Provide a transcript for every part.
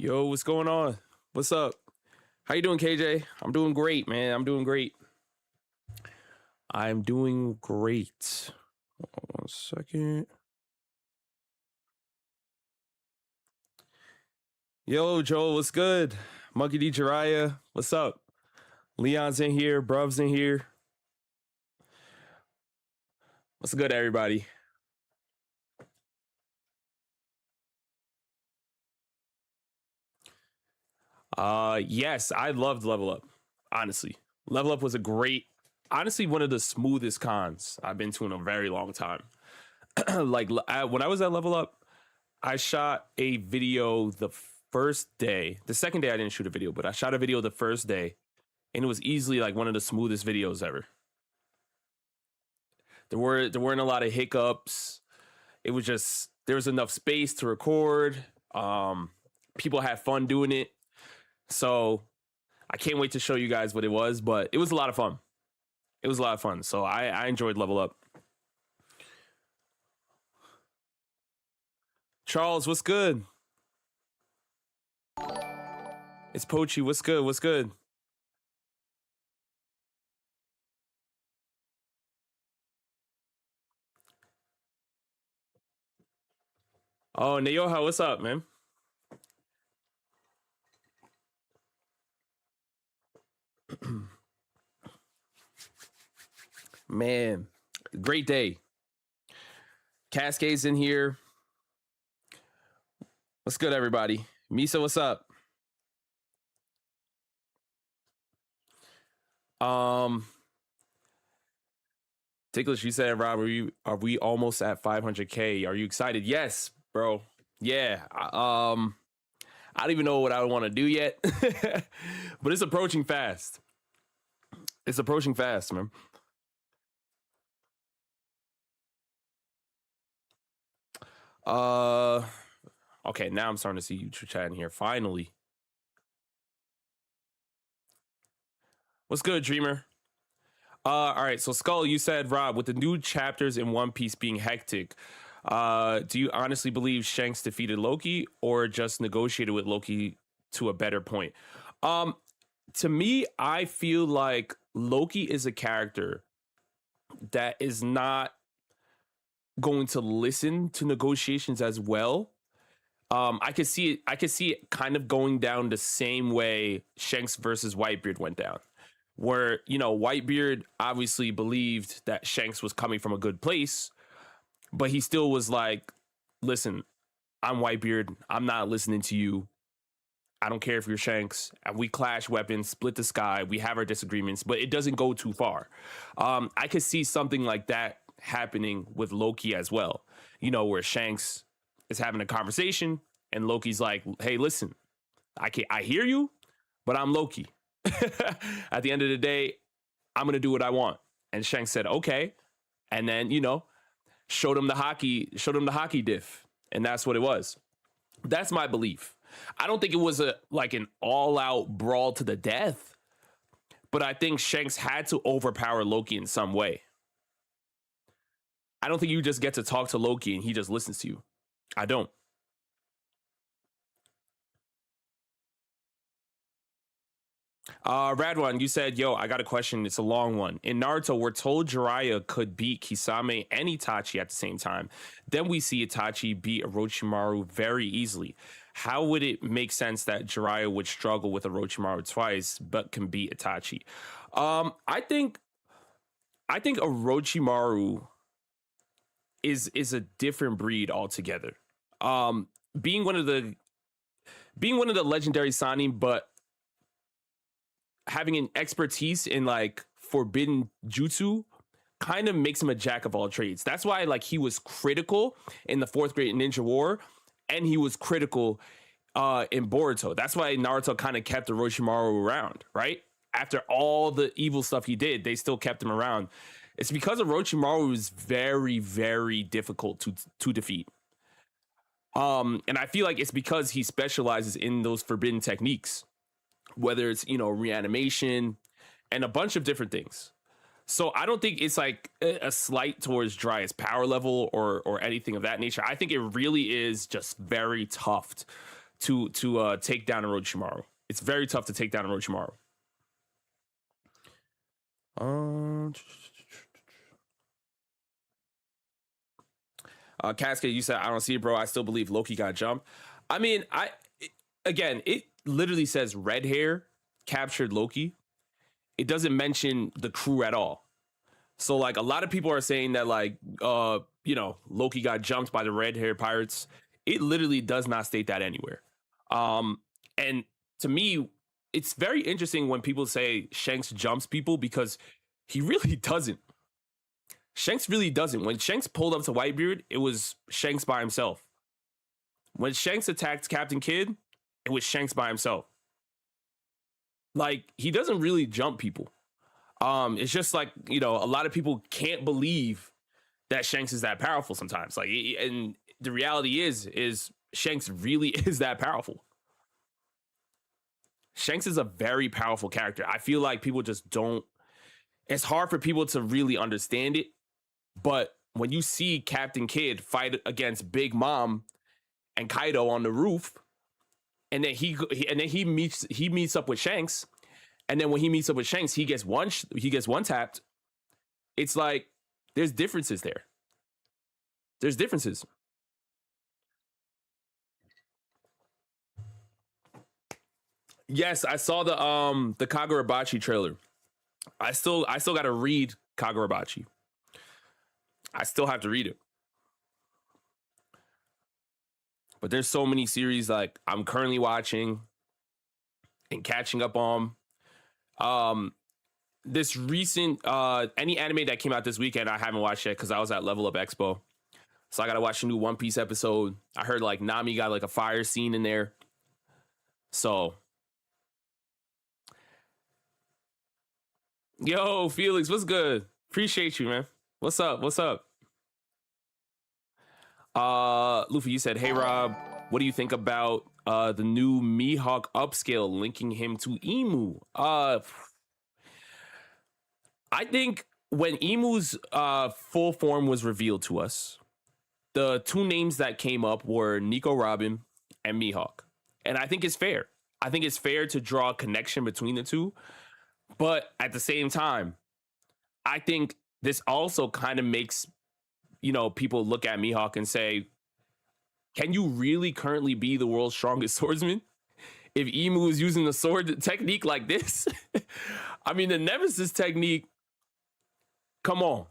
Yo, what's going on? What's up? How you doing, KJ? I'm doing great, man. I'm doing great. I'm doing great. Hold on 1 second. Yo, Joel, what's good? Monkey D. Jiraiya, what's up? Leon's in here. Bruv's in here. What's good, everybody? Yes, I loved Level Up. Honestly, Level Up was honestly, one of the smoothest cons I've been to in a very long time. When I was at Level Up, I shot a video the first day. The second day I didn't shoot a video, but I shot a video the first day, and it was easily like one of the smoothest videos ever. There weren't a lot of hiccups. It was just there was enough space to record. People had fun doing it. So I can't wait to show you guys what it was, but it was a lot of fun. It was a lot of fun. So I enjoyed Level Up. Charles, what's good? It's Pochi. What's good? What's good? Oh, Nayoha, what's up, man? Man, great day. Cascade's in here. What's good, everybody? Misa, what's up? Ticklish, you said, Rob, are we almost at 500K? Are you excited? Yes, bro. Yeah. I don't even know what I want to do yet, but it's approaching fast. It's approaching fast, man. Okay, now I'm starting to see you chatting here. Finally. What's good, Dreamer? All right, so Skull, you said, Rob, with the new chapters in One Piece being hectic, do you honestly believe Shanks defeated Loki or just negotiated with Loki to a better point? To me, I feel like Loki is a character that is not going to listen to negotiations as well. I could see it kind of going down the same way Shanks versus Whitebeard went down, where, Whitebeard obviously believed that Shanks was coming from a good place, but he still was like, listen, I'm Whitebeard. I'm not listening to you. I don't care if you're Shanks. And we clash weapons, split the sky. We have our disagreements, but it doesn't go too far. I could see something like that happening with Loki as well, where Shanks is having a conversation and Loki's like, hey, listen, I hear you, but I'm Loki. At the end of the day, I'm gonna do what I want. And Shanks said, okay. And then, showed him the Haki diff. And that's what it was. That's my belief. I don't think it was an all-out brawl to the death, but I think Shanks had to overpower Loki in some way. I don't think you just get to talk to Loki and he just listens to you. I don't. Radwan, you said, yo, I got a question. It's a long one. In Naruto, we're told Jiraiya could beat Kisame and Itachi at the same time. Then we see Itachi beat Orochimaru very easily. How would it make sense that Jiraiya would struggle with Orochimaru twice, but can beat Itachi? I think Orochimaru is a different breed altogether. Being one of the legendary Sannin, but having an expertise in forbidden jutsu kind of makes him a jack of all trades. That's why he was critical in the fourth Great Ninja War, and he was critical in Boruto. That's why Naruto kind of kept Orochimaru around, right? After all the evil stuff he did, they still kept him around. It's because Orochimaru is very, very difficult to defeat. And I feel like it's because he specializes in those forbidden techniques, whether it's, reanimation and a bunch of different things. So I don't think it's a slight towards Jiraiya's power level or anything of that nature. I think it really is just very tough to take down Orochimaru. It's very tough to take down Orochimaru. Cascade, you said I don't see it, bro. I still believe Loki got jumped. I mean, again, it literally says red hair captured Loki. It doesn't mention the crew at all. So like a lot of people are saying that like Loki got jumped by the red hair pirates. It literally does not state that anywhere. And to me, it's very interesting when people say Shanks jumps people because he really doesn't. Shanks really doesn't. When Shanks pulled up to Whitebeard, it was Shanks by himself. When Shanks attacked Captain Kidd, it was Shanks by himself. Like, he doesn't really jump people. It's just like, a lot of people can't believe that Shanks is that powerful sometimes. Like, and the reality is Shanks really is that powerful. Shanks is a very powerful character. I feel like people just don't. It's hard for people to really understand it. But when you see Captain Kidd fight against Big Mom and Kaido on the roof, and then he meets up with Shanks, and then when he meets up with Shanks, he gets one tapped. It's like there's differences there. There's differences. Yes, I saw the Kagurabachi trailer. I still got to read Kagurabachi. I still have to read it. But there's so many series like I'm currently watching and catching up on. This recent any anime that came out this weekend I haven't watched yet because I was at Level Up Expo. So I gotta watch a new One Piece episode. I heard like Nami got like a fire scene in there. So yo, Felix, what's good? Appreciate you, man. What's up? What's up? Luffy, you said, hey Rob, what do you think about the new Mihawk upscale linking him to Emu? I think when Emu's full form was revealed to us, the two names that came up were Nico Robin and Mihawk. And I think it's fair. I think it's fair to draw a connection between the two. But at the same time, I think this also kind of makes, people look at Mihawk and say, can you really currently be the world's strongest swordsman? If Emu is using the sword technique like this? I mean, the Nemesis technique, come on.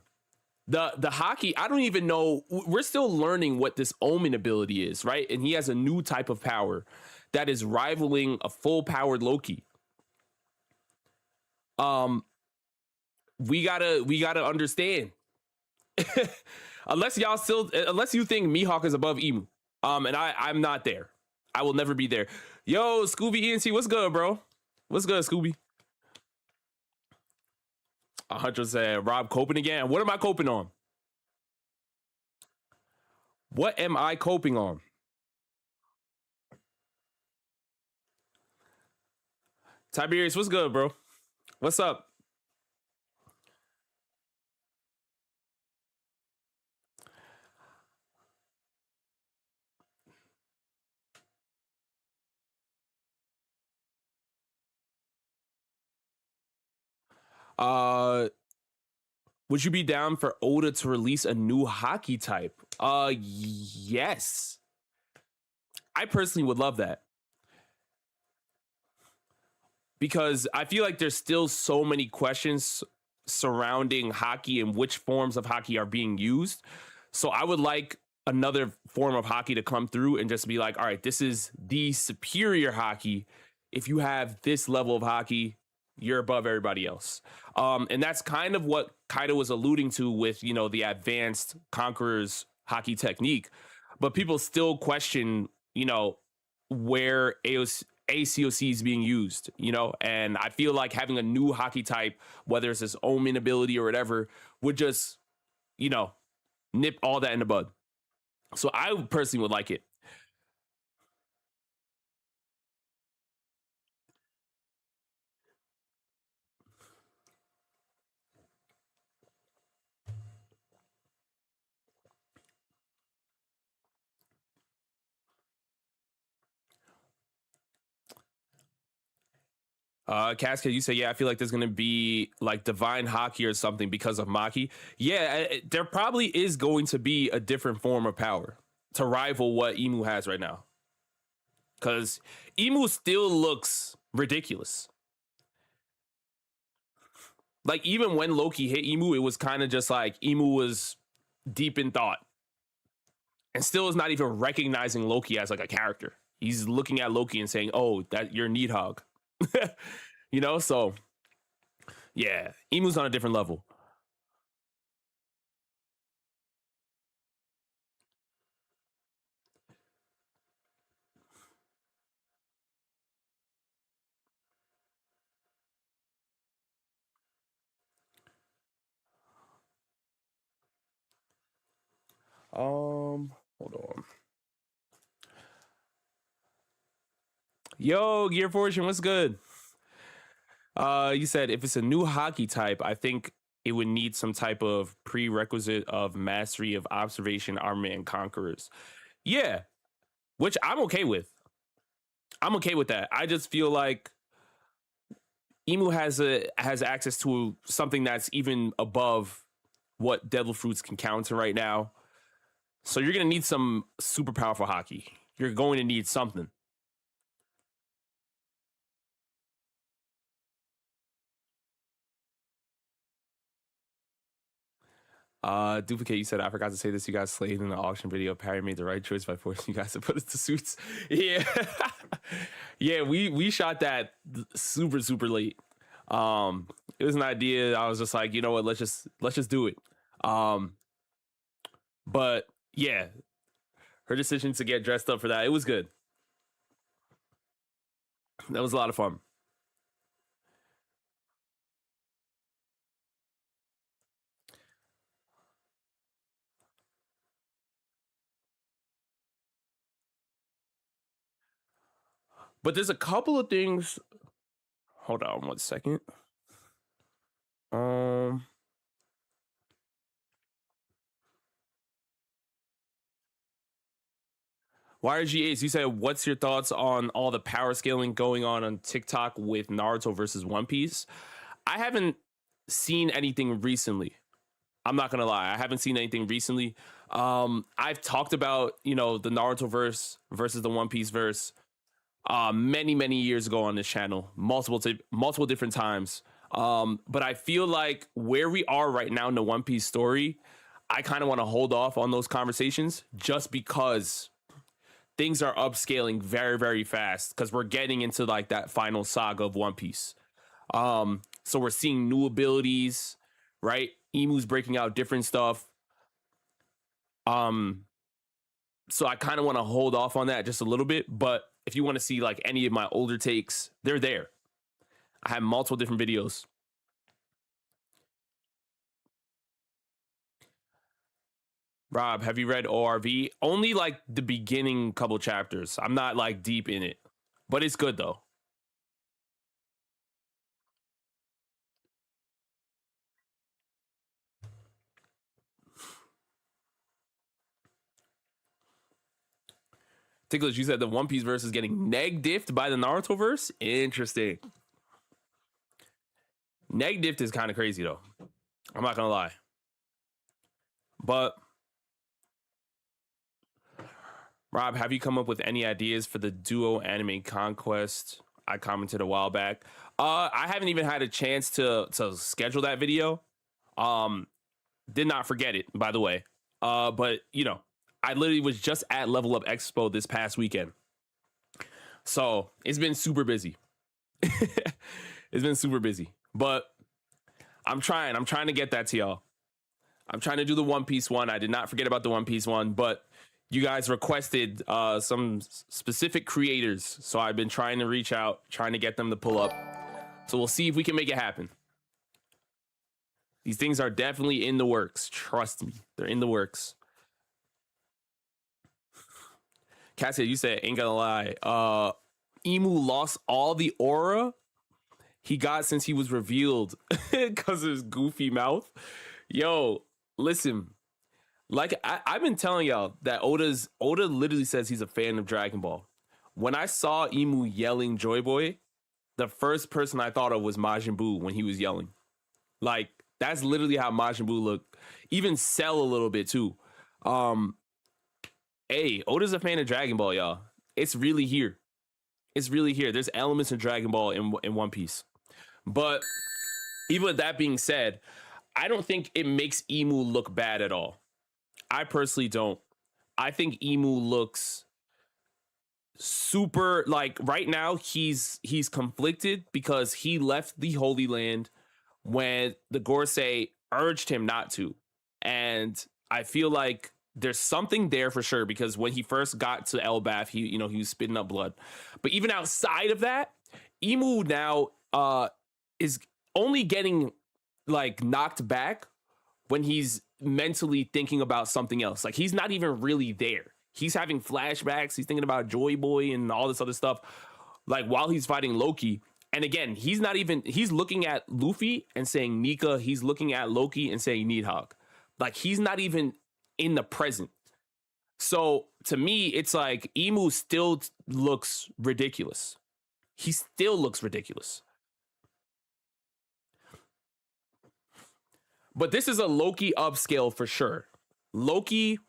The Haki, I don't even know. We're still learning what this Omen ability is, right? And he has a new type of power that is rivaling a full-powered Loki. We gotta understand. unless you think Mihawk is above Emu. And I'm not there. I will never be there. Yo, Scooby ENT, what's good, bro? What's good, Scooby? 100% Rob coping again. What am I coping on? What am I coping on? Tiberius, what's good, bro? What's up? Would you be down for Oda to release a new Haki type? Yes. I personally would love that. Because I feel like there's still so many questions surrounding Haki and which forms of Haki are being used. So I would like another form of Haki to come through and just be like, all right, this is the superior Haki. If you have this level of Haki, you're above everybody else. And that's kind of what Kaido was alluding to with, the advanced Conqueror's Haki technique. But people still question, where ACOC is being used, and I feel like having a new Haki type, whether it's this Omen ability or whatever, would just, nip all that in the bud. So I personally would like it. Cascade, you say, yeah, I feel like there's gonna be like divine Haki or something because of Maki. Yeah, there probably is going to be a different form of power to rival what Emu has right now. Because Emu still looks ridiculous. Like even when Loki hit Emu, it was kind of just like Emu was deep in thought and still is not even recognizing Loki as like a character. He's looking at Loki and saying, "Oh, that you're Needhog," you know. So yeah, Emu's on a different level. Hold on. Yo, Gear Fortune, what's good? You said if it's a new Haki type, I think it would need some type of prerequisite of mastery of observation, armament, and conquerors. Yeah, which I'm okay with. I'm okay with that. I just feel like Emu has access to something that's even above what Devil Fruits can counter right now. So you're gonna need some super powerful Haki. You're going to need something. Duplicate, you said I forgot to say this. You guys slayed in the auction video. Parry made the right choice by forcing you guys to put it to suits. Yeah. Yeah, we shot that super late. It was an idea. I was just like, you know what, let's just do it. Um, but yeah, her decision to get dressed up for that, it was good. That was a lot of fun. But there's a couple of things. Hold on 1 second. Um YRG Ace, you said, what's your thoughts on all the power scaling going on TikTok with Naruto versus One Piece? I haven't seen anything recently. I'm not gonna lie, I haven't seen anything recently. I've talked about the Naruto verse versus the One Piece verse many years ago on this channel, multiple different times. But I feel like where we are right now in the One Piece story, I kind of want to hold off on those conversations just because things are upscaling very fast because we're getting into like that final saga of One Piece. So we're seeing new abilities, right? Emu's breaking out different stuff. Um, so I kind of want to hold off on that just a little bit. But if you want to see like any of my older takes, they're there. I have multiple different videos. Rob, have you read ORV? Only like the beginning couple chapters. I'm not like deep in it, but it's good though. Ticklish, you said the One Piece verse is getting neg diffed by the Naruto verse. Interesting. Neg diffed is kind of crazy though. I'm not gonna lie. But Rob, have you come up with any ideas for the duo anime conquest? I commented a while back. I haven't even had a chance to schedule that video. Um, did not forget it, by the way. But I literally was just at Level Up Expo this past weekend, so it's been super busy. It's been super busy, but I'm trying. I'm trying to get that to y'all. I'm trying to do the One Piece one. I did not forget about the One Piece one, but you guys requested some specific creators, so I've been trying to reach out, trying to get them to pull up. So we'll see if we can make it happen. These things are definitely in the works. Trust me, they're in the works. Cassie, you said ain't gonna lie. Emu lost all the aura he got since he was revealed because of his goofy mouth. Yo, listen, like I've been telling y'all that Oda literally says he's a fan of Dragon Ball. When I saw Emu yelling Joy Boy, the first person I thought of was Majin Buu when he was yelling. Like that's literally how Majin Buu looked. Even Cell a little bit too. Um, hey, Oda's a fan of Dragon Ball, y'all. It's really here. It's really here. There's elements of Dragon Ball in One Piece. But even with that being said, I don't think it makes Emu look bad at all. I personally don't. I think Emu looks super like right now he's conflicted because he left the Holy Land when the Gorsei urged him not to. And I feel like there's something there for sure because when he first got to Elbaf, he was spitting up blood. But even outside of that, Emu now is only getting like knocked back when he's mentally thinking about something else. Like he's not even really there. He's having flashbacks. He's thinking about Joy Boy and all this other stuff. Like while he's fighting Loki. And again, he's looking at Luffy and saying Nika. He's looking at Loki and saying Mihawk. Like he's not even in the present. So to me, it's like Emu still looks ridiculous. He still looks ridiculous. But this is a Loki upscale for sure. Loki,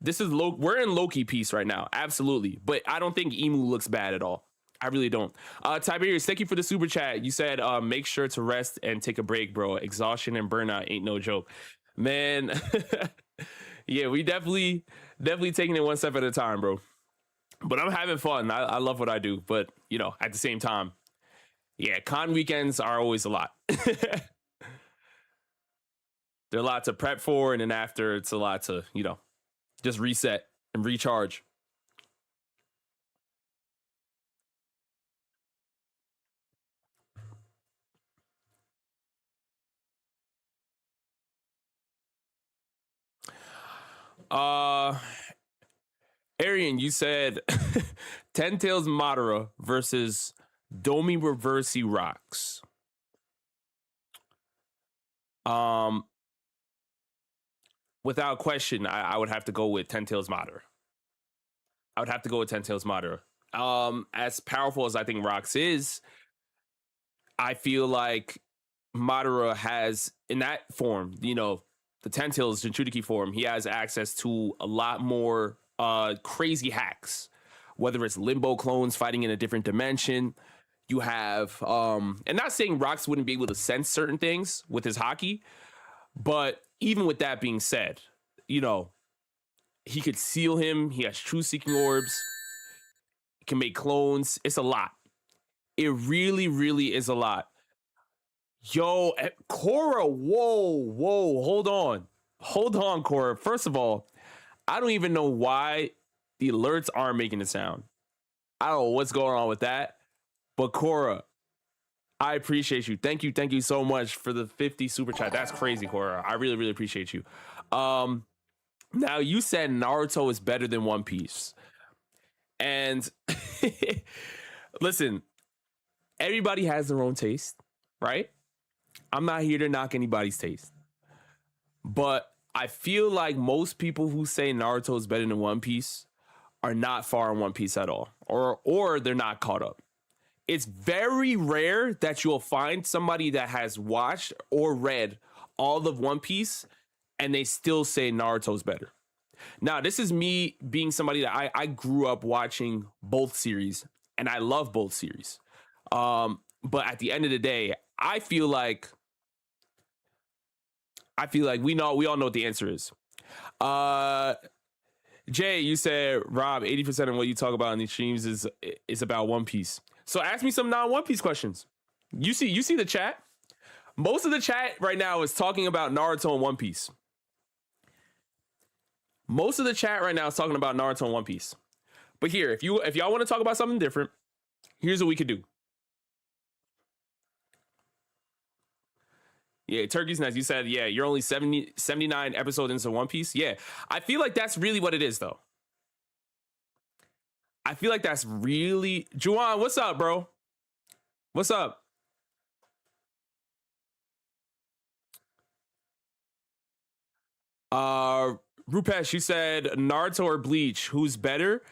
we're in Loki piece right now, absolutely. But I don't think Emu looks bad at all. I really don't. Tiberius, thank you for the super chat. You said make sure to rest and take a break, bro. Exhaustion and burnout ain't no joke, man. Yeah, we definitely taking it one step at a time, bro. But I'm having fun. I love what I do. But at the same time, yeah, con weekends are always a lot. They're a lot to prep for, and then after, it's a lot to, just reset and recharge. Arian, you said Ten Tails Madara versus Domi Reversi Rocks. Without question, I would have to go with Ten Tails Madara. I would have to go with Ten Tails Madara. As powerful as I think Rocks is, I feel like Madara has, in that form, the Ten Tails Jinchuriki form, he has access to a lot more crazy hacks. Whether it's limbo clones fighting in a different dimension, you have, and not saying Rocks wouldn't be able to sense certain things with his Haki, but even with that being said, he could seal him. He has true seeking orbs. He can make clones. It's a lot. It really, really is a lot. Yo, Korra, whoa, hold on, Korra. First of all, I don't even know why the alerts aren't making a sound. I don't know what's going on with that, but Korra, I appreciate you. Thank you so much for the 50 super chat. That's crazy, Korra. I really, really appreciate you. Now you said Naruto is better than One Piece, and listen, everybody has their own taste, right? I'm not here to knock anybody's taste, but I feel like most people who say Naruto is better than One Piece are not far in One Piece at all, or they're not caught up. It's very rare that you'll find somebody that has watched or read all of One Piece and they still say Naruto's better. Now, this is me being somebody that I grew up watching both series and I love both series. But at the end of the day, I feel like we all know what the answer is. Jay, you said, Rob, 80% of what you talk about in these streams is about One Piece. So ask me some non-One Piece questions. You see the chat? Most of the chat right now is talking about Naruto and One Piece. Most of the chat right now is talking about Naruto and One Piece. But here, if y'all want to talk about something different, here's what we could do. Yeah, Turkey's nice. You said, yeah, you're only 79 episodes into One Piece. Yeah, I feel like that's really what it is, though. I feel like that's really... Juwan, what's up, bro? What's up? Rupesh, you said Naruto or Bleach, who's better?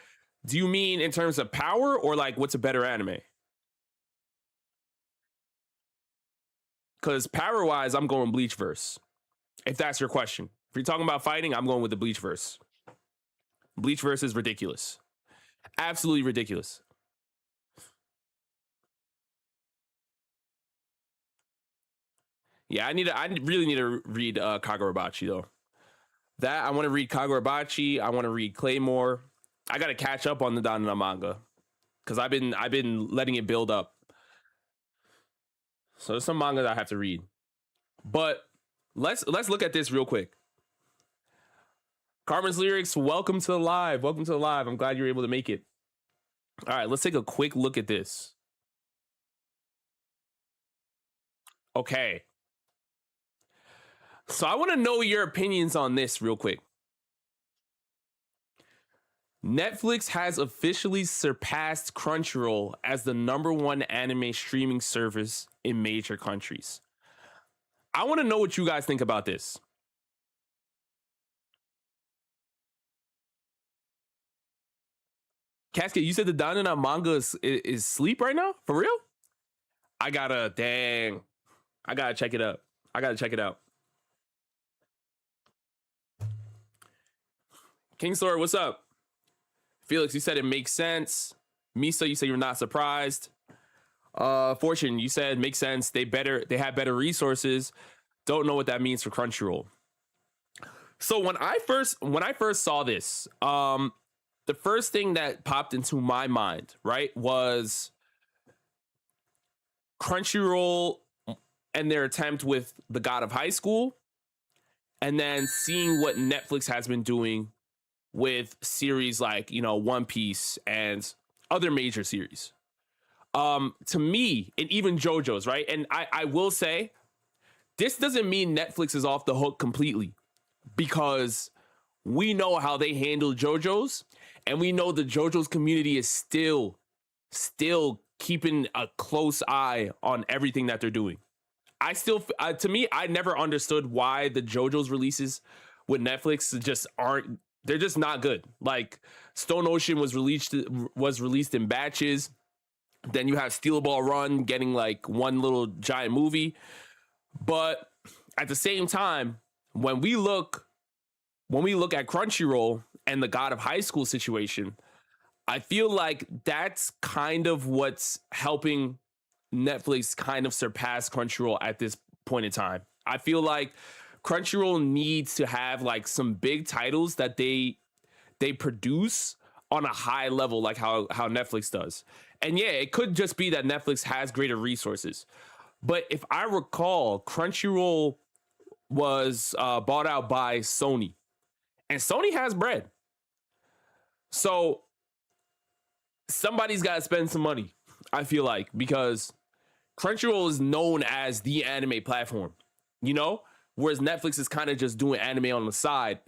Do you mean in terms of power or like what's a better anime? Because power wise, I'm going Bleachverse. If that's your question. If you're talking about fighting, I'm going with the Bleachverse. Bleachverse is ridiculous. Absolutely ridiculous. Yeah, I really need to read Kagurabachi though. That I want to read Kagurabachi. I want to read Claymore. I got to catch up on the Danna manga because I've been letting it build up. So there's some manga that I have to read. But let's look at this real quick. Carmen's Lyrics, welcome to the live. Welcome to the live. I'm glad you're able to make it. All right, let's take a quick look at this. Okay. So I want to know your opinions on this real quick. Netflix has officially surpassed Crunchyroll as the #1 anime streaming service in major countries. I want to know what you guys think about this. Cascade, you said the Danana manga is sleep right now? For real? I gotta check it out. I gotta check it out. King Sword, what's up? Felix, you said it makes sense. Misa, you said you're not surprised. Fortune, you said makes sense. They have better resources. Don't know what that means for Crunchyroll. So when I first saw this, the first thing that popped into my mind, right, was Crunchyroll and their attempt with The God of High School, and then seeing what Netflix has been doing with series like, One Piece and other major series. To me, and even JoJo's, right? And I will say, this doesn't mean Netflix is off the hook completely, because we know how they handle JoJo's, and we know the JoJo's community is still keeping a close eye on everything that they're doing. To me, I never understood why the JoJo's releases with Netflix they're just not good. Like Stone Ocean was released in batches. Then you have Steel Ball Run getting like one little giant movie. But at the same time, when we look at Crunchyroll and the God of High School situation, I feel like that's kind of what's helping Netflix kind of surpass Crunchyroll at this point in time. I feel like Crunchyroll needs to have like some big titles that they produce on a high level, like how Netflix does. And yeah, it could just be that Netflix has greater resources. But if I recall, Crunchyroll was bought out by Sony, and Sony has bread. So somebody's got to spend some money, I feel like, because Crunchyroll is known as the anime platform, whereas Netflix is kind of just doing anime on the side.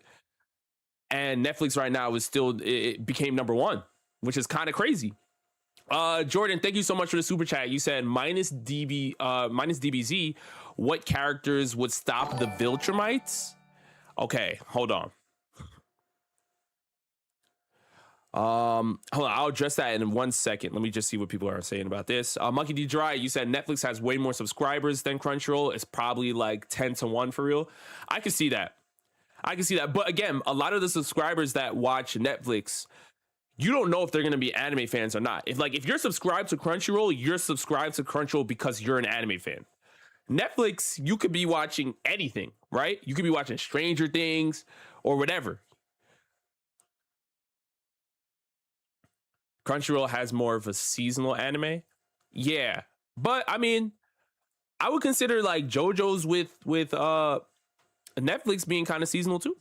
And Netflix right now it became #1, which is kind of crazy. Jordan, thank you so much for the super chat. You said minus DBZ, what characters would stop the Viltrumites? Okay, hold on. Hold on, I'll address that in 1 second. Let me just see what people are saying about this. Monkey D Dry, you said Netflix has way more subscribers than Crunchyroll. It's probably like 10-1 for real. I can see that. But again, a lot of the subscribers that watch Netflix, you don't know if they're going to be anime fans or not. If you're subscribed to Crunchyroll, you're subscribed to Crunchyroll because you're an anime fan. Netflix, you could be watching anything, right? You could be watching Stranger Things or whatever. Crunchyroll has more of a seasonal anime. Yeah. But I mean, I would consider like JoJo's with Netflix being kind of seasonal too.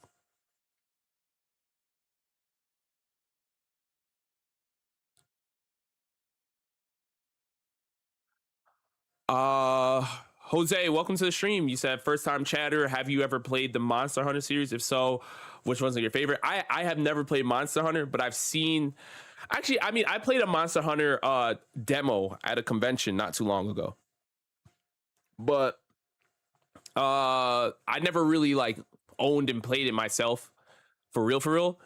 Jose, welcome to the stream. You said first time chatter. Have you ever played the Monster Hunter series? If so, which ones are your favorite? I have never played Monster Hunter, but I've seen. Actually, I mean, I played a Monster Hunter demo at a convention not too long ago, but I never really like owned and played it myself for real.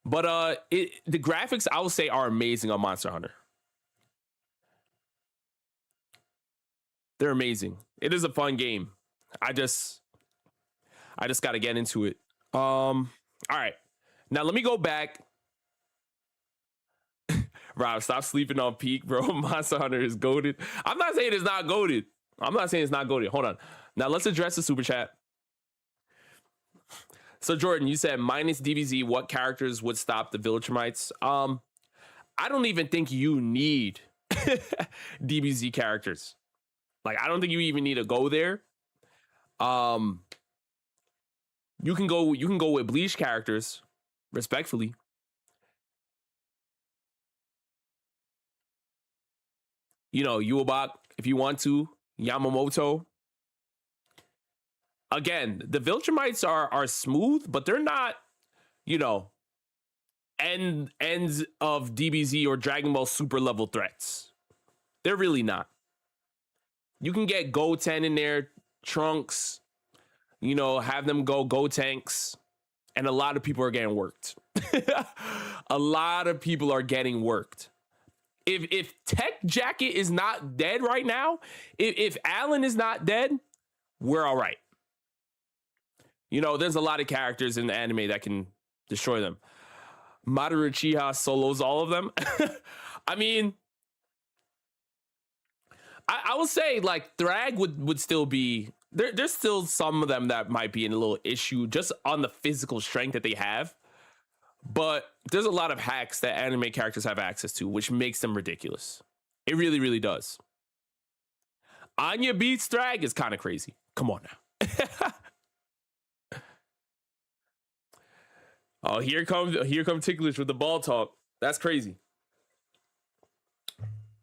But the graphics I would say are amazing on Monster Hunter. They're amazing. It is a fun game. I just got to get into it. All right. Now let me go back. Rob, stop sleeping on Peak, bro. Monster Hunter is goated. I'm not saying it's not goated. I'm not saying it's not goated. Hold on. Now let's address the super chat. So Jordan, you said minus DBZ, what characters would stop the Viltrumites? I don't even think you need DBZ characters. Like, I don't think you even need to go there. You can go with Bleach characters, respectfully. You know, Yuobak, if you want to, Yamamoto. Again, the Viltrumites are smooth, but they're not, you know, ends of DBZ or Dragon Ball Super level threats. They're really not. You can get Goten in there, Trunks, you know, have them go tanks, and a lot of people are getting worked. A lot of people are getting worked. If Tech Jacket is not dead right now, if Alan is not dead, we're all right. You know, there's a lot of characters in the anime that can destroy them. Madoru Uchiha solos all of them. I mean, I will say, like, Thrag would still be... There's still some of them that might be in a little issue just on the physical strength that they have. But there's a lot of hacks that anime characters have access to, which makes them ridiculous. It really, really does. Anya beats Thrag is kind of crazy. Come on now. Oh, here come Ticklish with the ball talk. That's crazy.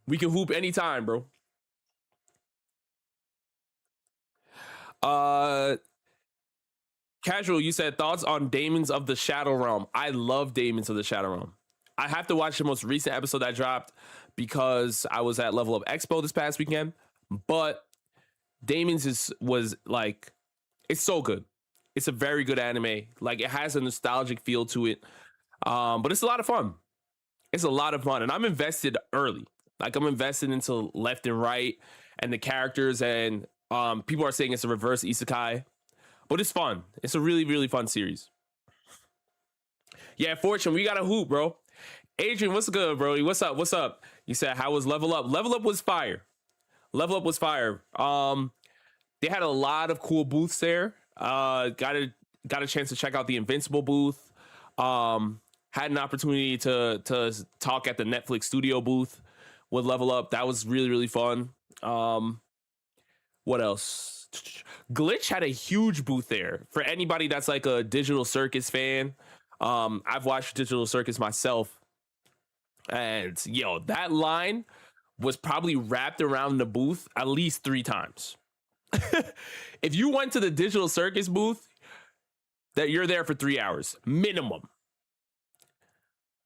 We can hoop anytime, bro. Casual, you said thoughts on Daemons of the Shadow Realm. I love Daemons of the Shadow Realm. I have to watch the most recent episode that dropped because I was at Level Up Expo this past weekend. But Daemons was like, it's so good. It's a very good anime. Like, it has a nostalgic feel to it. But it's a lot of fun. It's a lot of fun. And I'm invested early. Like, I'm invested into left and right and the characters. And people are saying it's a reverse isekai. But it's fun. It's a really, really fun series. Yeah, Fortune, we got a hoop, bro. Adrian, what's good, bro? What's up? What's up? You said, how was Level Up? Level Up was fire. Level Up was fire. They had a lot of cool booths there. Got a chance to check out the Invincible booth. Had an opportunity to talk at the Netflix studio booth with Level Up. That was really, really fun. What else? Glitch had a huge booth there. For anybody that's like a Digital Circus fan, I've watched Digital Circus myself. And yo, that line was probably wrapped around the booth at least 3 times. If you went to the Digital Circus booth, that you're there for 3 hours minimum.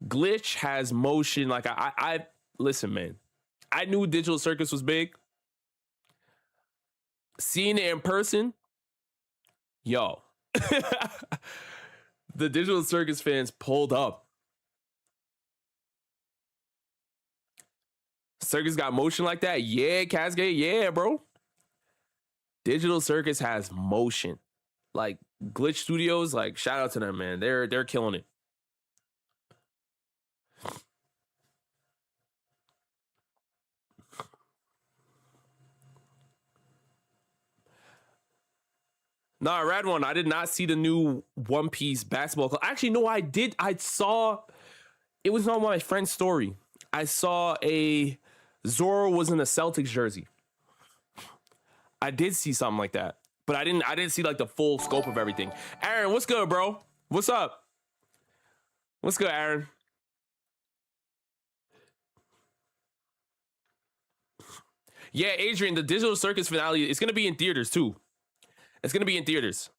Glitch has motion. Like I listen, man. I knew Digital Circus was big. Seeing it in person, yo, the Digital Circus fans pulled up. Circus got motion like that? Yeah, Cascade, yeah, bro. Digital Circus has motion. Like, Glitch Studios, like, shout out to them, man. They're killing it. Nah, Rad One, I did not see the new One Piece basketball club. Actually, no, I did. I saw, it was on my friend's story. I saw a Zoro was in a Celtics jersey. I did see something like that, but I didn't see like the full scope of everything. Aaron, what's good, bro? What's up? What's good, Aaron? Yeah, Adrian, the Digital Circus finale is gonna be in theaters too. It's gonna be in theaters.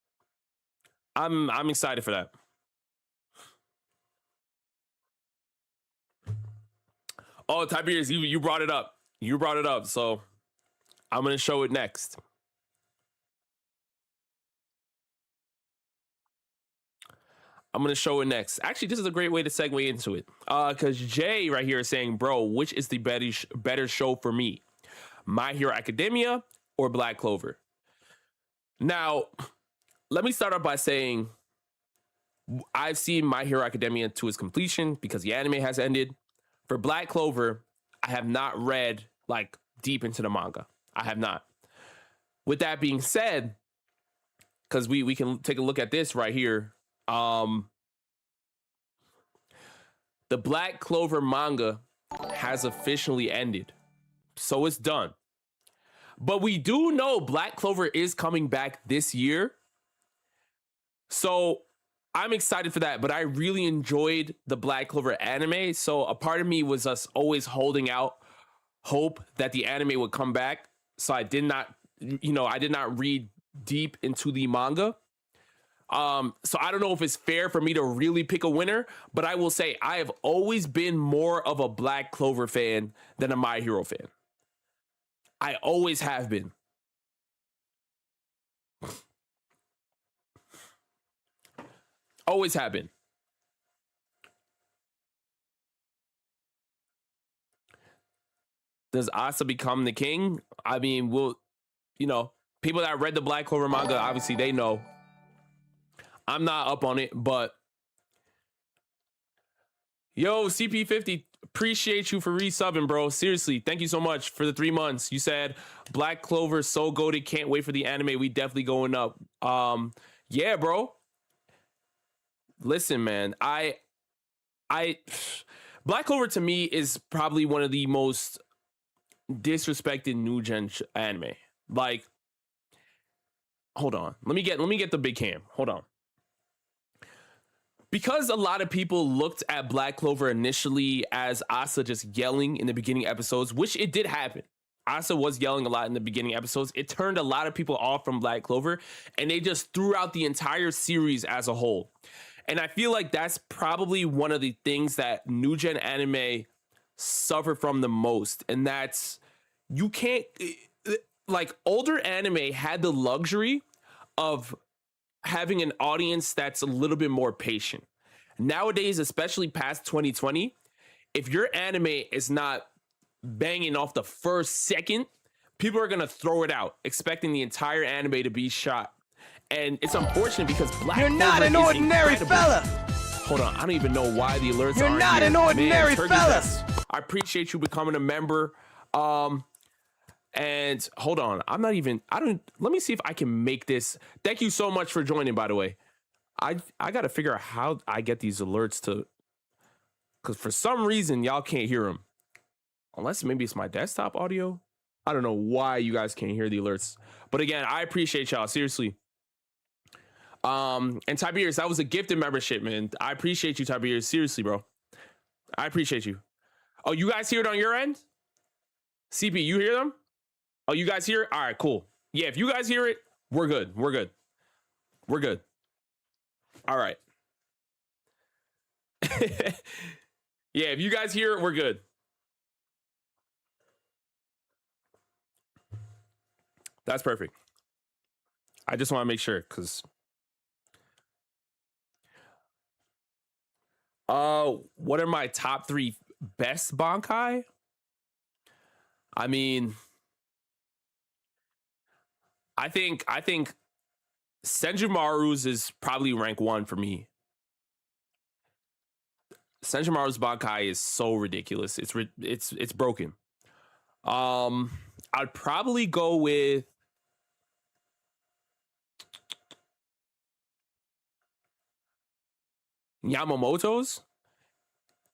I'm excited for that. Oh, Tiberius, you brought it up. You brought it up, so I'm gonna show it next. I'm gonna show it next. Actually, this is a great way to segue into it. Because Jay right here is saying, bro, which is the better show for me? My Hero Academia, or Black Clover. Now, let me start off by saying I've seen My Hero Academia to its completion because the anime has ended. For Black Clover, I have not read like deep into the manga. I have not. With that being said, because we can take a look at this right here. The Black Clover manga has officially ended. So it's done. But we do know Black Clover is coming back this year. So I'm excited for that. But I really enjoyed the Black Clover anime. So a part of me was us always holding out hope that the anime would come back. So I did not read deep into the manga. So I don't know if it's fair for me to really pick a winner, but I will say I have always been more of a Black Clover fan than a My Hero fan. I always have been. Always have been. Does Asa become the king? I mean, people that read the Black Clover manga, obviously they know. I'm not up on it, but yo, CP50, appreciate you for resubbing, bro. Seriously, thank you so much for the 3 months. You said Black Clover so goated, can't wait for the anime. We definitely going up. Yeah, bro. Listen, man, I Black Clover to me is probably one of the most disrespected new gen anime. Like, hold on, let me get the big cam. Hold on. Because a lot of people looked at Black Clover initially as Asa just yelling in the beginning episodes, which it did happen. Asa was yelling a lot in the beginning episodes. It turned a lot of people off from Black Clover, and they just threw out the entire series as a whole. And I feel like that's probably one of the things that new gen anime suffer from the most. And that's, you can't, like, older anime had the luxury of having an audience that's a little bit more patient. Nowadays, especially past 2020, if your anime is not banging off the first second, people are gonna throw it out, expecting the entire anime to be shot. And it's unfortunate because Black Clover not an is ordinary incredible. fella. Hold on, I don't even know why the alerts You're aren't not here. an ordinary Man, fella. I appreciate you becoming a member. And hold on, let me see if I can make this. Thank you so much for joining, by the way. I got to figure out how I get these alerts to, because for some reason y'all can't hear them. Unless maybe it's my desktop audio. I don't know why you guys can't hear the alerts. But again, I appreciate y'all, seriously. And Tiberius, that was a gifted membership, man. I appreciate you, Tiberius. Seriously, bro. I appreciate you. Oh, you guys hear it on your end? CP, you hear them? Oh, you guys hear it? All right, cool. Yeah, if you guys hear it, we're good. We're good. We're good. All right. Yeah, if you guys hear it, we're good. That's perfect. I just want to make sure, because what are my top 3 best Bankai? I mean, I think Senjumaru's is probably rank 1 for me. Senjumaru's Bankai is so ridiculous. It's broken. I'd probably go with Yamamoto's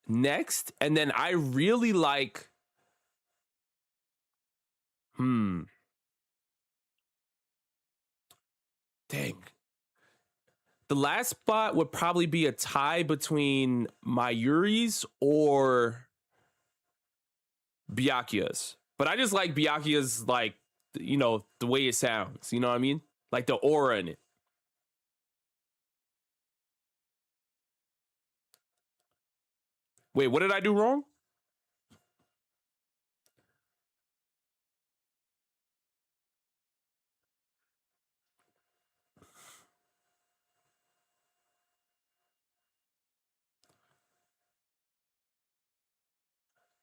next, and then I really like dang. The last spot would probably be a tie between Mayuri's or Byakuya's. But I just like Byakuya's, like, the way it sounds. You know what I mean? Like the aura in it. Wait, what did I do wrong?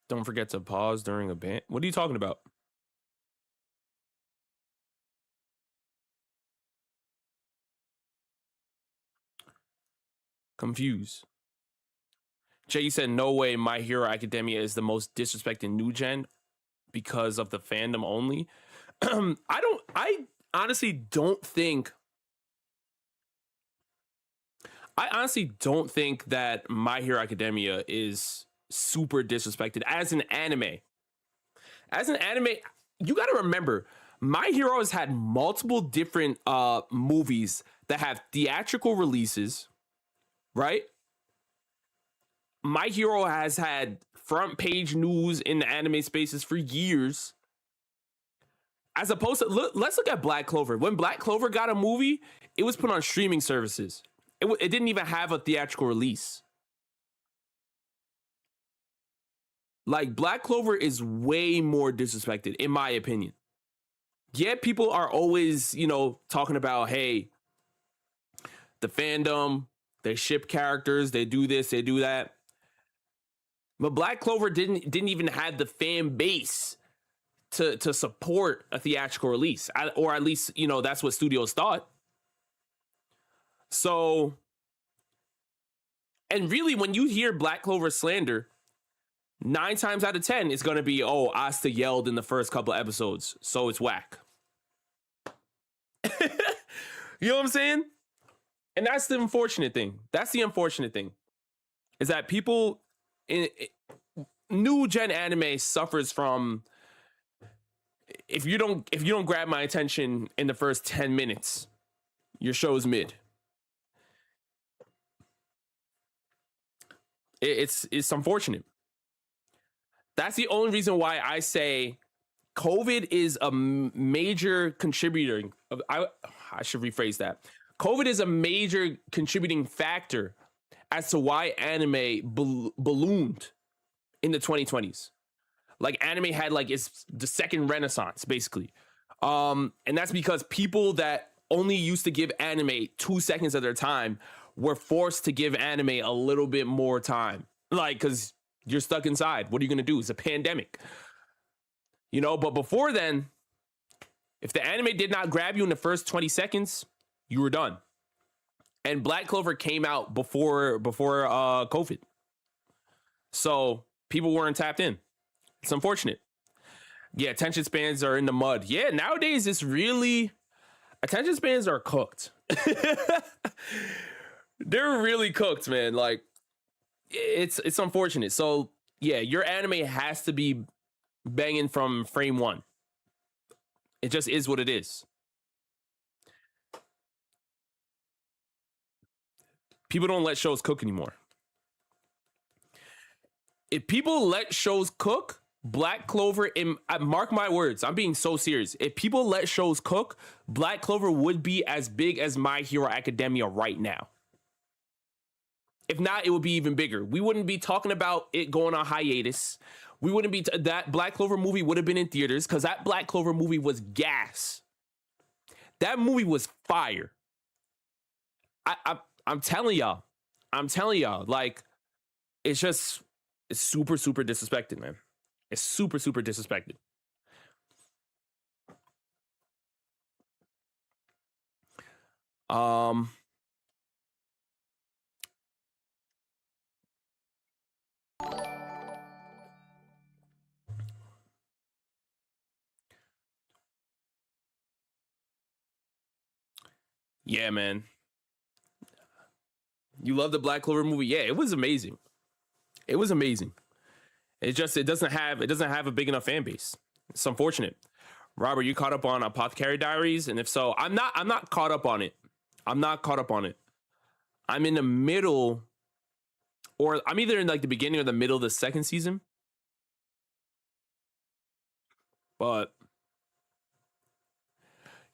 Don't forget to pause during a band. What are you talking about? Confused. Jay, you said no way My Hero Academia is the most disrespected new gen because of the fandom only. I honestly don't think that My Hero Academia is super disrespected as an anime. As an anime, you got to remember, My Hero has had multiple different movies that have theatrical releases, right? My Hero has had front page news in the anime spaces for years. As opposed to, let's look at Black Clover. When Black Clover got a movie, it was put on streaming services. It didn't even have a theatrical release. Like, Black Clover is way more disrespected, in my opinion. Yeah, people are always, talking about, hey, the fandom, they ship characters, they do this, they do that. But Black Clover didn't even have the fan base to support a theatrical release, or at least that's what studios thought. So, and really, when you hear Black Clover slander, 9 times out of 10 it's gonna be, oh, Asta yelled in the first couple episodes, so it's whack. You know what I'm saying? And that's the unfortunate thing. Is that people in new gen anime suffers from, if you don't grab my attention in the first 10 minutes, your show's mid. It's unfortunate. That's the only reason why I say COVID is a major contributor. I should rephrase that. COVID is a major contributing factor as to why anime ballooned in the 2020s. Like, anime had the second renaissance, basically. And that's because people that only used to give anime 2 seconds of their time were forced to give anime a little bit more time. Like, because you're stuck inside. What are you going to do? It's a pandemic. But before then, if the anime did not grab you in the first 20 seconds, you were done. And Black Clover came out before COVID. So people weren't tapped in. It's unfortunate. Yeah, attention spans are in the mud. Yeah, nowadays attention spans are cooked. They're really cooked, man. Like, it's unfortunate. So yeah, your anime has to be banging from frame 1. It just is what it is. People don't let shows cook anymore. If people let shows cook, Black Clover, mark my words, I'm being so serious. If people let shows cook, Black Clover would be as big as My Hero Academia right now. If not, it would be even bigger. We wouldn't be talking about it going on hiatus. We wouldn't be, that Black Clover movie would have been in theaters, because that Black Clover movie was gas. That movie was fire. I'm telling y'all, like, it's super, super disrespected, man. It's super, super disrespected. Yeah, man. You love the Black Clover movie? Yeah, it was amazing. It was amazing. It doesn't have a big enough fan base. It's unfortunate. Robert, you caught up on Apothecary Diaries? And if so, I'm not caught up on it. I'm in the middle, or I'm either in like the beginning or the middle of the second season. But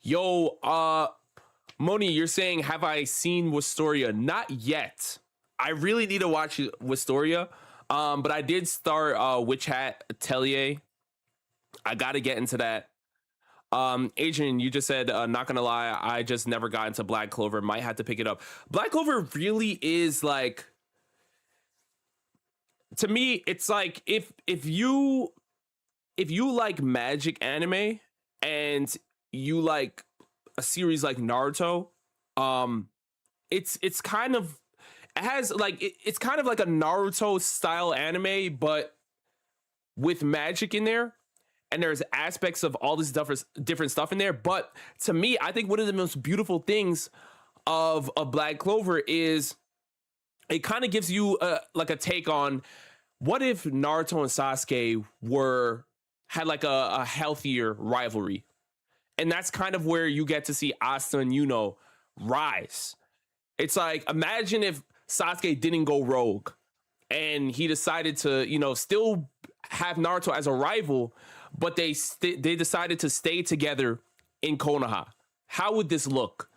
yo, Moni, you're saying, have I seen Wistoria? Not yet. I really need to watch Wistoria. But I did start Witch Hat Atelier. I got to get into that. Adrian, you just said, not gonna lie, I just never got into Black Clover. Might have to pick it up. Black Clover really is like, to me, it's like if you like magic anime and you like a series like Naruto, it's kind of, It has like it's kind of like a Naruto style anime, but with magic in there. And there's aspects of all this different stuff in there. But to me, I think one of the most beautiful things of a Black Clover is it kind of gives you like a take on what if Naruto and Sasuke were had like a healthier rivalry, and that's kind of where you get to see Asta and Yuno rise. It's like imagine if Sasuke didn't go rogue and he decided to still have Naruto as a rival, but they decided to stay together in Konoha. How would this look?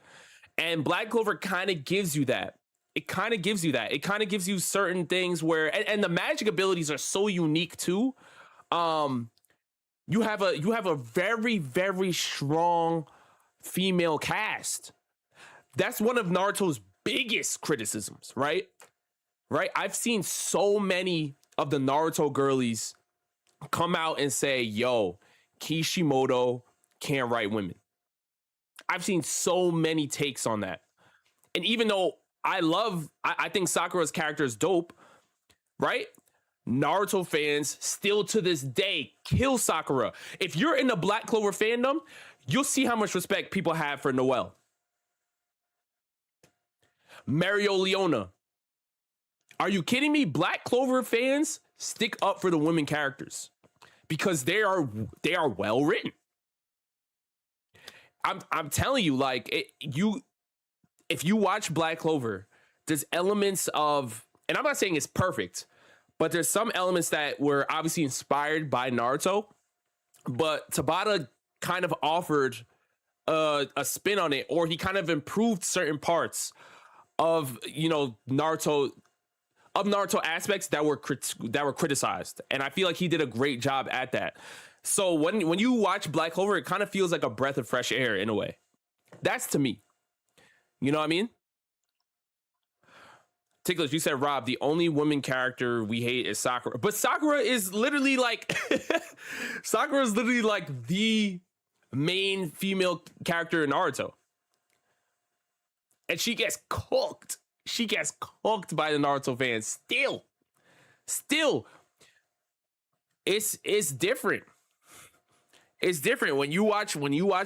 And Black Clover kind of gives you that. It kind of gives you that. It kind of gives you certain things where, and the magic abilities are so unique too. You have a very very strong female cast. That's one of Naruto's biggest criticisms, right? Right? I've seen so many of the Naruto girlies come out and say, yo, Kishimoto can't write women. I've seen so many takes on that. And even though I think Sakura's character is dope, right? Naruto fans still to this day kill Sakura. If you're in the Black Clover fandom, you'll see how much respect people have for Noelle. Mario Leona. Are you kidding me? Black Clover fans stick up for the women characters because they are well written. I'm telling you, like if you watch Black Clover, there's elements of, and I'm not saying it's perfect, but there's some elements that were obviously inspired by Naruto, but Tabata kind of offered a spin on it, or he kind of improved certain parts of Naruto aspects that were criticized, and I feel like he did a great job at that. So when you watch Black Clover, it kind of feels like a breath of fresh air in a way. That's to me. You know what I mean? Ticklish, you said, Rob, the only woman character we hate is Sakura. But Sakura is literally like Sakura is literally like the main female character in Naruto. And she gets cooked. She gets cooked by the Naruto fans. Still. It's different. It's different. When you watch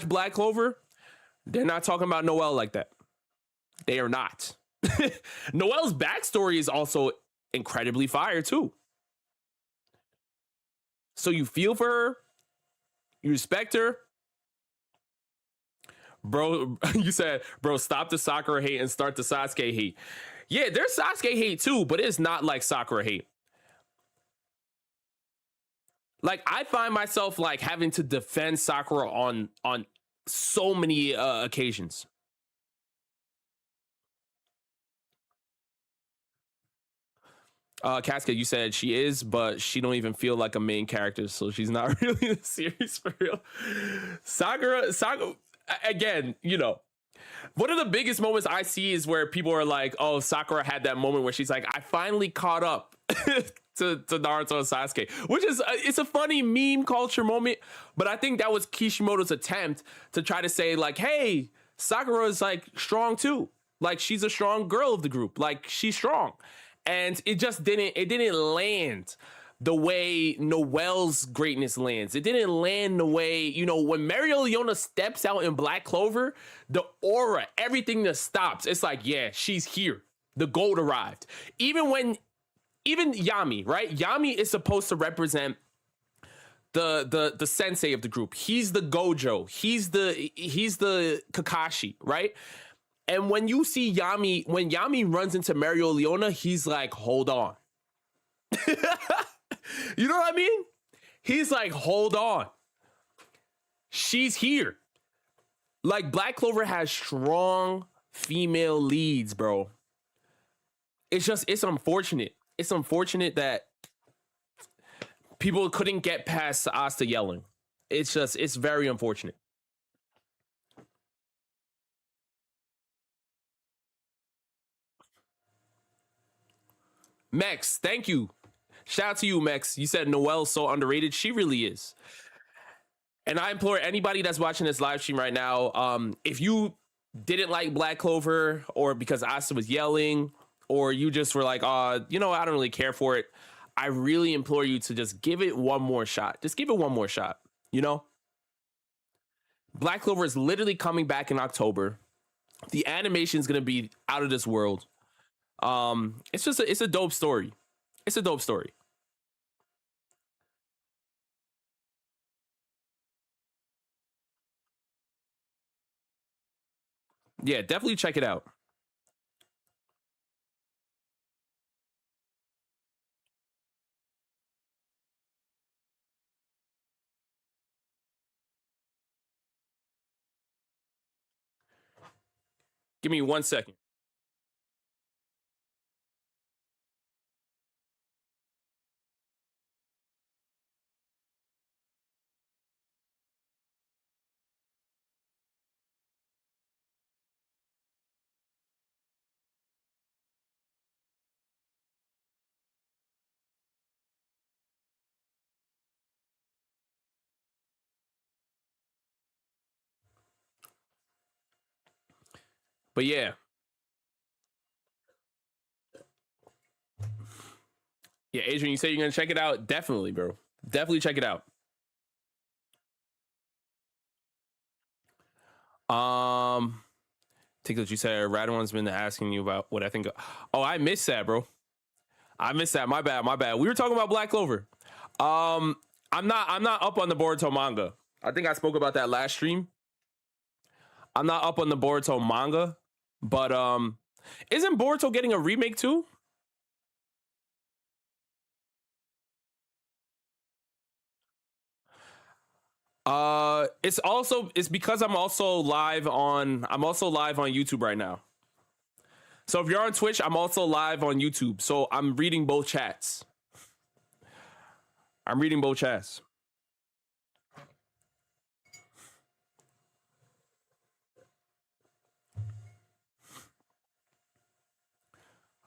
Black Clover, they're not talking about Noelle like that. They are not. Noelle's backstory is also incredibly fire too. So you feel for her, you respect her. Bro, you said, bro, stop the Sakura hate and start the Sasuke hate. Yeah, there's Sasuke hate too, but it's not like Sakura hate. Like I find myself like having to defend Sakura on so many occasions. Casca, you said she is, but she don't even feel like a main character, so she's not really in the series for real. Sakura, again, one of the biggest moments I see is where people are like, "Oh, Sakura had that moment where she's like, I finally caught up to Naruto and Sasuke," which is it's a funny meme culture moment, but I think that was Kishimoto's attempt to try to say like, "Hey, Sakura is like strong too. Like she's a strong girl of the group. Like she's strong." And it didn't land the way Noelle's greatness lands. It didn't land the way, when Mario Leona steps out in Black Clover, the aura, everything that stops. It's like, yeah, she's here. The gold arrived. Even Yami, right? Yami is supposed to represent the sensei of the group. He's the Gojo. He's the Kakashi, right? And when you see when Yami runs into Mario Leona, he's like, hold on. You know what I mean? He's like, hold on. She's here. Like Black Clover has strong female leads, bro. It's unfortunate. It's unfortunate that people couldn't get past Asta yelling. It's very unfortunate. Mex, thank you. Shout out to you, Mex. You said Noelle's so underrated. She really is. And I implore anybody that's watching this live stream right now, if you didn't like Black Clover, or because Asta was yelling, or you just were like, you know, I don't really care for it, I really implore you to just give it one more shot. Just give it one more shot. You know, Black Clover is literally coming back in October. The animation is gonna be out of this world. It's a dope story. It's a dope story. Yeah, definitely check it out. Give me 1 second. But yeah, yeah, Adrian, you say you're gonna check it out. Definitely, bro. Definitely check it out. Um, think that you said Radwan's been asking you about what I think. Oh, I missed that, bro. I missed that. My bad. My bad. We were talking about Black Clover. Um, I'm not up on the Boruto manga. I think I spoke about that last stream. I'm not up on the Boruto manga, but isn't Boruto getting a remake too? It's because I'm also live on YouTube right now. So if you're on Twitch, I'm also live on YouTube. So I'm reading both chats. I'm reading both chats.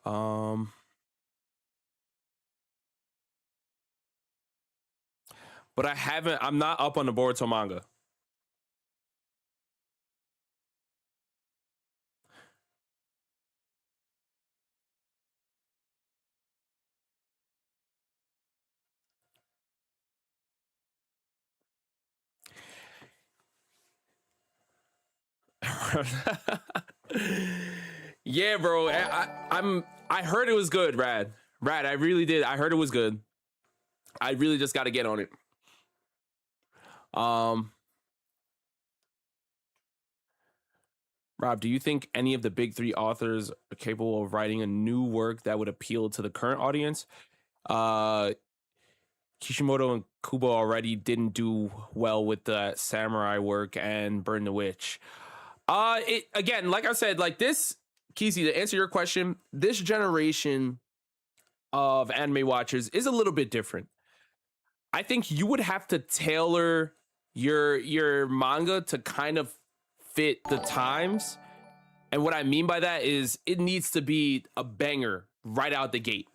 Um, but I'm not up on the Boruto manga. Yeah, bro. I heard it was good, Rad. Rad, I really did. I heard it was good. I really just got to get on it. Um, Rob, do you think any of the big three authors are capable of writing a new work that would appeal to the current audience? Uh, Kishimoto and Kubo already didn't do well with the samurai work and Burn the Witch. It again, like I said, like this, Kizzy, to answer your question, this generation of anime watchers is a little bit different. I think you would have to tailor your manga to kind of fit the times. And what I mean by that is it needs to be a banger right out the gate.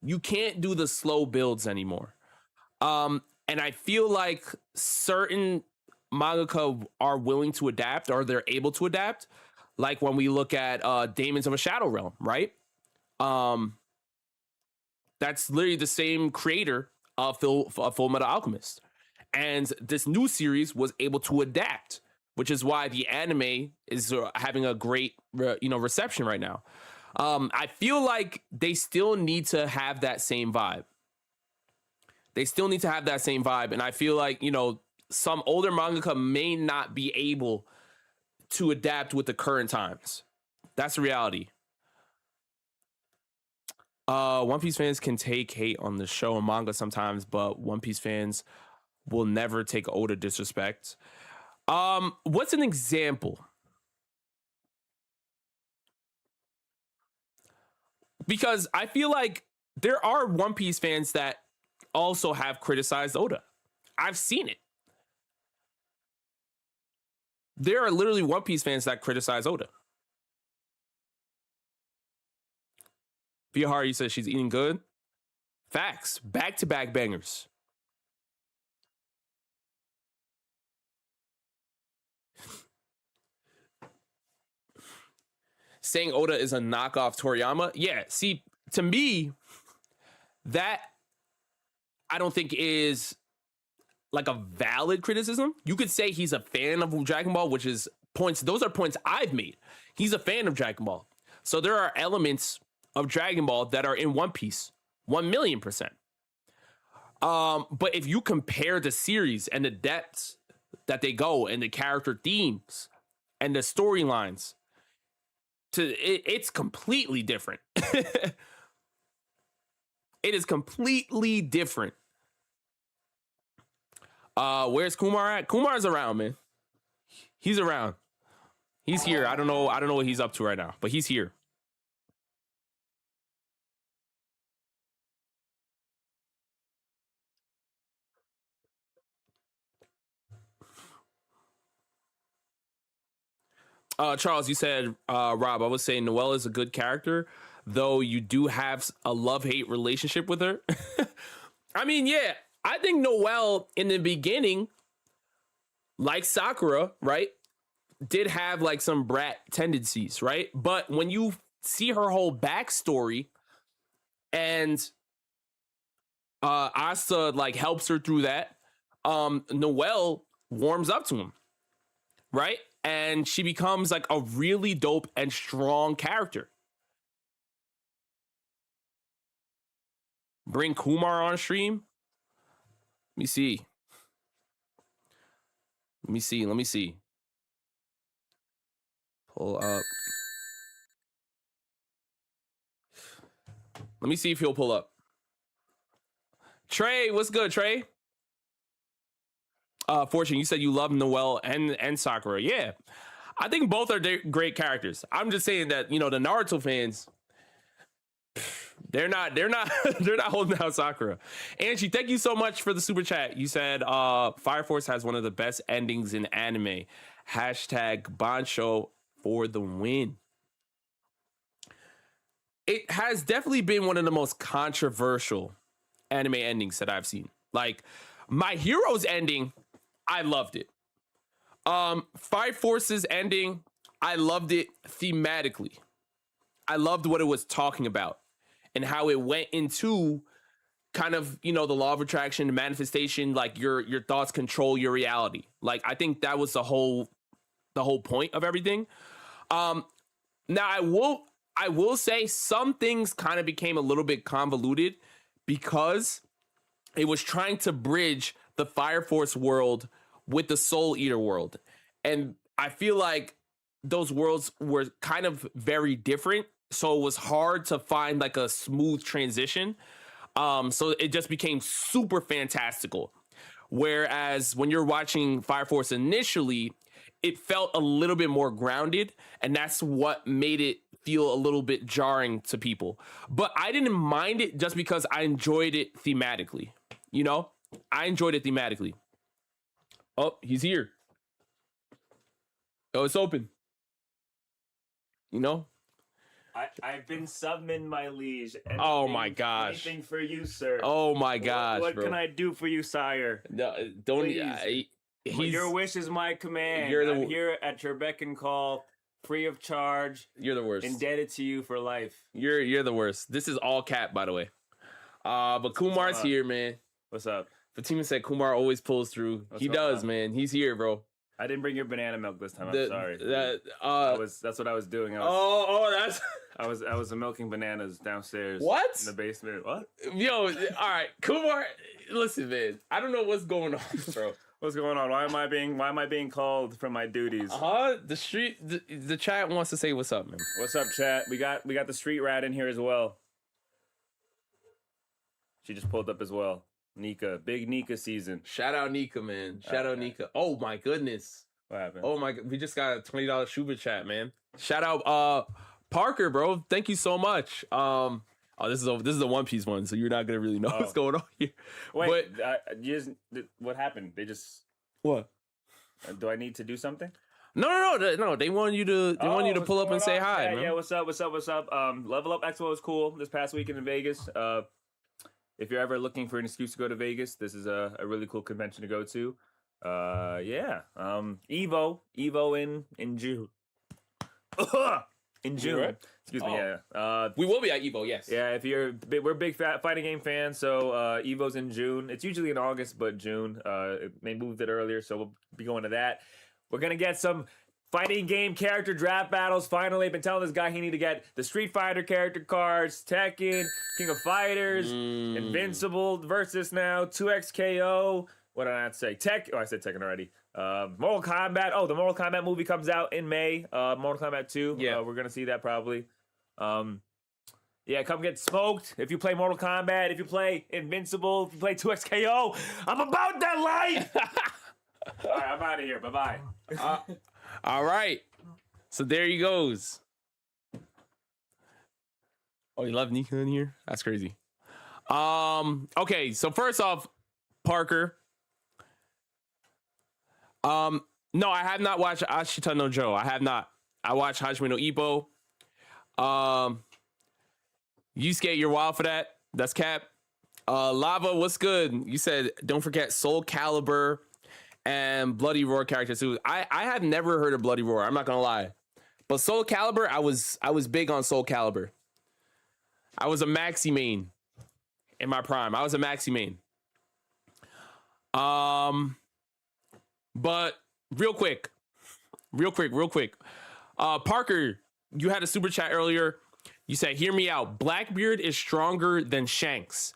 You can't do the slow builds anymore. And I feel like certain mangaka are willing to adapt or they're able to adapt. Like when we look at Demons of a Shadow Realm, right? Um, that's literally the same creator of Full Metal Alchemist. And this new series was able to adapt, which is why the anime is having a great reception right now. I feel like they still need to have that same vibe. They still need to have that same vibe, and I feel like some older mangaka may not be able to adapt with the current times. That's the reality. One Piece fans can take hate on the show and manga sometimes, but One Piece fans will never take Oda disrespect. What's an example? Because I feel like there are One Piece fans that also have criticized Oda. I've seen it. There are literally One Piece fans that criticize Oda. Vihari says she's eating good. Facts. Back to back bangers. saying Oda is a knockoff Toriyama. Yeah, see, to me, that I don't think is like a valid criticism. You could say he's a fan of Dragon Ball, which is points. Those are points I've made. He's a fan of Dragon Ball. So there are elements of Dragon Ball that are in One Piece, 1,000,000%. But if you compare the series and the depths that they go and the character themes and the storylines, it's completely different. It is completely different. Where's Kumar at? Kumar's around, man. He's around. He's here. I don't know what he's up to right now, but he's here. Charles, you said, Rob, I was saying Noelle is a good character, though you do have a love-hate relationship with her. I mean, yeah, I think Noelle in the beginning, like Sakura, right, did have like some brat tendencies, right? But when you see her whole backstory and Asta like helps her through that, Noelle warms up to him, right? And she becomes like a really dope and strong character. Bring Kumar on stream. Let me see. Let me see. Pull up. Let me see if he'll pull up. Trey, what's good, Trey? Fortune, you said you love Noelle and Sakura. Yeah, I think both are great characters. I'm just saying that, you know, the Naruto fans, they're not they're not holding out Sakura. Angie, thank you so much for the super chat. You said Fire Force has one of the best endings in anime. Hashtag Bancho for the win. It has definitely been one of the most controversial anime endings that I've seen. Like, My Hero's ending, I loved it. Fire Force's ending, I loved it thematically. I loved what it was talking about and how it went into kind of, you know, the law of attraction, the manifestation, like your thoughts control your reality. Like, I think that was the whole point of everything. Now I will say some things kind of became a little bit convoluted because it was trying to bridge the Fire Force world with the Soul Eater world. And I feel like those worlds were kind of very different. So it was hard to find like a smooth transition. So it just became super fantastical. Whereas when you're watching Fire Force initially, it felt a little bit more grounded. And that's what made it feel a little bit jarring to people. But I didn't mind it just because I enjoyed it thematically. You know, I enjoyed it thematically. Oh, he's here. Oh, it's open. You know? I've been summoned, my liege. Oh my gosh. Anything for you, sir. Oh my gosh, What bro. can I do for you, sire? No, don't. Your wish is my command. I'm here at your beck and call, free of charge. You're the worst. Indebted to you for life. You're the worst. This is all cap, by the way. But Kumar's here, man. What's up? Fatima said Kumar always pulls through. He does, man. He's here, bro. I didn't bring your banana milk this time. I'm sorry. That's what I was doing. That's. I was milking bananas downstairs. What? In the basement. What? Yo, all right, Kumar. Listen, man. I don't know what's going on, bro. What's going on? Why am I being called from my duties? The chat wants to say what's up, man. What's up, chat? We got the street rat in here as well. She just pulled up as well. Nika, big Nika season. Shout out Nika, man. Shout out Nika. Oh my goodness. What happened? Oh my god, we just got a $20 super chat, man. Shout out Parker, bro. Thank you so much. This is a One Piece one, so you're not gonna really know what's going on here. Wait, what happened? They just what? Do I need to do something? No. They want you to pull up and say hi, man. Yeah, what's up? Level Up Expo was cool this past weekend in Vegas. If you're ever looking for an excuse to go to Vegas, this is a really cool convention to go to. Evo in June. in June. Right? Excuse me. Oh. Yeah. We will be at Evo, yes. Yeah, if we're big fighting game fans, so Evo's in June. It's usually in August, but June. They moved it earlier, so we'll be going to that. We're gonna get some fighting game character draft battles. Finally, I've been telling this guy he need to get the Street Fighter character cards, Tekken, King of Fighters, Invincible versus now, 2XKO. What did I not say? I said Tekken already. Mortal Kombat. Oh, the Mortal Kombat movie comes out in May. Mortal Kombat 2. Yeah. We're gonna see that probably. Yeah, come get smoked. If you play Mortal Kombat, if you play Invincible, if you play 2XKO, I'm about that life. All right, I'm out of here. Bye-bye. All right. So there he goes. Oh, you love Nika in here? That's crazy. Okay, so first off, Parker. No, I have not watched Ashita no Joe. I have not. I watched Hajime no Ippo. Yusuke, you're wild for that. That's cap. Lava, what's good? You said don't forget Soul Calibur and Bloody Roar characters too. I have never heard of Bloody Roar. I'm not gonna lie, but Soul Calibur, I was big on Soul Calibur. I was a Maxi main in my prime. I was a Maxi main. But real quick. Parker, you had a super chat earlier. You said, hear me out. Blackbeard is stronger than Shanks.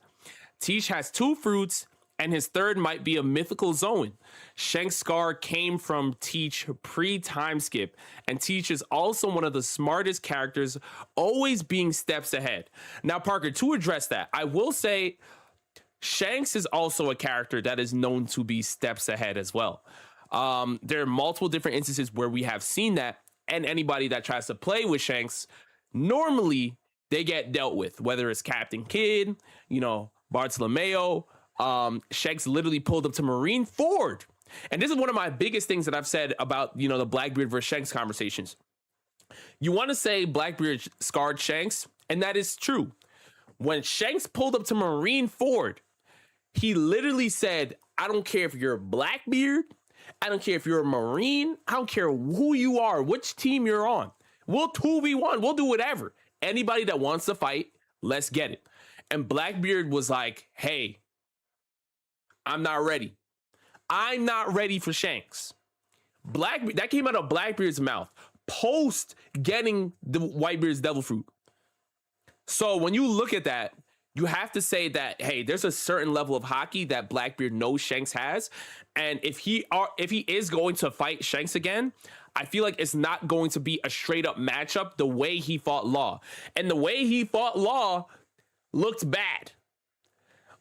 Teach has 2 fruits, and his third might be a mythical zone. Shanks' scar came from Teach pre-time skip, and Teach is also one of the smartest characters, always being steps ahead. Now, Parker, to address that, I will say Shanks is also a character that is known to be steps ahead as well. There are multiple different instances where we have seen that, and anybody that tries to play with Shanks, normally they get dealt with, whether it's Captain Kidd, Bartolomeo. Shanks literally pulled up to Marine Ford. And this is one of my biggest things that I've said about, the Blackbeard versus Shanks conversations. You want to say Blackbeard scarred Shanks, and that is true. When Shanks pulled up to Marine Ford, he literally said, I don't care if you're a Blackbeard, I don't care if you're a Marine, I don't care who you are, which team you're on. We'll 2v1, we'll do whatever. Anybody that wants to fight, let's get it. And Blackbeard was like, hey, I'm not ready. I'm not ready for Shanks. That came out of Blackbeard's mouth post getting the Whitebeard's Devil Fruit. So when you look at that, you have to say that, hey, there's a certain level of Haki that Blackbeard knows Shanks has. And if he is going to fight Shanks again, I feel like it's not going to be a straight up matchup the way he fought Law. And the way he fought Law looked bad.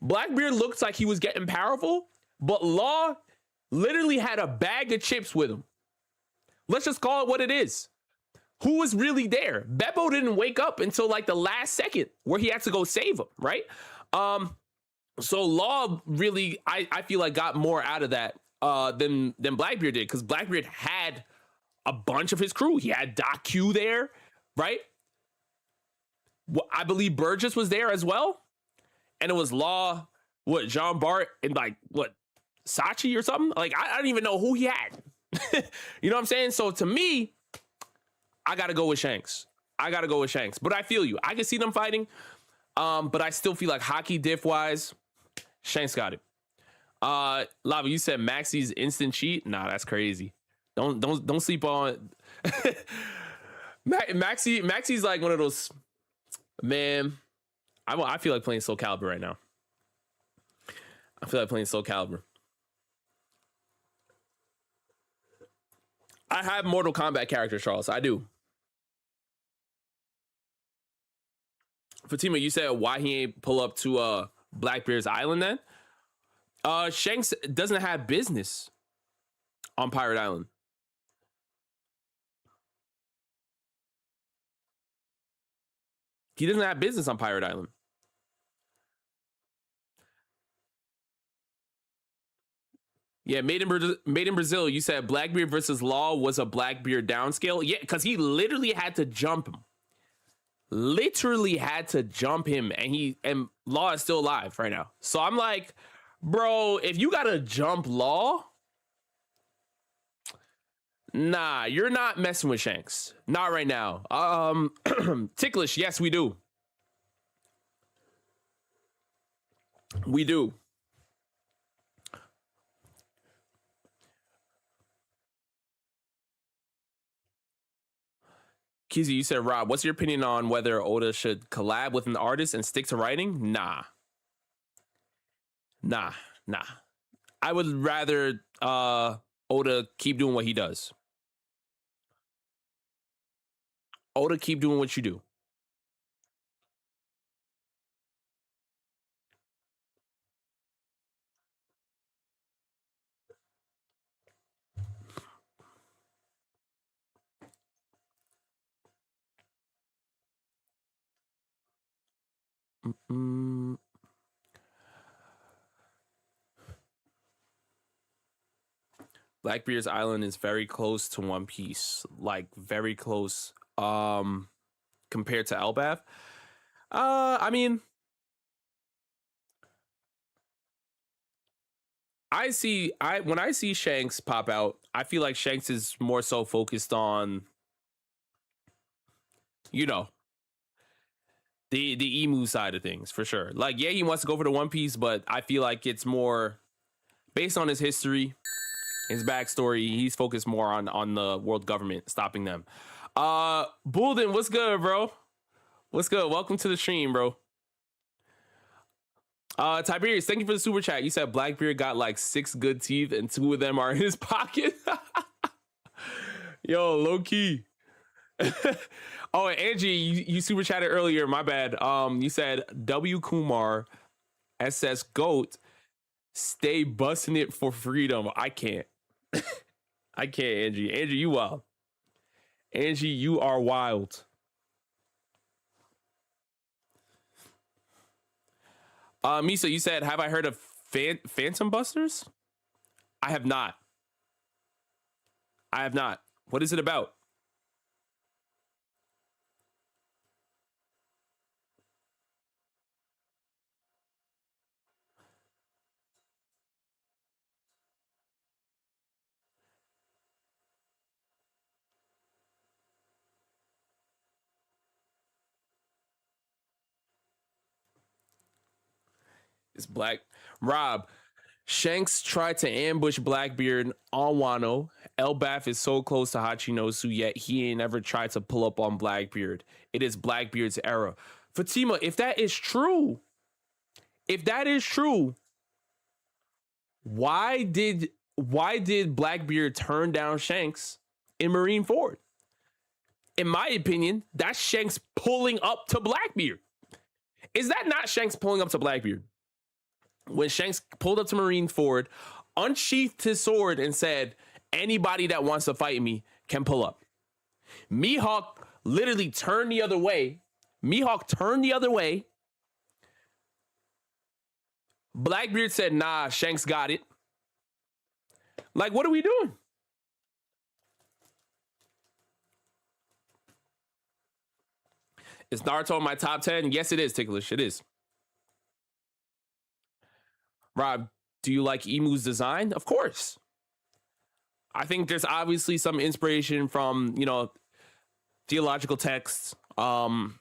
Blackbeard looks like he was getting powerful, but Law literally had a bag of chips with him. Let's just call it what it is. Who was really there? Beppo didn't wake up until like the last second where he had to go save him, right? So Law really, I feel like got more out of that than Blackbeard did, because Blackbeard had a bunch of his crew. He had Doc Q there, right? I believe Burgess was there as well. And it was Law, Jean Bart, and Sachi or something? Like, I don't even know who he had. You know what I'm saying? So to me, I got to go with Shanks. But I feel you. I can see them fighting. But I still feel like Haki diff-wise, Shanks got it. Lava, you said Maxi's instant cheat? Nah, that's crazy. Don't sleep on Maxi's like one of those, man. I feel like playing Soul Calibur right now. I have Mortal Kombat characters, Charles. I do. Fatima, you said why he ain't pull up to Blackbeard's Island then? Shanks doesn't have business on Pirate Island. He doesn't have business on Pirate Island. Yeah, made in Brazil. You said Blackbeard versus Law was a Blackbeard downscale. Yeah, because he literally had to jump him. And Law is still alive right now. So I'm like, bro, if you gotta jump Law, Nah, you're not messing with Shanks. Not right now. Ticklish, yes, we do. We do. Kizzy, you said, Rob, what's your opinion on whether Oda should collab with an artist and stick to writing? Nah. Nah. Nah. I would rather Oda keep doing what he does. Oda, keep doing what you do. Mm-mm. Blackbeard's island is very close to One Piece, like very close. Compared to Elbaf. I mean, when I see Shanks pop out, I feel like Shanks is more so focused on, you know, the emu side of things for sure. Like, yeah, he wants to go for the One Piece, but I feel like it's more based on his history, his backstory. He's focused more on the world government stopping them. Bulden, what's good, bro? What's good? Welcome to the stream, bro. Tiberius, thank you for the super chat. You said Blackbeard got like 6 good teeth and 2 of them are in his pocket. Yo, low key. Oh, Angie, you super chatted earlier. My bad. You said W Kumar, SS Goat, stay busting it for freedom. I can't. I can't, Angie. Angie, you wild. Angie, you are wild. Misa, you said, have I heard of Phantom Busters? I have not. I have not. What is it about? It's Black. Rob, Shanks tried to ambush Blackbeard on Wano. Elbaf is so close to Hachinosu, yet he ain't ever tried to pull up on Blackbeard. It is Blackbeard's era. Fatima, if that is true, why did Blackbeard turn down Shanks in Marineford? In my opinion, that's Shanks pulling up to Blackbeard. Is that not Shanks pulling up to Blackbeard? When Shanks pulled up to Marineford, unsheathed his sword and said, anybody that wants to fight me can pull up. Mihawk literally turned the other way. Blackbeard said, nah, Shanks got it. Like, what are we doing? Is Naruto in my top 10? Yes, it is, Ticklish. It is. Rob, do you like Emu's design? Of course. I think there's obviously some inspiration from, theological texts, and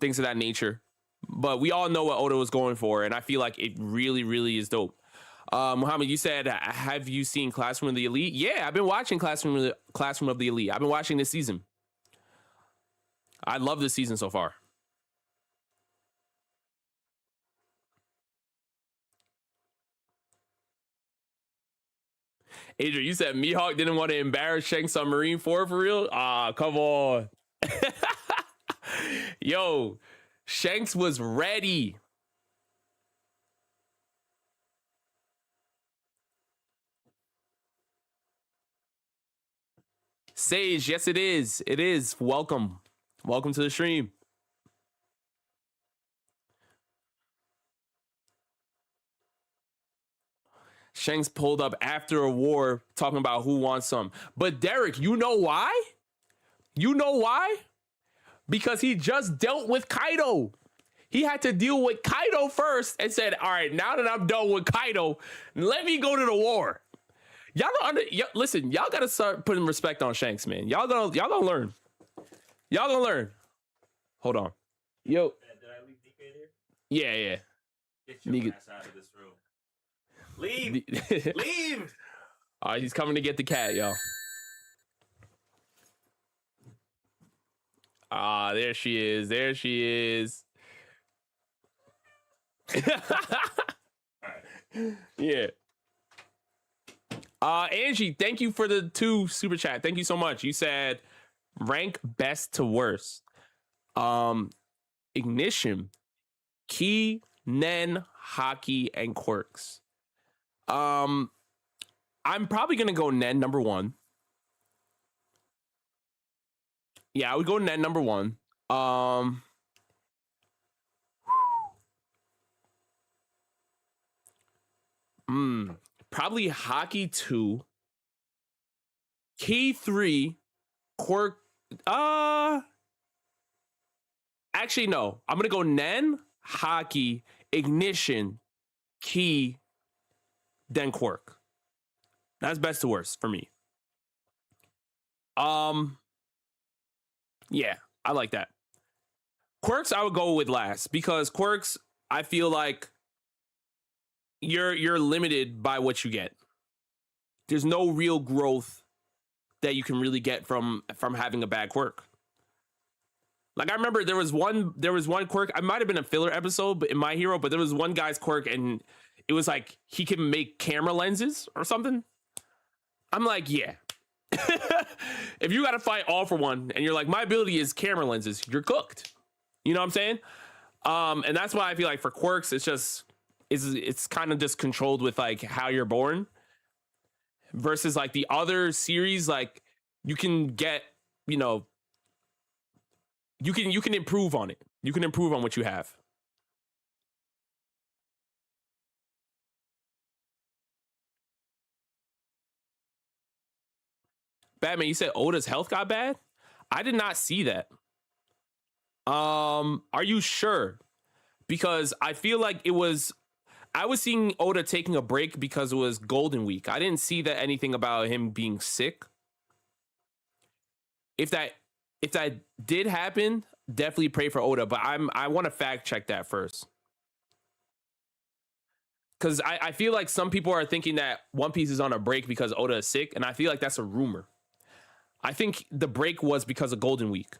things of that nature. But we all know what Oda was going for, and I feel like it really, really is dope. Muhammad, you said, have you seen Classroom of the Elite? Yeah, I've been watching Classroom of the Elite. I've been watching this season. I love this season so far. Adrian, you said Mihawk didn't want to embarrass Shanks on Marineford for real? Ah, come on. Yo, Shanks was ready. Sage, yes, it is. It is. Welcome. Welcome to the stream. Shanks pulled up after a war talking about who wants some. But Derek, you know why? Because he just dealt with Kaido. He had to deal with Kaido first and said, all right, now that I'm done with Kaido, let me go to the war. Y'all don't listen. Y'all gotta start putting respect on Shanks, man. Y'all gonna learn. Y'all gonna learn. Hold on. Yo. Did I leave DK there? Yeah. Get your ass out of this room. Leave. Leave. All right, he's coming to get the cat, y'all. Ah, there she is. There she is. Yeah. Angie, thank you for the 2 super chat. Thank you so much. You said rank best to worst. Ignition, Key, Nen, Haki, and Quirks. I'm probably gonna go Nen number 1. Yeah, I would go Nen number 1. Probably Haki 2. Key 3. Quirk. Actually, no. I'm gonna go Nen, Haki, Ignition, Key, then Quirk. That's best to worst for me. Yeah, I like that. Quirks, I would go with last because Quirks, I feel like you're limited by what you get. There's no real growth that you can really get from having a bad quirk. Like I remember there was one quirk. I might have been a filler episode, but in My Hero, but there was one guy's quirk, and it was like he can make camera lenses or something. I'm like, yeah. If you got to fight all for one, and you're like, my ability is camera lenses, you're cooked. You know what I'm saying? And that's why I feel like for quirks, it's kind of just controlled with like how you're born. Versus like the other series, like you can get, you know, you can improve on it. You can improve on what you have. Batman, you said Oda's health got bad? I did not see that. Are you sure? Because I feel like I was seeing Oda taking a break because it was Golden Week. I didn't see that anything about him being sick. If that did happen, definitely pray for Oda. But I want to fact check that first. Because I feel like some people are thinking that One Piece is on a break because Oda is sick. And I feel like that's a rumor. I think the break was because of Golden Week.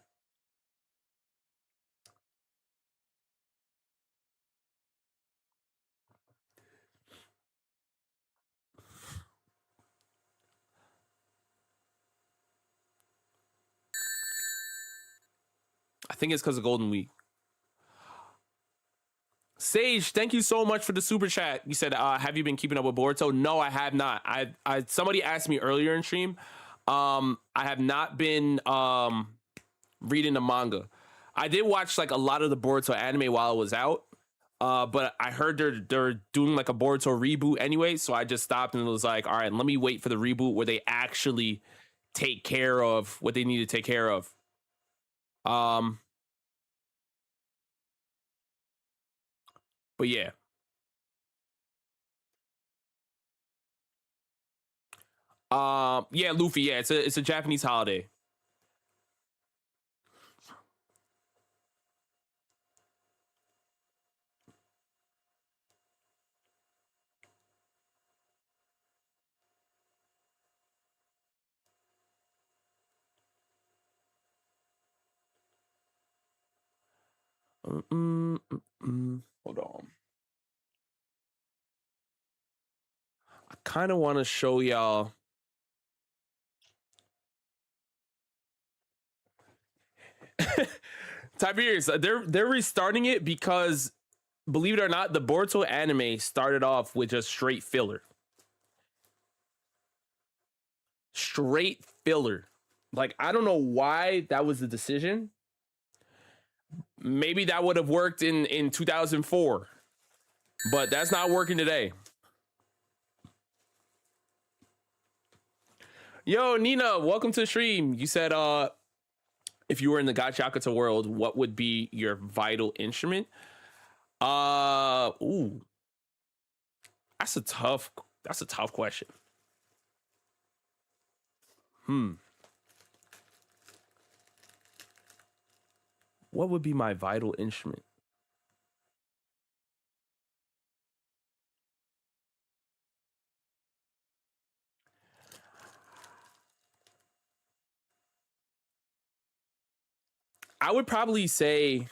I think it's because of Golden Week. Sage, thank you so much for the super chat. You said, have you been keeping up with Boruto? No, I have not. Somebody asked me earlier in stream. I have not been reading the manga. I did watch like a lot of the Boruto anime while it was out. But I heard they're doing like a Boruto reboot anyway, so I just stopped and was like, all right, let me wait for the reboot where they actually take care of what they need to take care of. But yeah. Yeah, Luffy, yeah, it's a Japanese holiday. Hold on. I kind of want to show y'all. Tiberius, they're restarting it because, believe it or not, the Boruto anime started off with just straight filler. Straight filler. Like, I don't know why that was the decision. Maybe that would have worked in 2004, but that's not working today. Yo, Nina, welcome to the stream. You said, if you were in the Gachakuta world, what would be your vital instrument? Ooh, that's a tough question. What would be my vital instrument? I would probably say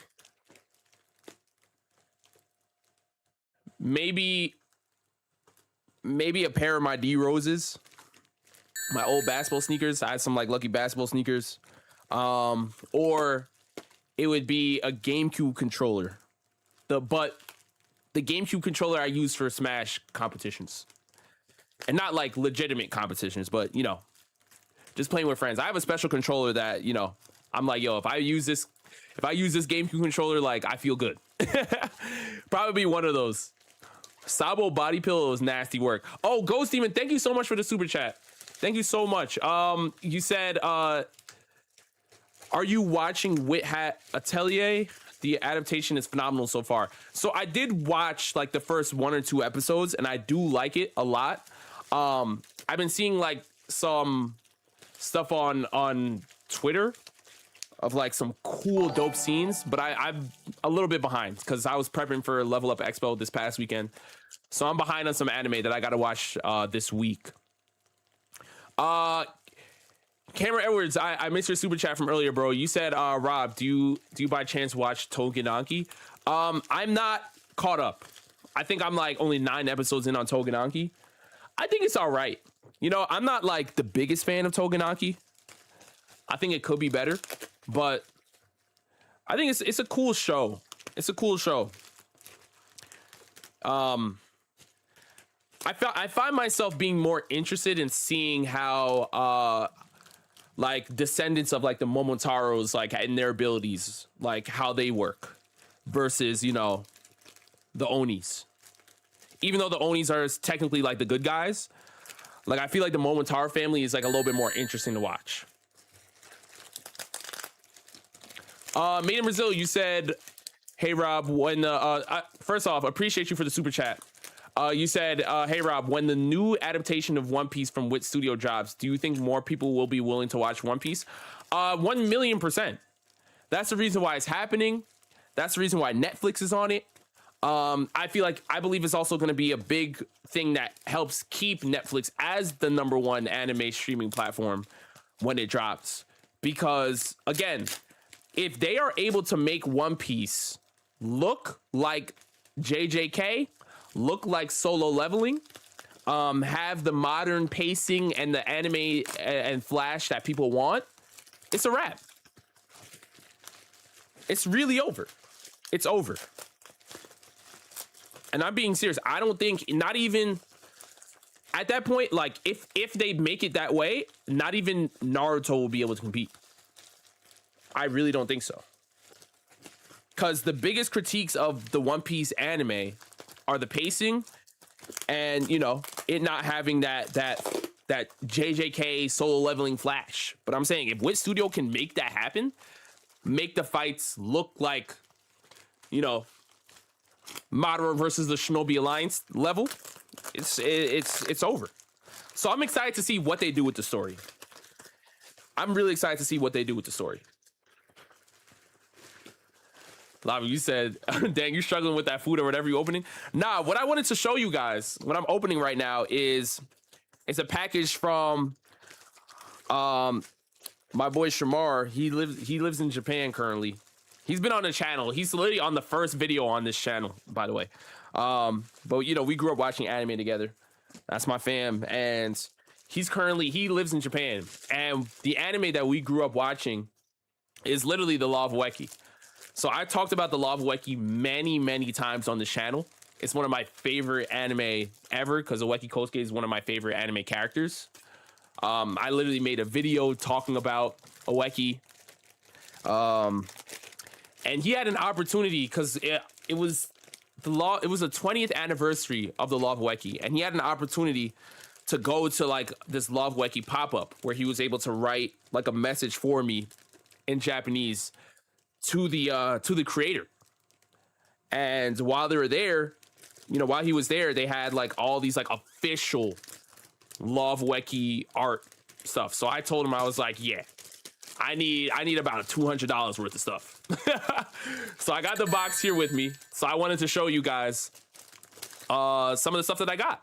maybe a pair of my D Roses, my old basketball sneakers. I had some like lucky basketball sneakers. Or it would be a GameCube controller. But the GameCube controller I use for Smash competitions. And not like legitimate competitions, but you know, just playing with friends. I have a special controller that, you know, I'm like, yo, if I use this GameCube controller, like I feel good. Probably one of those. Sabo body pillow is nasty work. Oh, Ghost Demon, thank you so much for the super chat. Thank you so much. You said, are you watching Wit Hat Atelier? The adaptation is phenomenal so far. So I did watch like the first 1 or 2 episodes, and I do like it a lot. I've been seeing like some stuff on Twitter of like some cool dope scenes, but I'm a little bit behind because I was prepping for Level Up Expo this past weekend. So I'm behind on some anime that I got to watch this week. Cameron Edwards, I missed your super chat from earlier, bro. You said, Rob, do you by chance watch Togenanki? I'm not caught up. I think I'm like only 9 episodes in on Togenanki. I think it's all right. You know, I'm not like the biggest fan of Togenanki. I think it could be better, but I think it's a cool show. It's a cool show. I find myself being more interested in seeing how like descendants of like the Momotaros, like in their abilities, like how they work versus, you know, the Onis. Even though the Onis are technically like the good guys, like I feel like the Momotaro family is like a little bit more interesting to watch. Made in Brazil, you said, hey Rob, when first off, appreciate you for the super chat. You said, hey Rob, when the new adaptation of One Piece from Wit Studio drops, do you think more people will be willing to watch One Piece? 1,000,000%. That's the reason why it's happening. That's the reason why Netflix is on it. I believe it's also going to be a big thing that helps keep Netflix as the #1 anime streaming platform when it drops. Because again, if they are able to make One Piece look like JJK, look like Solo Leveling, have the modern pacing and the anime and flash that people want, it's a wrap. It's really over. It's over. And I'm being serious. I don't think, not even at that point, like if they make it that way, not even Naruto will be able to compete. I really don't think so. Because the biggest critiques of the One Piece anime are the pacing and, you know, it not having that JJK Solo Leveling flash. But I'm saying if Wit Studio can make that happen, make the fights look like, you know, Madara versus the Shinobi Alliance level, it's over. So I'm excited to see what they do with the story. I'm really excited to see what they do with the story. Lava, you said, dang, you struggling with that food or whatever you opening? Nah, what I wanted to show you guys, what I'm opening right now is, it's a package from my boy Shamar. He lives in Japan currently. He's been on the channel. He's literally on the first video on this channel, by the way. But you know, we grew up watching anime together. That's my fam. And he lives in Japan. And the anime that we grew up watching is literally the Law of Weki. So I talked about the Law of Weki many, many times on the channel. It's one of my favorite anime ever because Oweki Kosuke is one of my favorite anime characters. I literally made a video talking about Oweki. And he had an opportunity because it was the 20th anniversary of the Law of Weki, and he had an opportunity to go to like this Law of Weki pop-up where he was able to write like a message for me in Japanese to the creator. And while they were there, you know, while he was there, they had like all these like official Law of Weki art stuff. So I told him, I was like, yeah, I need about $200 worth of stuff. So I got the box here with me. So I wanted to show you guys some of the stuff that I got.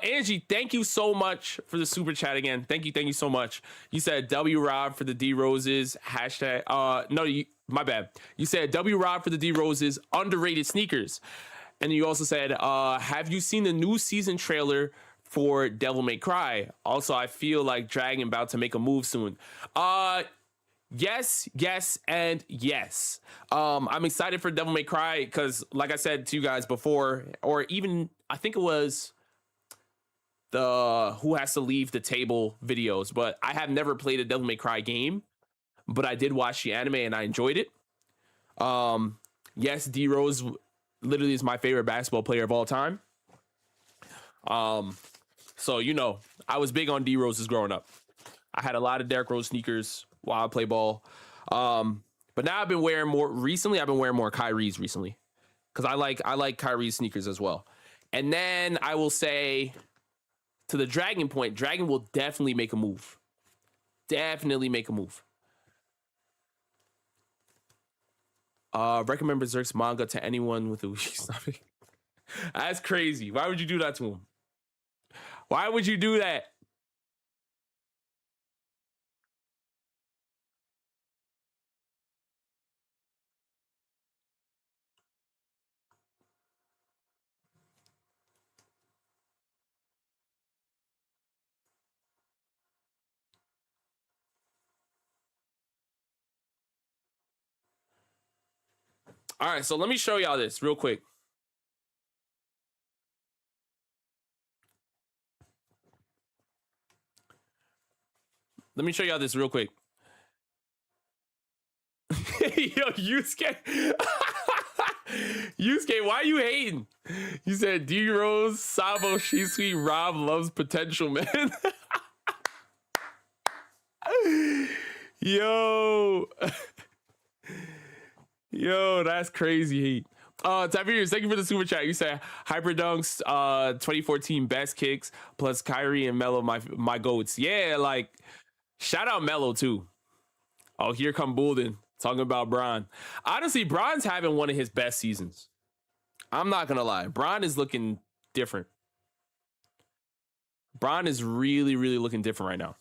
Angie, thank you so much for the super chat again. Thank you so much. You said W Rob for the D Roses hashtag. No, my bad. You said W Rob for the D Roses underrated sneakers, and you also said, have you seen the new season trailer for Devil May Cry? Also, I feel like Dragon about to make a move soon. Yes, and yes. I'm excited for Devil May Cry because, like I said to you guys before, or even I think it was the Who Has to Leave the Table videos, but I have never played a Devil May Cry game, but I did watch the anime and I enjoyed it. Yes, D Rose literally is my favorite basketball player of all time. So you know, I was big on D Roses growing up. I had a lot of Derrick Rose sneakers while I play ball. But now I've been wearing more recently. I've been wearing more Kyrie's recently because I like Kyrie's sneakers as well. And then I will say, to the Dragon point, Dragon will definitely make a move. Definitely make a move. Recommend Berserk's manga to anyone with a weak stomach. That's crazy. Why would you do that to him? Why would you do that? All right, so let me show y'all this real quick. Let me show y'all this real quick. Yo, Yusuke. Yusuke, why are you hating? You said D Rose, Sabo, Shisui, Rob loves potential, man. Yo. Yo, that's crazy hate. Tiberius, thank you for the super chat. You said Hyperdunks 2014 best kicks plus Kyrie and Melo, my goats. Yeah, like shout out Melo too. Oh, here come Bulden talking about Bron. Honestly, Bron's having one of his best seasons. I'm not gonna lie. Bron is looking different. Bron is really, really looking different right now.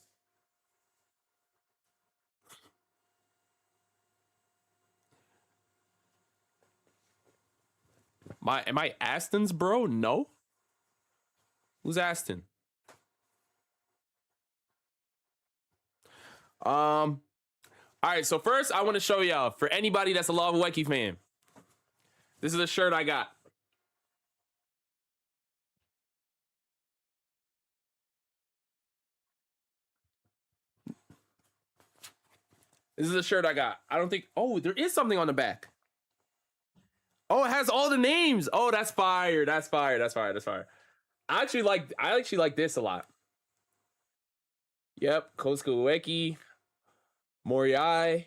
Am I Aston's bro? No. Who's Aston? All right, so first I want to show y'all, for anybody that's a Lava Weki fan, this is a shirt I got. This is a shirt I got. I don't think, oh, there is something on the back. Oh, it has all the names. Oh, that's fire. That's fire. That's fire. That's fire. I actually like this a lot. Yep, Kosuke Ueki, Moriai,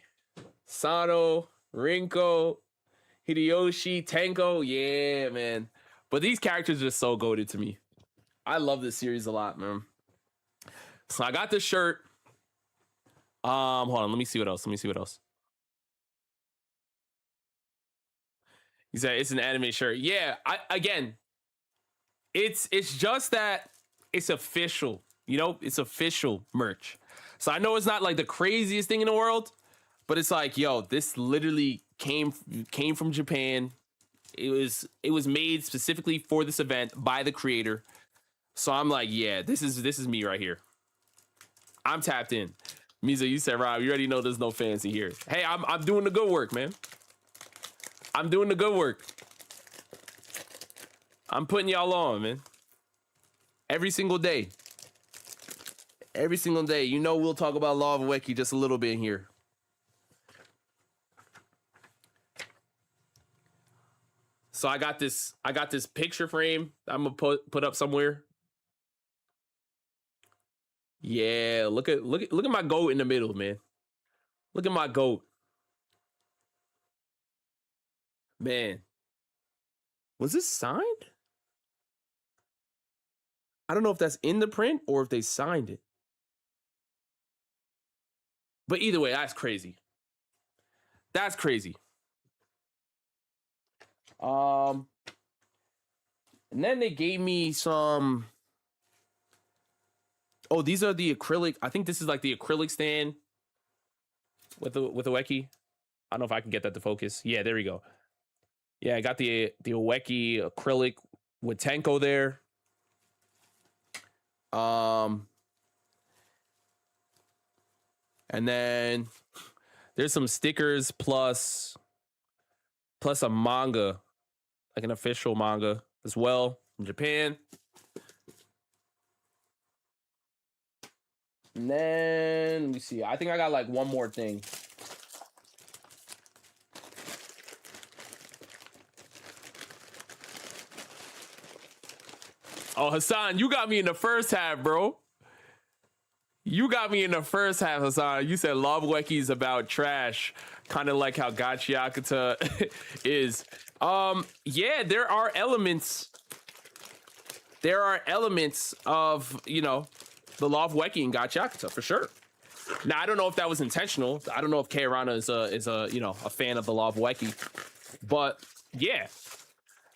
Sano, Rinko, Hideyoshi, Tenko. Yeah, man. But these characters are just so goated to me. I love this series a lot, man. So I got this shirt. Hold on, let me see what else. He said it's an anime shirt. Yeah, it's just that it's official. You know, it's official merch. So I know it's not like the craziest thing in the world, but it's like, yo, this literally came from Japan. It was made specifically for this event by the creator. So I'm like, yeah, this is me right here. I'm tapped in. Mizo, you said, Rob, you already know there's no fancy here. Hey, I'm doing the good work, man. I'm doing the good work. I'm putting y'all on, man. Every single day. Every single day. You know we'll talk about Law of Weki just a little bit here. So I got this picture frame I'm gonna put up somewhere. Yeah, look at my goat in the middle, man. Look at my goat. Man. Was this signed? I don't know if that's in the print or if they signed it. But either way, that's crazy. That's crazy. And then they gave me some. Oh, these are the acrylic. I think this is like the acrylic stand with a Ueki. I don't know if I can get that to focus. Yeah, there we go. Yeah, I got the Ueki acrylic with Tenko there. And then there's some stickers plus a manga, like an official manga as well from Japan. And then let me see. I think I got like one more thing. Oh, Hassan, you got me in the first half, bro. You got me in the first half, Hassan. You said Love Weki is about trash, kind of like how Gachiakuta is. Yeah, there are elements. There are elements of, you know, the Love Weki and Gachiakuta for sure. Now, I don't know if that was intentional. I don't know if Kairana is a you know, a fan of the Love Weki, but yeah.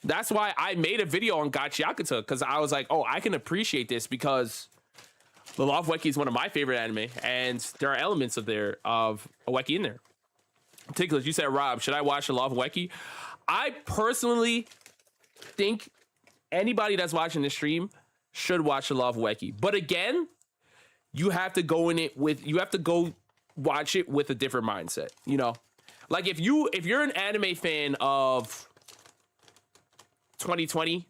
That's why I made a video on Gachiakuta, because I was like, oh, I can appreciate this because the Love Weki is one of my favorite anime, and there are elements of Weki in there. Ticklish, you said, Rob, should I watch the Love Weki? I personally think anybody that's watching this stream should watch the Love Weki. But again, you have to go watch it with a different mindset, you know? Like if you're an anime fan of 2020,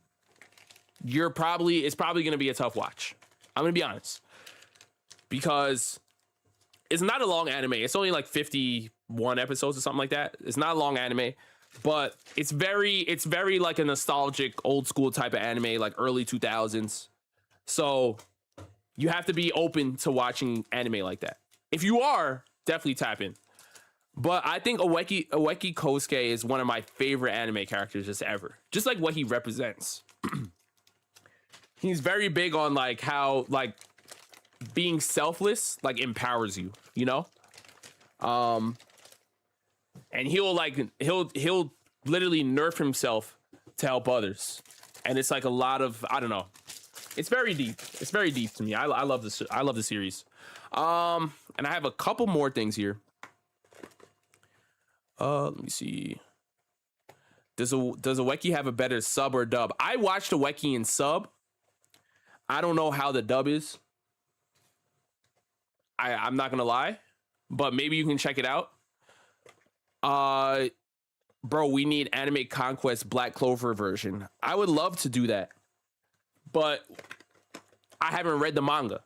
it's probably going to be a tough watch. I'm going to be honest. Because it's not a long anime. It's only like 51 episodes or something like that. It's not a long anime, but it's very like a nostalgic old school type of anime, like early 2000s. So you have to be open to watching anime like that. If you are, definitely tap in. But I think Ueki Kosuke is one of my favorite anime characters just ever. Just like what he represents. He's very big on like how like being selfless like empowers you, you know? And he'll literally nerf himself to help others. And it's like a lot of, I don't know. It's very deep. It's very deep to me. I love this. I love the series. And I have a couple more things here. Let me see. Does Ueki have a better sub or dub? I watched Ueki in sub. I don't know how the dub is. I'm not gonna lie, but maybe you can check it out. Bro, we need Anime Conquest Black Clover version. I would love to do that, but I haven't read the manga.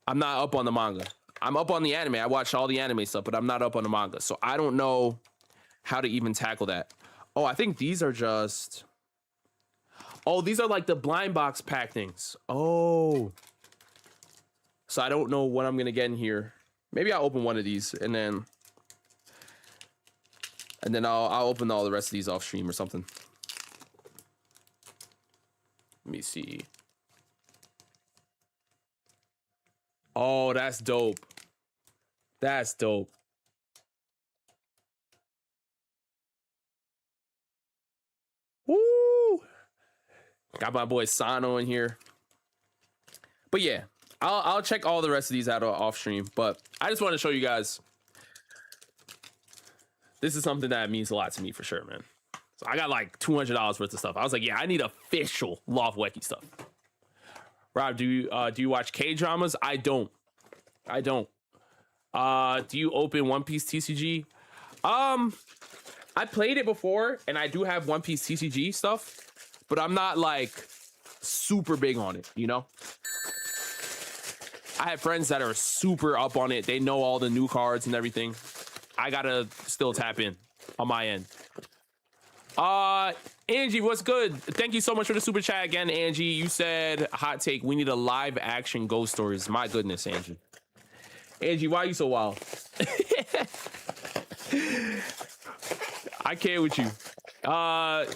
I'm not up on the manga. I'm up on the anime. I watched all the anime stuff, but I'm not up on the manga. So I don't know how to even tackle that. Oh, I think these are just... Oh, these are like the blind box pack things. Oh. So I don't know what I'm going to get in here. Maybe I'll open one of these and then I'll open all the rest of these off stream or something. Let me see. Oh, that's dope. That's dope. Woo! Got my boy Sano in here. But yeah, I'll check all the rest of these out off stream. But I just want to show you guys. This is something that means a lot to me for sure, man. So I got like $200 worth of stuff. I was like, yeah, I need official Love Weki stuff. Rob, do you watch K-dramas? I don't. Do you open One Piece TCG? I played it before, and I do have One Piece TCG stuff, but I'm not like super big on it, you know? I have friends that are super up on it. They know all the new cards and everything. I gotta still tap in on my end. Angie, what's good? Thank you so much for the super chat again, Angie. You said, hot take, we need a live action ghost stories. My goodness, Angie. Angie, why are you so wild? I can't with you.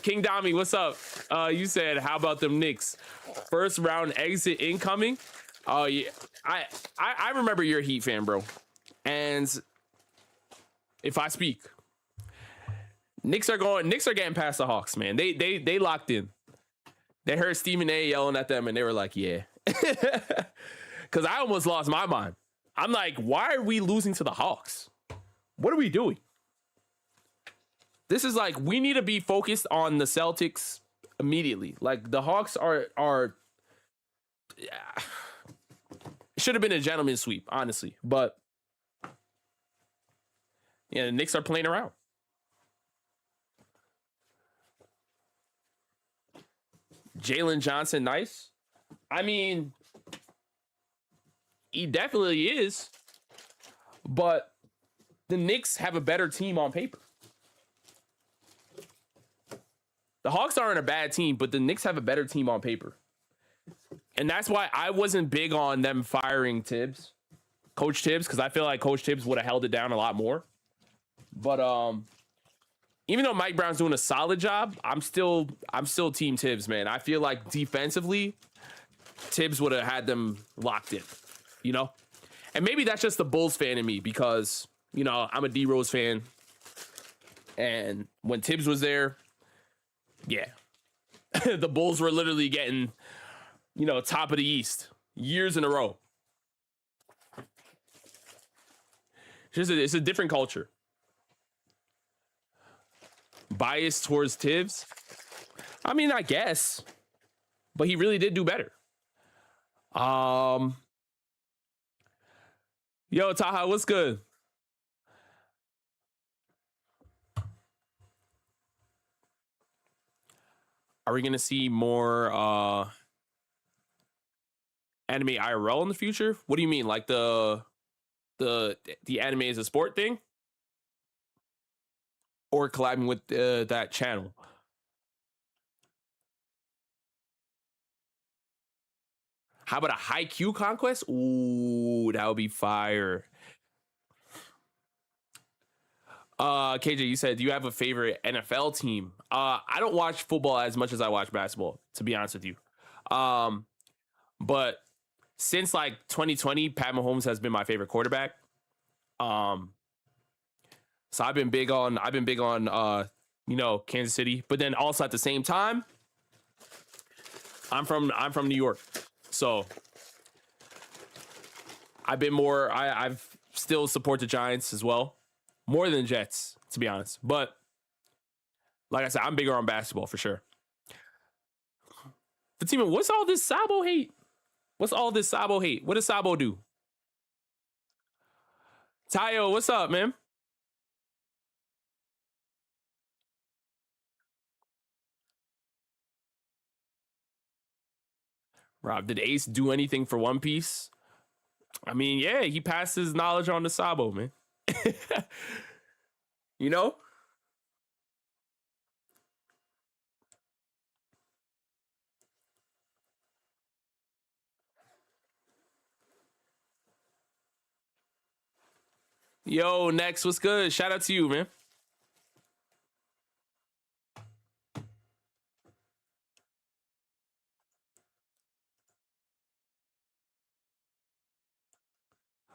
King Dami, what's up? You said, how about them Knicks? first round exit incoming. Oh yeah, I remember you're a Heat fan, bro. And if I speak, Knicks are getting past the Hawks, man. They locked in. They heard Stephen A yelling at them, and they were like, yeah. Because I almost lost my mind. I'm like, why are we losing to the Hawks? What are we doing? This is like, we need to be focused on the Celtics immediately. Like, the Hawks are should have been a gentleman's sweep, honestly. But yeah, the Knicks are playing around. Jalen Johnson, nice. I mean, he definitely is. But the Knicks have a better team on paper. The Hawks aren't a bad team, but the Knicks have a better team on paper. And that's why I wasn't big on them firing Coach Tibbs, because I feel like Coach Tibbs would have held it down a lot more. But even though Mike Brown's doing a solid job, I'm still Team Tibbs, man. I feel like defensively, Tibbs would have had them locked in, you know? And maybe that's just the Bulls fan in me, because, you know, I'm a D-Rose fan. And when Tibbs was there, yeah, the Bulls were literally getting, you know, top of the East years in a row. It's a different culture. Bias towards Tibbs? I mean, I guess. But he really did do better. Yo, Taha, what's good? Are we gonna see more anime IRL in the future? What do you mean? Like the anime as a sport thing? Or collabing with that channel? How about a high Q conquest? Ooh, that would be fire. KJ, you said, do you have a favorite NFL team? I don't watch football as much as I watch basketball, to be honest with you. But since like 2020, Pat Mahomes has been my favorite quarterback. So I've been big on you know, Kansas City, but then also at the same time, I'm from New York. So I've still support the Giants as well. More than Jets, to be honest. But like I said, I'm bigger on basketball for sure. Fatima, what's all this Sabo hate? What's all this Sabo hate? What does Sabo do? Tayo, what's up, man? Rob, did Ace do anything for One Piece? I mean, yeah, he passed his knowledge on to Sabo, man. You know? Yo, next, what's good? Shout out to you, man.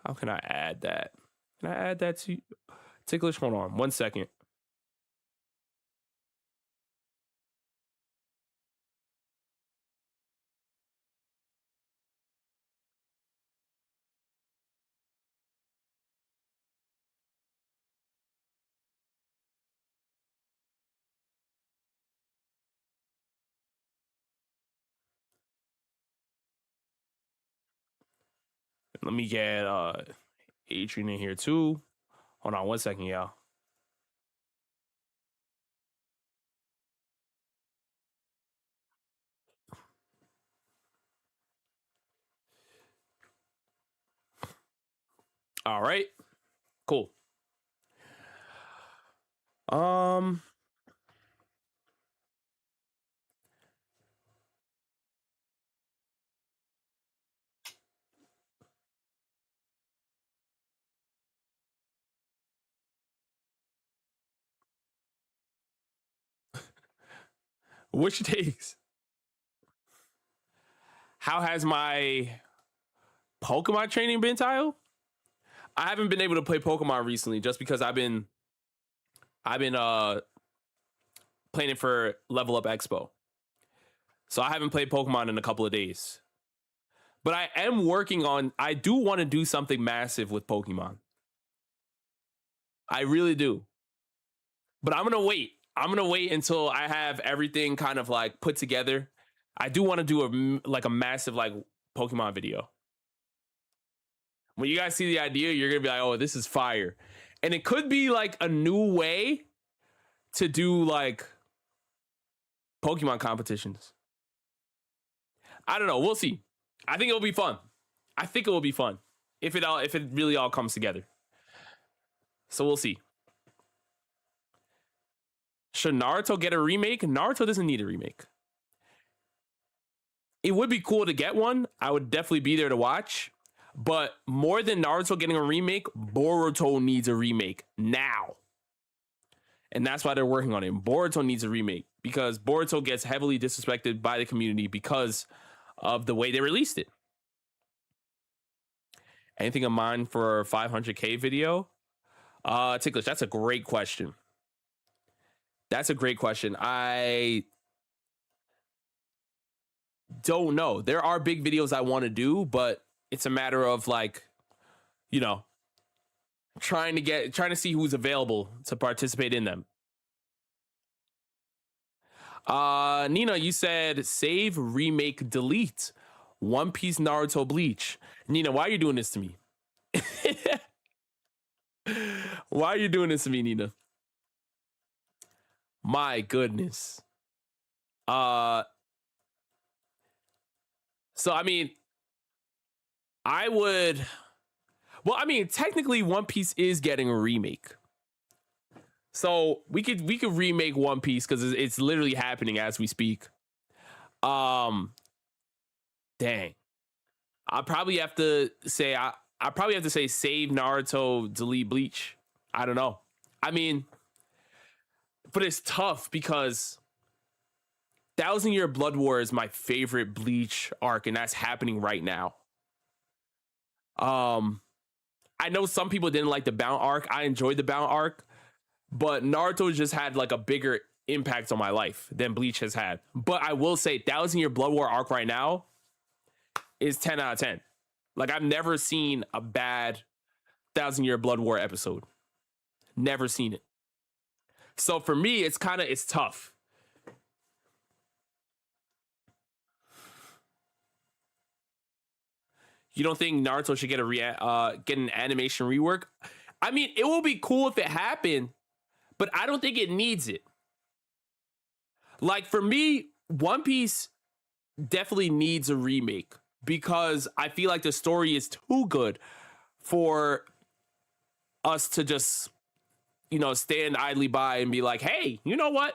How can I add that? Can I add that to you? Ticklish, hold on 1 second. Let me get Adrian in here too. Hold on 1 second, y'all. All right, cool. Um, which takes? How has my Pokemon training been, Tile? I haven't been able to play Pokemon recently just because I've been playing it for Level Up Expo. So I haven't played Pokemon in a couple of days. But I do want to do something massive with Pokemon. I really do. But I'm going to wait. I'm going to wait until I have everything kind of like put together. I do want to do a massive like Pokemon video. When you guys see the idea, you're going to be like, "Oh, this is fire." And it could be like a new way to do like Pokemon competitions. I don't know. We'll see. I think it'll be fun. I think it will be fun if it really all comes together. So we'll see. Should Naruto get a remake? Naruto doesn't need a remake. It would be cool to get one. I would definitely be there to watch. But more than Naruto getting a remake, Boruto needs a remake now. And that's why they're working on it. Boruto needs a remake because Boruto gets heavily disrespected by the community because of the way they released it. Anything in mind for 500K video? Ticklish, that's a great question. That's a great question. I don't know. There are big videos I want to do, but it's a matter of like, you know, trying to see who's available to participate in them. Nina, you said save, remake, delete. One Piece, Naruto, Bleach. Nina, why are you doing this to me? Why are you doing this to me, Nina? My goodness. So I mean, technically One Piece is getting a remake. So we could remake One Piece because it's literally happening as we speak. Dang. I probably have to say save Naruto, delete Bleach. I don't know. I mean, but it's tough because Thousand Year Blood War is my favorite Bleach arc, and that's happening right now. I know some people didn't like the Bound arc. I enjoyed the Bound arc, but Naruto just had like a bigger impact on my life than Bleach has had. But I will say Thousand Year Blood War arc right now is 10 out of 10. Like I've never seen a bad Thousand Year Blood War episode. Never seen it. So for me, it's tough. You don't think Naruto should get get an animation rework? I mean, it will be cool if it happened, but I don't think it needs it. Like for me, One Piece definitely needs a remake because I feel like the story is too good for us to just, stand idly by and be like, hey, you know what?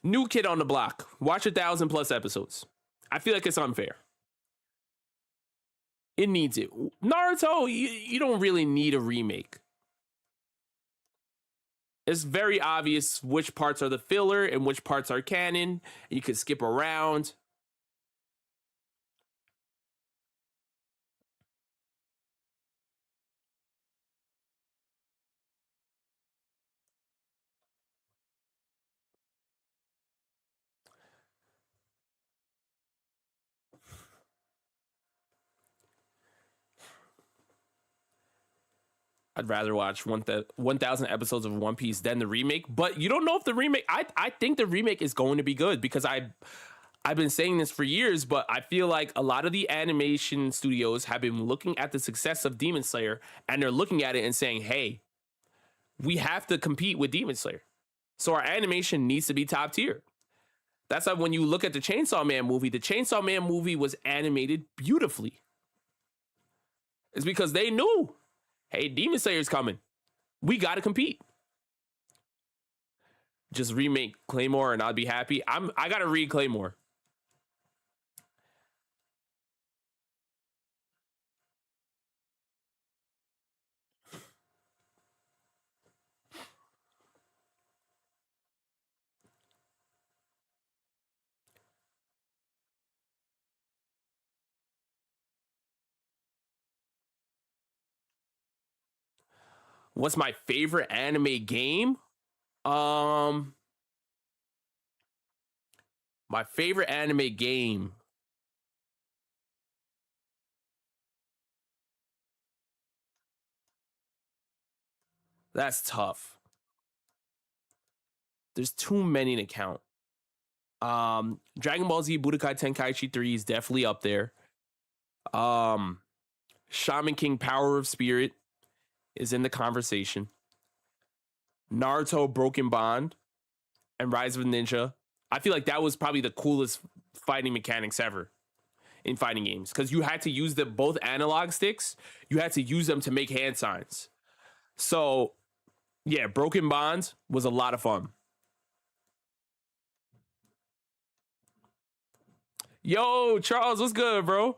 New kid on the block. Watch 1,000+ episodes. I feel like it's unfair. It needs it. Naruto, you don't really need a remake. It's very obvious which parts are the filler and which parts are canon. And you can skip around. I'd rather watch 1,000 episodes of One Piece than the remake. But you don't know if the remake. I think the remake is going to be good because I've been saying this for years, but I feel like a lot of the animation studios have been looking at the success of Demon Slayer and they're looking at it and saying, hey, we have to compete with Demon Slayer. So our animation needs to be top tier. That's why when you look at the Chainsaw Man movie was animated beautifully. It's because they knew, hey, Demon Slayer's coming. We got to compete. Just remake Claymore and I'll be happy. I got to read Claymore. What's my favorite anime game? My favorite anime game. That's tough. There's too many to count. Dragon Ball Z Budokai Tenkaichi 3 is definitely up there. Shaman King Power of Spirit is in the conversation. Naruto Broken Bond and Rise of a Ninja. I feel like that was probably the coolest fighting mechanics ever in fighting games because you had to use the both analog sticks. You had to use them to make hand signs. So yeah, Broken Bond was a lot of fun. Yo, Charles, what's good, bro?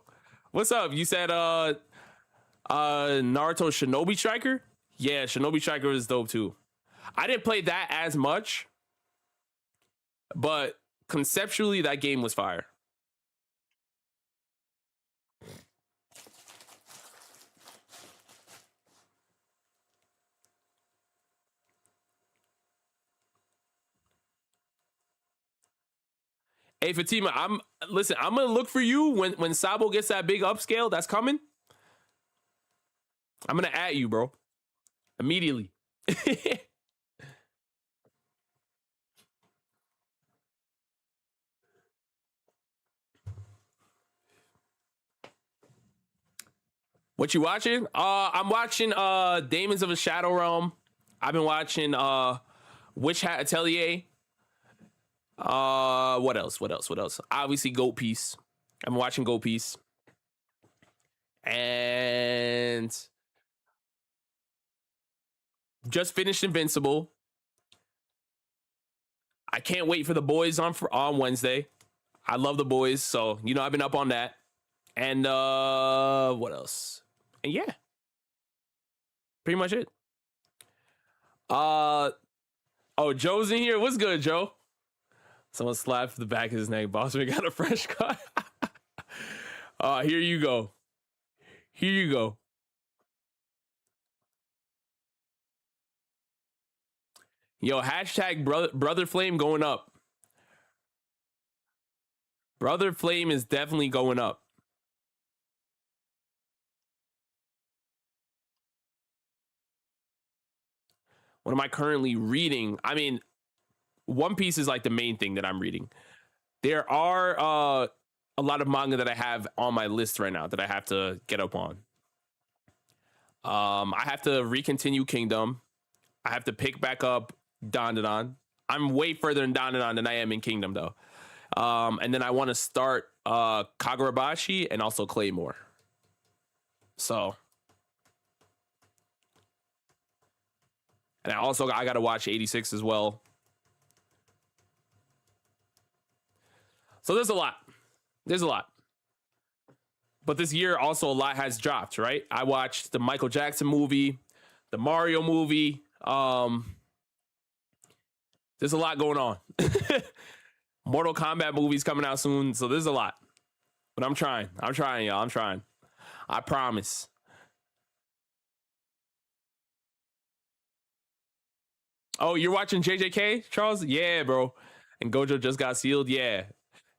What's up? You said Naruto Shinobi Striker? Yeah, Shinobi Striker is dope too. I didn't play that as much, but conceptually that game was fire. Hey Fatima, I'm gonna look for you when Sabo gets that big upscale that's coming. I'm gonna at you, bro. Immediately. What you watching? I'm watching Demons of a Shadow Realm. I've been watching Witch Hat Atelier. What else? Obviously Goat Piece. I'm watching Goat Piece. And just finished Invincible. I can't wait for The Boys on Wednesday. I love The Boys, so you know I've been up on that. And what else? And yeah. Pretty much it. Oh, Joe's in here. What's good, Joe? Someone slapped the back of his neck. Boss, we got a fresh cut. Here you go. Here you go. Yo, hashtag brother flame going up. Brother flame is definitely going up. What am I currently reading? I mean, One Piece is like the main thing that I'm reading. There are a lot of manga that I have on my list right now that I have to get up on. I have to recontinue Kingdom. I have to pick back up Dandadan. I'm way further in Dandadan than I am in Kingdom, though. And then I want to start Kagurabashi and also Claymore. So, and I got to watch 86 as well. So there's a lot. There's a lot. But this year also a lot has dropped, right? I watched the Michael Jackson movie, the Mario movie. There's a lot going on. Mortal Kombat movies coming out soon, so there's a lot. But I'm trying, y'all. I'm trying. I promise. Oh, you're watching JJK, Charles? Yeah, bro. And Gojo just got sealed. Yeah.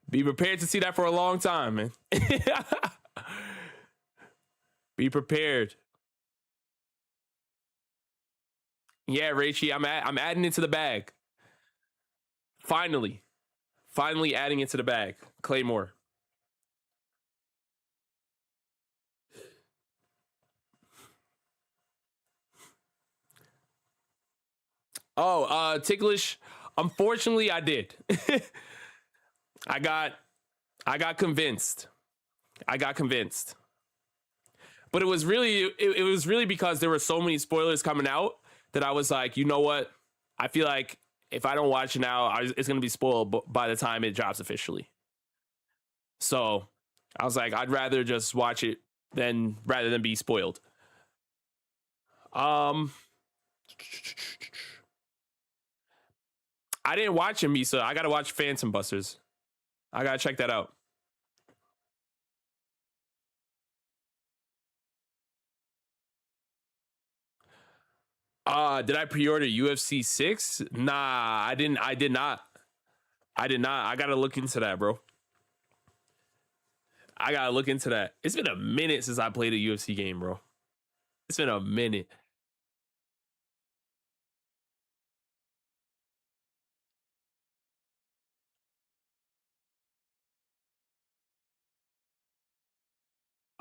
Be prepared to see that for a long time, man. Be prepared. Yeah, Reichi, I'm adding it to the bag. Finally adding it to the bag. Claymore. Oh, Ticklish. Unfortunately, I did. I got convinced. But it was really because there were so many spoilers coming out that I was like, you know what? I feel like if I don't watch it now, it's gonna be spoiled by the time it drops officially. So I was like, I'd rather just watch it rather than be spoiled. I didn't watch him, Misa. I gotta watch Phantom Busters. I gotta check that out. Did I pre-order UFC 6? Nah, I didn't. I did not. I did not. I gotta look into that, bro. I gotta look into that. It's been a minute since I played a UFC game, bro. It's been a minute.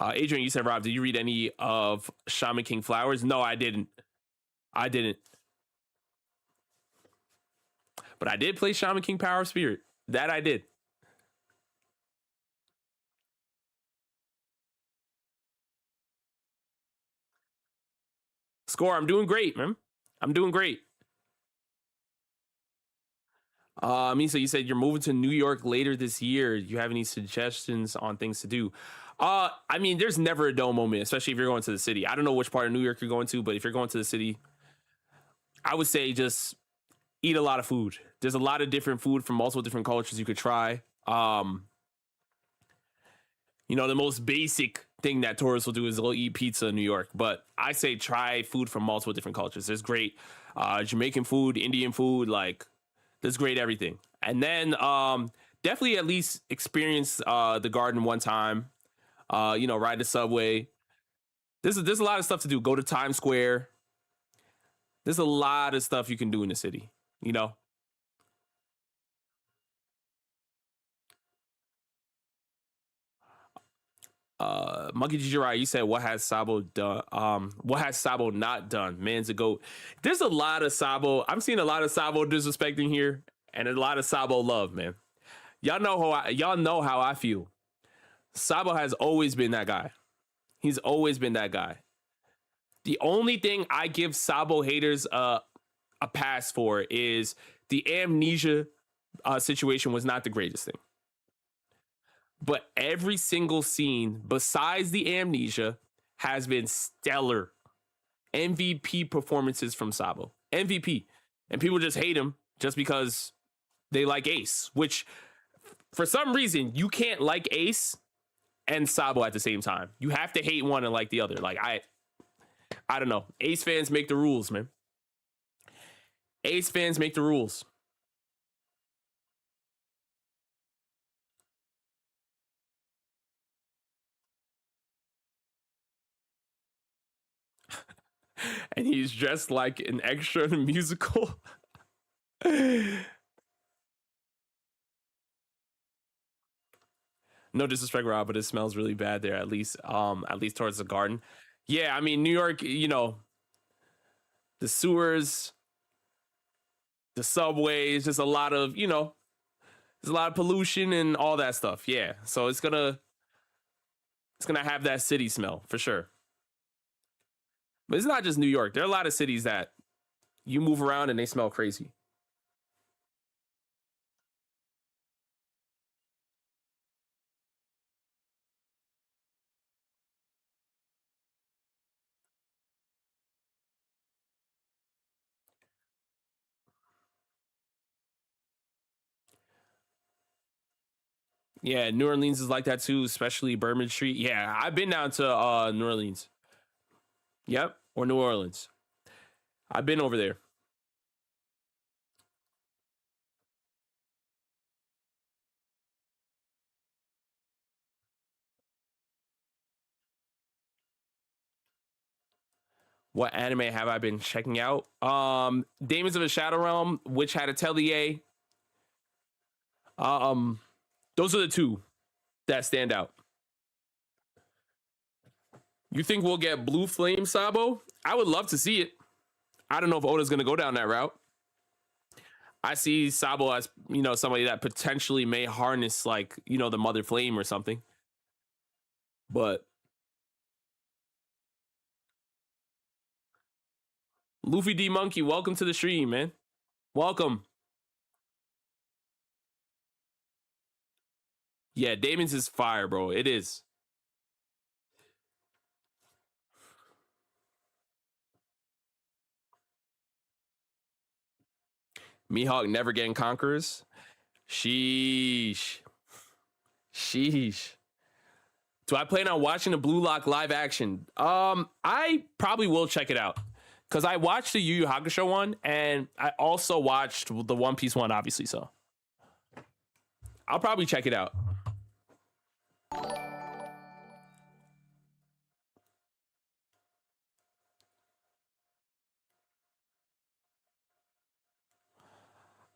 Adrian, you said, Rob, did you read any of Shaman King Flowers? No, I didn't. I didn't. But I did play Shaman King Power of Spirit. That I did. Score, I'm doing great, man. I'm doing great. Misa, you said you're moving to New York later this year. Do you have any suggestions on things to do? I mean, there's never a dull moment, especially if you're going to the city. I don't know which part of New York you're going to, but if you're going to the city, I would say just eat a lot of food. There's a lot of different food from multiple different cultures you could try. The most basic thing that tourists will do is they'll eat pizza in New York. But I say try food from multiple different cultures. There's great Jamaican food, Indian food, like there's great everything. And then definitely at least experience the garden one time. Ride the subway. There's a lot of stuff to do. Go to Times Square. There's a lot of stuff you can do in the city. You know, Monkey Jirai, you said what has Sabo done? What has Sabo not done? Man's a goat. There's a lot of Sabo. I'm seeing a lot of Sabo disrespecting here, and a lot of Sabo love, man. Y'all know how I feel. Sabo has always been that guy. He's always been that guy. The only thing I give Sabo haters a pass for is the amnesia situation was not the greatest thing. But every single scene besides the amnesia has been stellar. MVP performances from Sabo. MVP. And people just hate him just because they like Ace, which for some reason you can't like Ace and Sabo at the same time. You have to hate one and like the other. Like I don't know. Ace fans make the rules, man. Ace fans make the rules. And he's dressed like an extra in a musical. No disrespect, Rob, but it smells really bad there. At least towards the garden. Yeah, I mean New York. The sewers, the subways, just a lot of there's a lot of pollution and all that stuff. Yeah, so it's gonna have that city smell for sure. But it's not just New York. There are a lot of cities that you move around and they smell crazy. Yeah, New Orleans is like that too, especially Bourbon Street. Yeah, I've been down to New Orleans. Yep, or New Orleans. I've been over there. What anime have I been checking out? Demons of the Shadow Realm, which had Atelier. Um, those are the two that stand out. You think we'll get Blue Flame Sabo? I would love to see it. I don't know if Oda's gonna go down that route. I see Sabo as somebody that potentially may harness like the Mother Flame or something. But Luffy D Monkey, welcome to the stream, man. Welcome. Yeah, Damon's is fire, bro. It is. Mihawk never getting conquerors. Sheesh. Sheesh. Do I plan on watching the Blue Lock live action? I probably will check it out Because I watched the Yu Yu Hakusho one, and I also watched the One Piece one, obviously. So I'll probably check it out.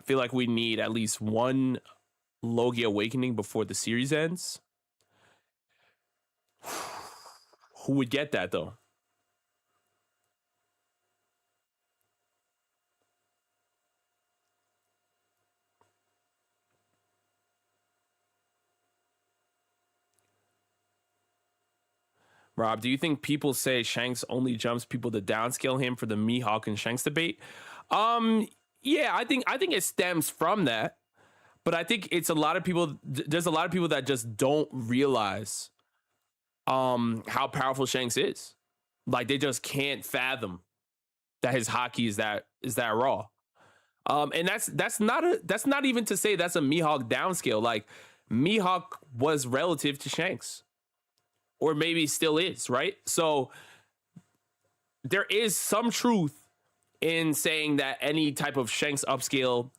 I feel like we need at least one Logi Awakening before the series ends. Who would get that though? Rob, do you think people say Shanks only jumps people to downscale him for the Mihawk and Shanks debate? Yeah, I think it stems from that. But I think it's a lot of people. There's a lot of people that just don't realize how powerful Shanks is. Like they just can't fathom that his Haki is that raw. And that's not even to say that's a Mihawk downscale. Like Mihawk was relative to Shanks, or maybe still is, right? So there is some truth in saying that any type of Shanks upscale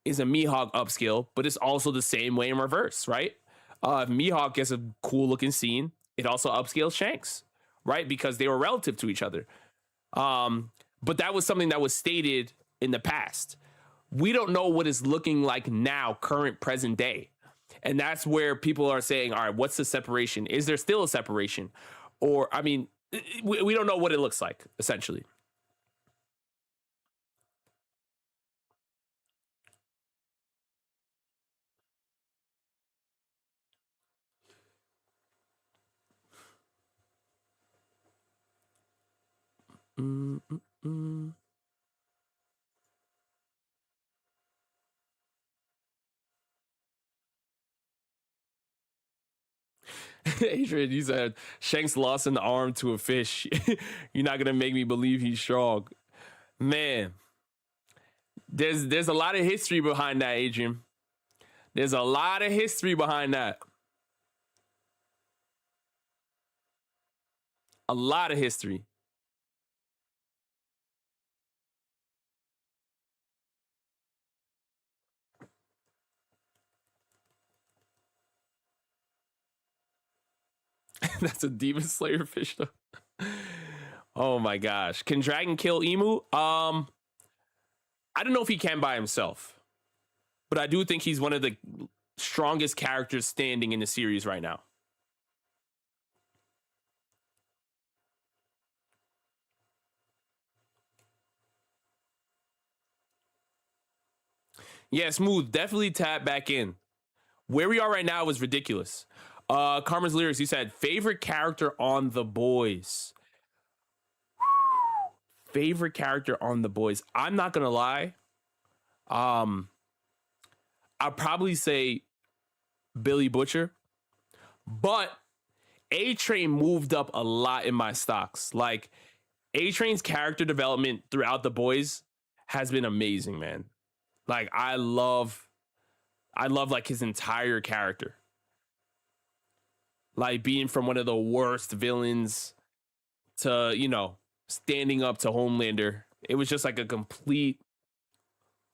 is a Mihawk upscale, but it's also the same way in reverse, right? If Mihawk gets a cool looking scene, it also upscales Shanks, right? Because they were relative to each other. But that was something that was stated in the past. We don't know what it's looking like now, current, present day. And that's where people are saying, all right, what's the separation? Is there still a separation? Or, I mean, we don't know what it looks like, essentially. Mm-mm-mm. Adrian, you said Shanks lost an arm to a fish. You're not gonna make me believe he's strong, man. There's a lot of history behind that, Adrian. There's a lot of history behind that. A lot of history. That's a Demon Slayer fish, though. Oh my gosh, can Dragon kill Emu? I don't know if he can by himself, but I do think he's one of the strongest characters standing in the series right now. Yeah, Smooth, definitely tap back in. Where we are right now is ridiculous. Karma's Lyrics, he said, favorite character on The Boys. Favorite character on The Boys. I'm not gonna lie. I'll probably say Billy Butcher, but A Train moved up a lot in my stocks. Like A Train's character development throughout The Boys has been amazing, man. Like I love like his entire character. Like being from one of the worst villains to, standing up to Homelander. It was just like a complete,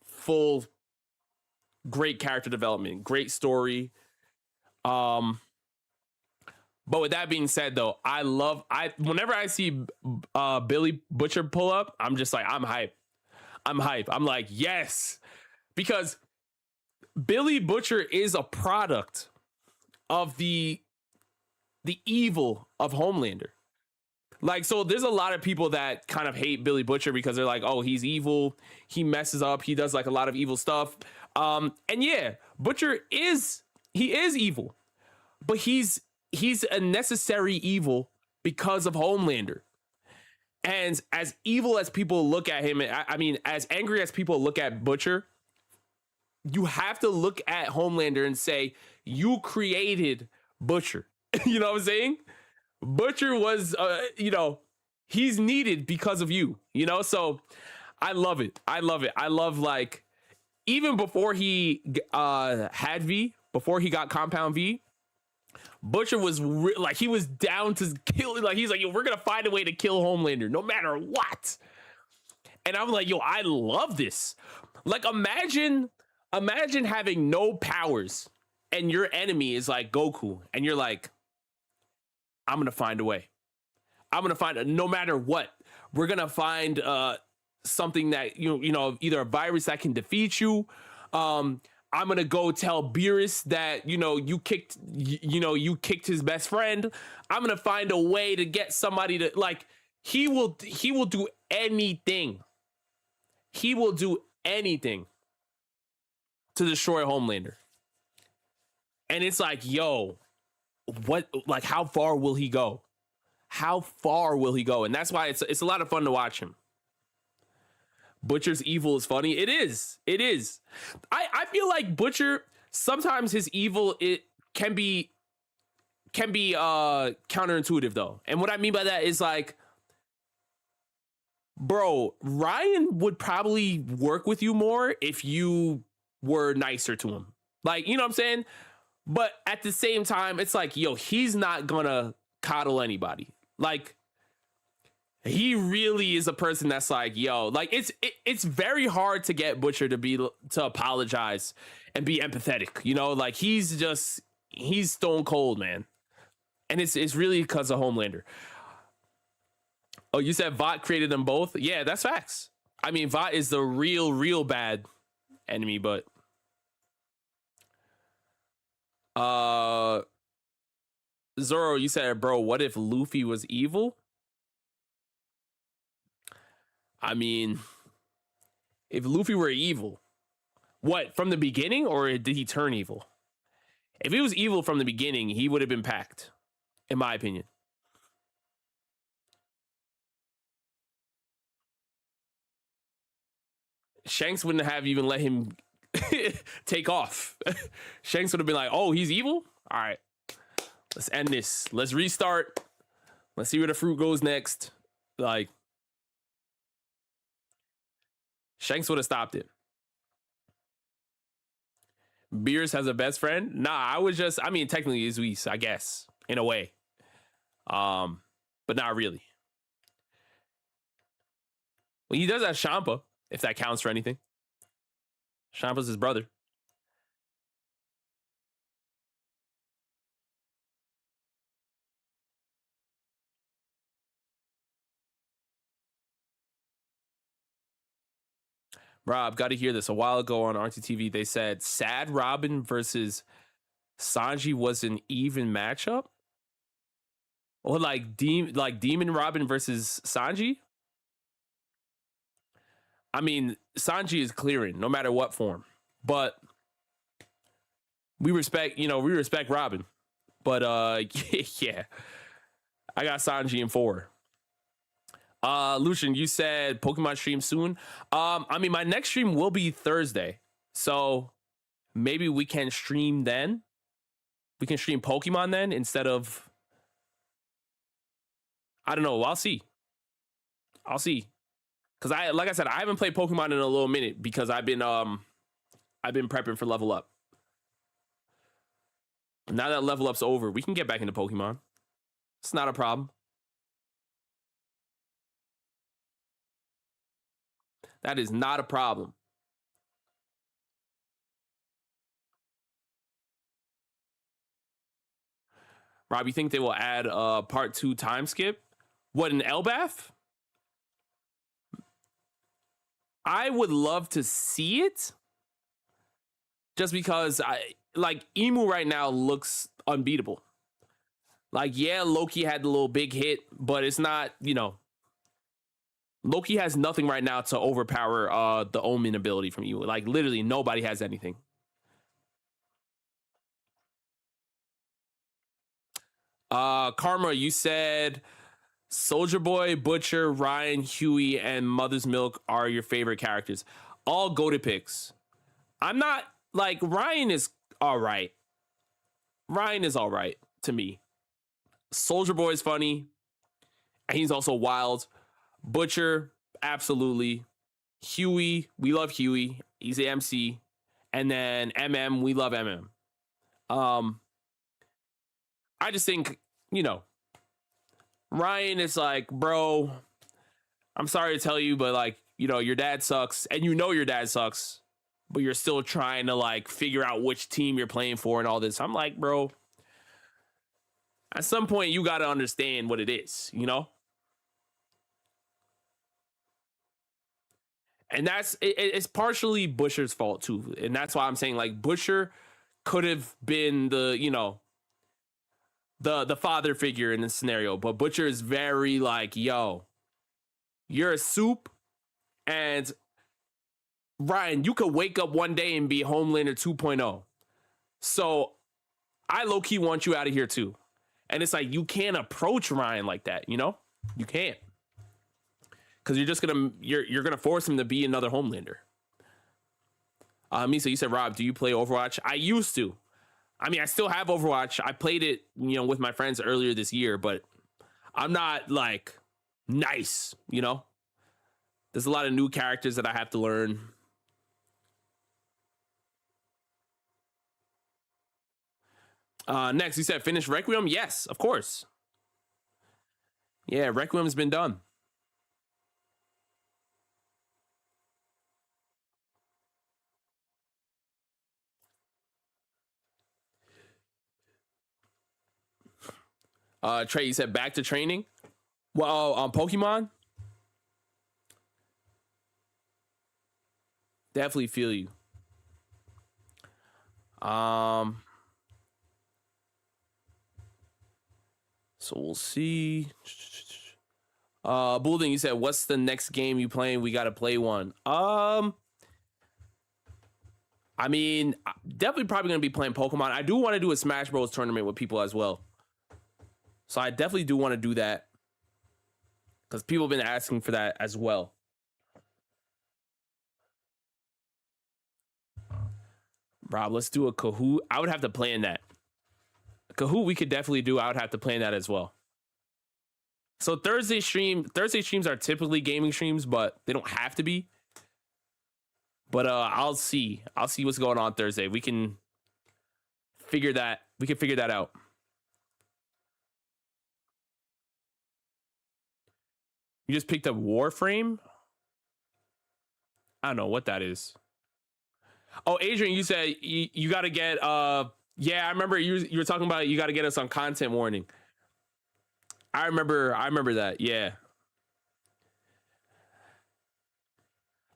full, great character development, great story. But with that being said, though, whenever I see Billy Butcher pull up, I'm just like, I'm hype. I'm like, yes, because Billy Butcher is a product of the evil of Homelander. Like, so there's a lot of people that kind of hate Billy Butcher because they're like, oh, he's evil. He messes up. He does like a lot of evil stuff. And yeah, Butcher is evil, but he's a necessary evil because of Homelander. And as evil as people look at him, I mean, as angry as people look at Butcher, you have to look at Homelander and say, you created Butcher. You know what I'm saying? Butcher was, he's needed because of you, So I love it. I love, like, even before he had V, before he got Compound V, Butcher was like, he was down to kill. Like, he's like, yo, we're going to find a way to kill Homelander no matter what. And I'm like, yo, I love this. Like, imagine having no powers and your enemy is like Goku, and you're like, I'm gonna find a way. I'm gonna find no matter what. We're gonna find something that you know either a virus that can defeat you. I'm gonna go tell Beerus that you kicked his best friend. I'm gonna find a way to get somebody to like. He will do anything. He will do anything to destroy Homelander. And it's like, yo, what? Like, how far will he go? How far will he go? And that's why it's a lot of fun to watch him. Butcher's evil is funny. It is. It is. I feel like Butcher, sometimes his evil it can be counterintuitive though. And what I mean by that is like, bro, Ryan would probably work with you more if you were nicer to him. Like, you know what I'm saying? But at the same time, it's like, yo, he's not gonna coddle anybody. Like, he really is a person that's like, yo, like it's very hard to get Butcher to apologize and be empathetic. You know, like he's stone cold, man. And it's really because of Homelander. Oh, you said Vought created them both? Yeah, that's facts. I mean, Vought is the real bad enemy, but Zoro, you said, bro, what if Luffy was evil? I mean, if Luffy were evil, what, from the beginning, or did he turn evil? If he was evil from the beginning, he would have been packed, in my opinion. Shanks wouldn't have even let him take off. Shanks would have been like, oh, he's evil? All right, let's end this. Let's restart. Let's see where the fruit goes next. Like, Shanks would have stopped it. Beers has a best friend? Nah, I mean, technically he's Whis, I guess, in a way. But not really. Well, he does have Champa, if that counts for anything. Champa's his brother. Rob, got to hear this. A while ago on RTTV, they said Sad Robin versus Sanji was an even matchup. Or like Demon Robin versus Sanji. I mean, Sanji is clearing no matter what form, but we respect Robin. But yeah, I got Sanji in 4. Lucian, you said Pokemon stream soon. I mean, my next stream will be Thursday, so maybe we can stream then. We can stream Pokemon then instead of. I don't know. I'll see. Because like I said, I haven't played Pokemon in a little minute because I've been prepping for Level Up. Now that Level Up's over, we can get back into Pokemon. It's not a problem. That is not a problem. Rob, you think they will add a part 2 time skip? What, an Elbath? I would love to see it. Just because Emu right now looks unbeatable. Like, yeah, Loki had the little big hit, but it's not, Loki has nothing right now to overpower the Omen ability from Emu. Like, literally nobody has anything. Karma, you said Soldier Boy, Butcher, Ryan, Huey, and Mother's Milk are your favorite characters. All go-to picks. I'm not, like, Ryan is all right. Ryan is all right to me. Soldier Boy is funny. And he's also wild. Butcher, absolutely. Huey, we love Huey. He's a MC. And then MM, we love MM. I just think, Ryan is like, bro, I'm sorry to tell you, but like, your dad sucks, and your dad sucks, but you're still trying to like figure out which team you're playing for and all this. I'm like, bro, at some point you got to understand what it is, And it's partially Busher's fault too. And that's why I'm saying like Busher could have been the father figure in this scenario, but Butcher is very like, yo, you're a soup, and Ryan, you could wake up one day and be Homelander 2.0. So I low-key want you out of here too. And it's like, you can't approach Ryan like that, You can't. Because you're gonna force him to be another Homelander. Misa, you said, Rob, do you play Overwatch? I used to. I mean, I still have Overwatch. I played it, with my friends earlier this year, but I'm not like nice, There's a lot of new characters that I have to learn. Next, you said finish Requiem? Yes, of course. Yeah, Requiem's been done. Trey, you said back to training? Well, on Pokemon? Definitely feel you. So we'll see. Bullding, you said, what's the next game you playing? We got to play one. I mean, definitely probably going to be playing Pokemon. I do want to do a Smash Bros tournament with people as well. So I definitely do want to do that. Because people have been asking for that as well. Rob, let's do a Kahoot. I would have to plan that. Kahoot, we could definitely do. I would have to plan that as well. So Thursday streams are typically gaming streams, but they don't have to be. But I'll see what's going on Thursday. We can figure that out. You just picked up Warframe? I don't know what that is. Oh, Adrian, you said you got to get yeah, I remember you were talking about you got to get us on content warning. I remember that. Yeah.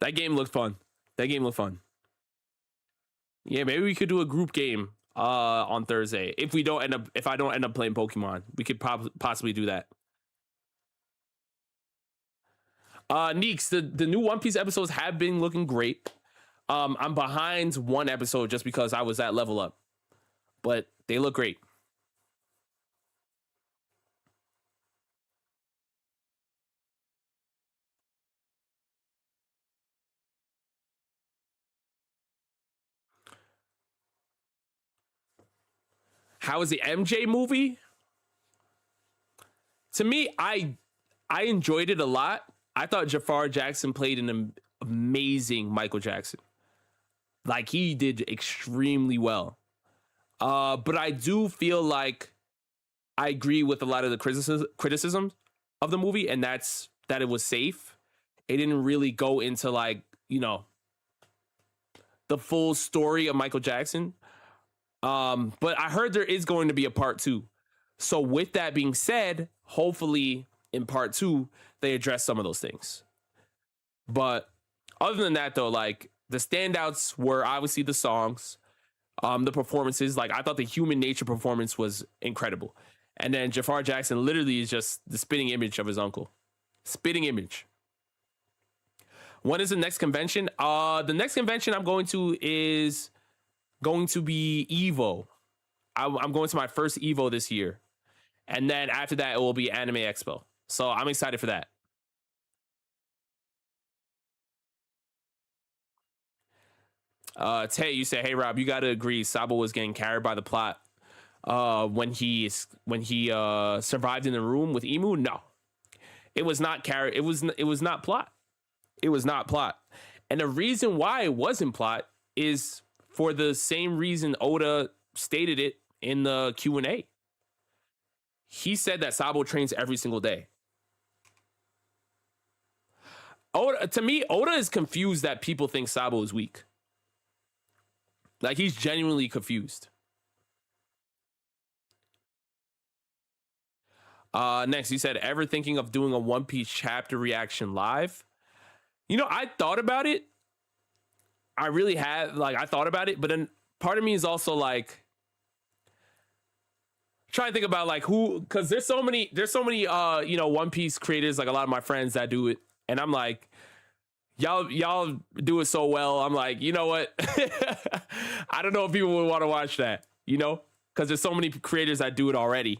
That game looked fun. Yeah, maybe we could do a group game on Thursday. If I don't end up playing Pokemon, we could possibly do that. Neeks, the new One Piece episodes have been looking great. I'm behind one episode just because I was at level up, but they look great. How is the MJ movie? To me, I enjoyed it a lot. I thought Jafar Jackson played an amazing Michael Jackson. Like, he did extremely well. But I do feel like I agree with a lot of the criticisms of the movie, and that's that it was safe. It didn't really go into like, the full story of Michael Jackson. But I heard there is going to be a part 2. So with that being said, hopefully in part 2, they address some of those things. But other than that, though, like, the standouts were obviously the songs, the performances. Like, I thought the Human Nature performance was incredible. And then Jafar Jackson literally is just the spitting image of his uncle. Spitting image. When is the next convention? The next convention I'm going to is going to be Evo. I'm going to my first Evo this year. And then after that, it will be Anime Expo. So I'm excited for that. Tay, you say, hey Rob, you gotta agree, Sabo was getting carried by the plot when he survived in the room with Emu. No, it was not carried. It was not plot. It was not plot. And the reason why it wasn't plot is for the same reason Oda stated it in the Q&A. He said that Sabo trains every single day. Oda, to me, Oda is confused that people think Sabo is weak. Like, he's genuinely confused. Next, you said, ever thinking of doing a One Piece chapter reaction live? You know, I thought about it. I really had, like, I thought about it, but then part of me is also like trying to think about like who, because there's so many, you know, One Piece creators, like a lot of my friends that do it, and I'm like, y'all do it so well. I'm like, you know what? I don't know if people would want to watch that, you know, because there's so many creators that do it already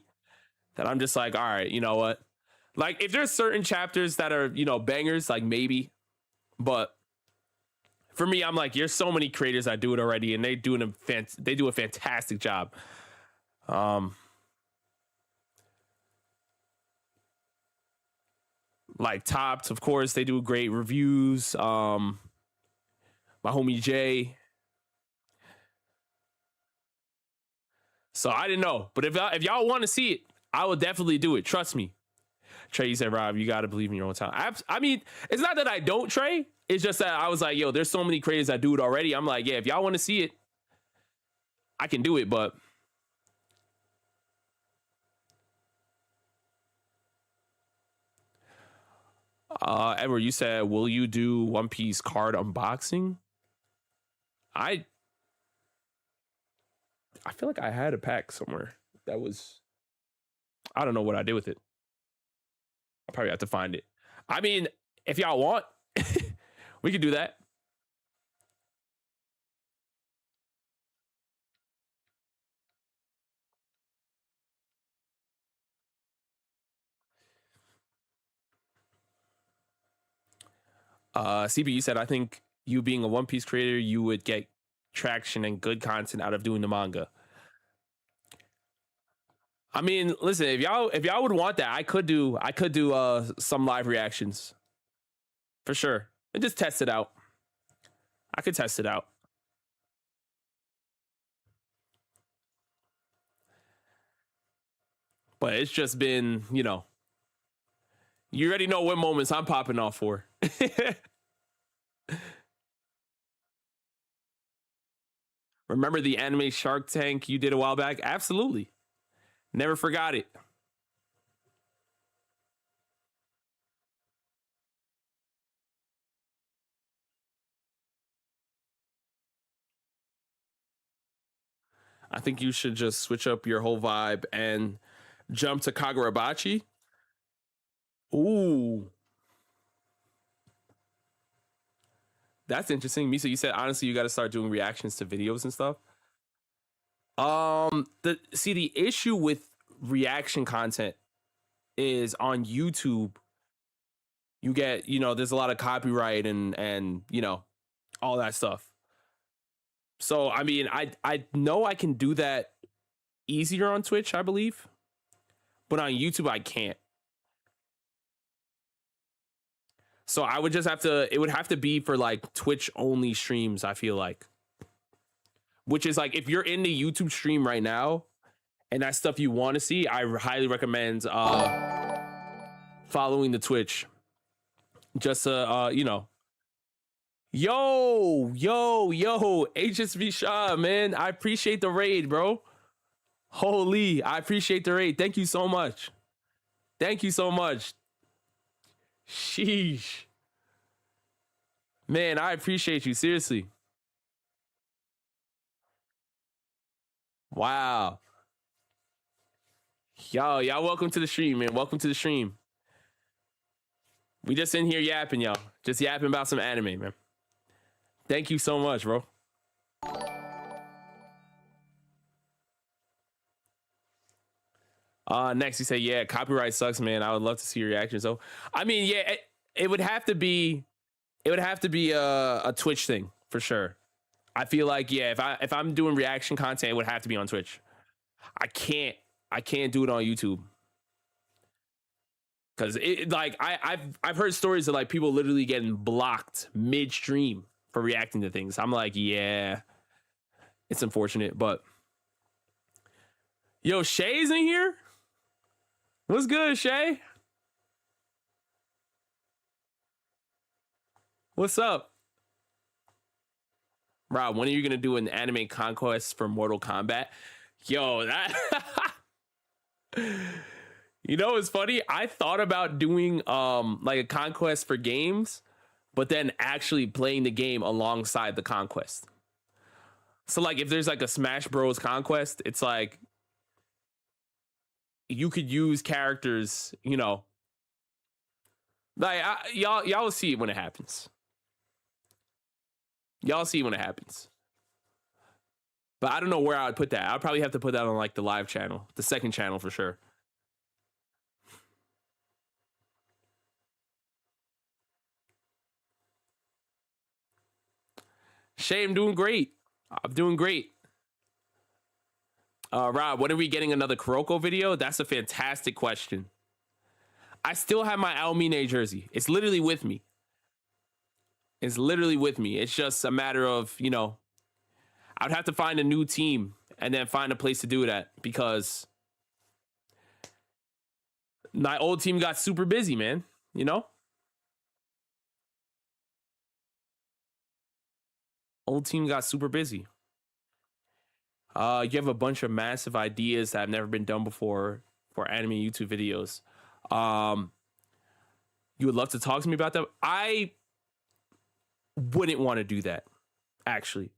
that I'm just like, all right, you know what? Like, if there's certain chapters that are, you know, bangers, like maybe, but for me, I'm like, there's so many creators that do it already, and they do a fantastic job. Like Topped, of course, they do great reviews. My homie Jay. So I didn't know, but if y'all want to see it, I will definitely do it. Trust me. Trey, you said, Rob, you got to believe in your own talent. I mean, it's not that I don't, Trey. It's just that I was like, yo, there's so many creators that do it already. I'm like, yeah, if y'all want to see it, I can do it. But Edward, you said, will you do One Piece card unboxing? I feel like I had a pack somewhere that was, I don't know what I did with it. I'll probably have to find it. I mean, if y'all want, we could do that. CB, you said, I think you being a One Piece creator, you would get traction and good content out of doing the manga. I mean, listen, if y'all would want that, I could do some live reactions for sure, and just test it out. I could test it out. But it's just been, you know, you already know what moments I'm popping off for. Remember the anime Shark Tank you did a while back? Absolutely. Never forgot it. I think you should just switch up your whole vibe and jump to Kagurabachi. Ooh. That's interesting. Misa, you said honestly you got to start doing reactions to videos and stuff. The issue with reaction content is on YouTube you get, you know, there's a lot of copyright and you know, all that stuff. So I mean, I know I can do that easier on Twitch, I believe, but on YouTube I can't. So I would just have to, it would have to be for like Twitch only streams, I feel like. Which is like if you're in the YouTube stream right now and that's stuff you want to see, I highly recommend following the Twitch. Just you know. Yo, HSV Shaw, man. I appreciate the raid, bro. Holy, I appreciate the raid. Thank you so much. Thank you so much. Sheesh. Man, I appreciate you, seriously. Wow. Y'all welcome to the stream, man. Welcome to the stream. We just in here yapping, y'all. Just yapping about some anime, man. Thank you so much, bro. Next, you say, yeah, copyright sucks, man. I would love to see your reaction. So, I mean, yeah, it would have to be, a Twitch thing for sure. I feel like, yeah, if I'm doing reaction content, it would have to be on Twitch. I can't do it on YouTube. Cause it like I've heard stories of like people literally getting blocked midstream for reacting to things. I'm like, yeah, it's unfortunate, but yo, Shay's in here. What's good, Shay? What's up? Rob, when are you gonna do an anime conquest for Mortal Kombat? Yo, that you know it's funny. I thought about doing like a conquest for games, but then actually playing the game alongside the conquest. So like if there's like a Smash Bros conquest, it's like you could use characters, you know. Like y'all will see it when it happens. Y'all see when it happens. But I don't know where I would put that. I'd probably have to put that on like the live channel, the second channel for sure. Shay, I'm doing great. I'm doing great. Rob, when are we getting another Kuroko video? That's a fantastic question. I still have my Almine jersey. It's literally with me. It's literally with me. It's just a matter of, you know, I'd have to find a new team and then find a place to do it at because my old team got super busy, man. You know? Old team got super busy. You have a bunch of massive ideas that have never been done before for anime YouTube videos. You would love to talk to me about that? I wouldn't want to do that, actually.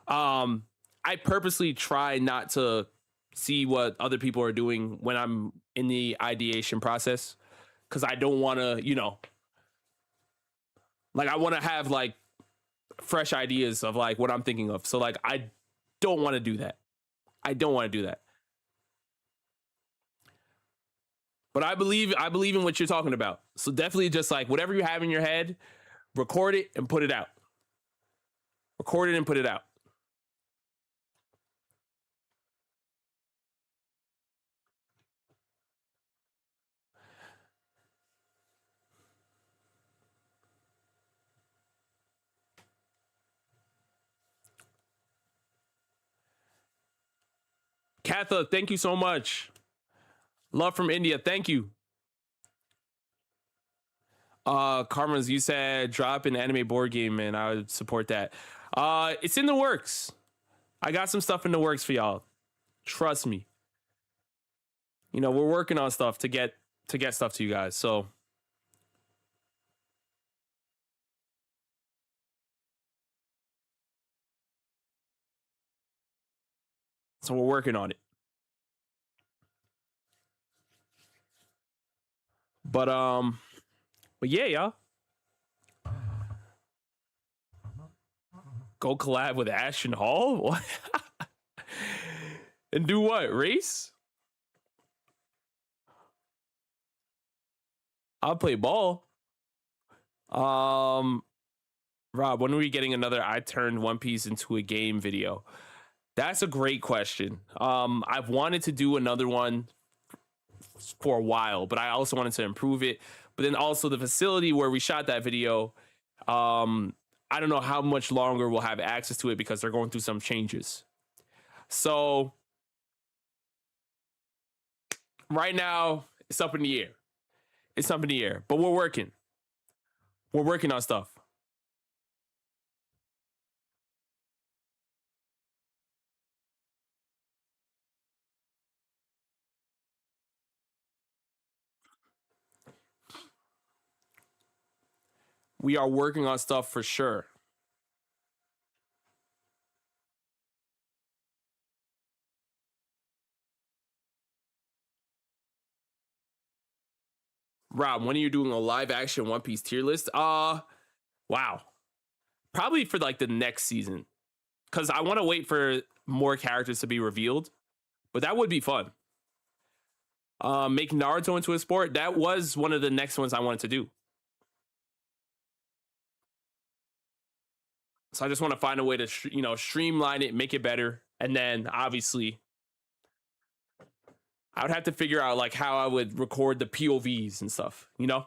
I purposely try not to see what other people are doing when I'm in the ideation process because I don't want to, you know, like I want to have like fresh ideas of like what I'm thinking of. So like I don't want to do that. I don't want to do that. But I believe in what you're talking about. So definitely just like whatever you have in your head, record it and put it out. Record it and put it out. Katha, thank you so much. Love from India. Thank you. Karmas, you said drop an anime board game, and I would support that. It's in the works. I got some stuff in the works for y'all. Trust me. You know, we're working on stuff to get stuff to you guys. So we're working on it. But yeah, y'all. Go collab with Ashton Hall? What? And do what? Race? I'll play ball. Rob, when are we getting another I turned One Piece into a game video? That's a great question. I've wanted to do another one for a while, but I also wanted to improve it. But then also the facility where we shot that video, I don't know how much longer we'll have access to it because they're going through some changes. So right now, it's up in the air. It's up in the air, but we're working. We're working on stuff. We are working on stuff for sure. Rob, when are you doing a live action One Piece tier list? Wow. Probably for like the next season. Because I want to wait for more characters to be revealed. But that would be fun. Make Naruto into a sport. That was one of the next ones I wanted to do. So I just want to find a way to, streamline it, make it better. And then obviously I would have to figure out like how I would record the POVs and stuff, you know?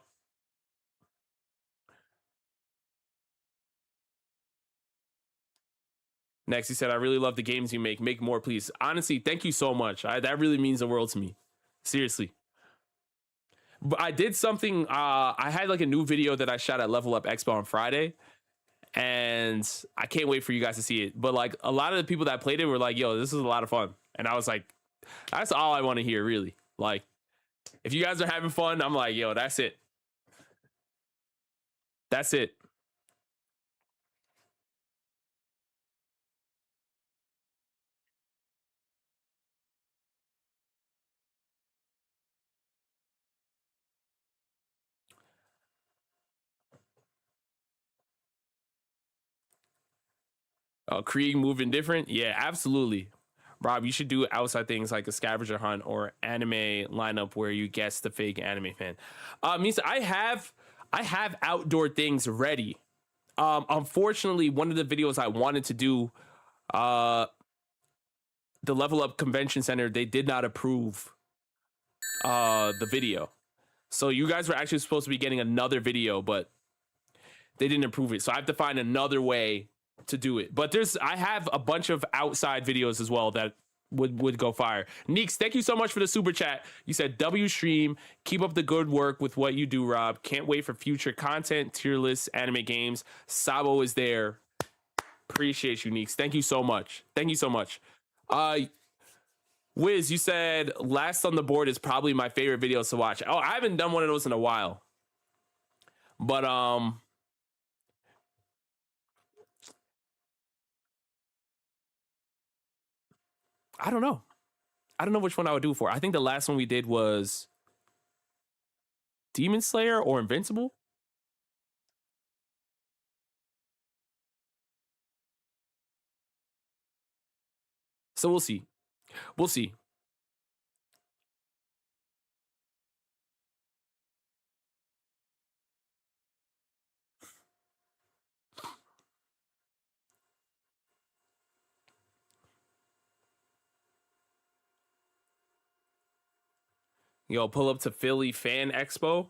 Next, he said, I really love the games you make. Make more, please. Honestly, thank you so much. That really means the world to me. Seriously. But I did something. I had like a new video that I shot at Level Up Expo on Friday, and I can't wait for you guys to see it. But like a lot of the people that played it were like, "Yo, this is a lot of fun," and I was like, "That's all I want to hear, really." Like, if you guys are having fun, I'm like, "Yo, that's it. That's it." Krieg moving different, yeah, absolutely. Rob, you should do outside things like a scavenger hunt or anime lineup where you guess the fake anime fan. Means I have outdoor things ready. Unfortunately, one of the videos I wanted to do, uh, the Level Up Convention Center, they did not approve the video. So you guys were actually supposed to be getting another video, but they didn't approve it. So I have to find another way to do it. But I have a bunch of outside videos as well that would go fire. Neeks, thank you so much for the super chat. You said W stream, keep up the good work with what you do, Rob. Can't wait for future content, tier lists, anime games. Sabo is there. Appreciate you, Neeks. Thank you so much. Thank you so much. Wiz, you said last on the board is probably my favorite videos to watch. Oh, I haven't done one of those in a while. But I don't know. I don't know which one I would do for. I think the last one we did was Demon Slayer or Invincible. So we'll see. We'll see. Yo, pull up to Philly Fan Expo.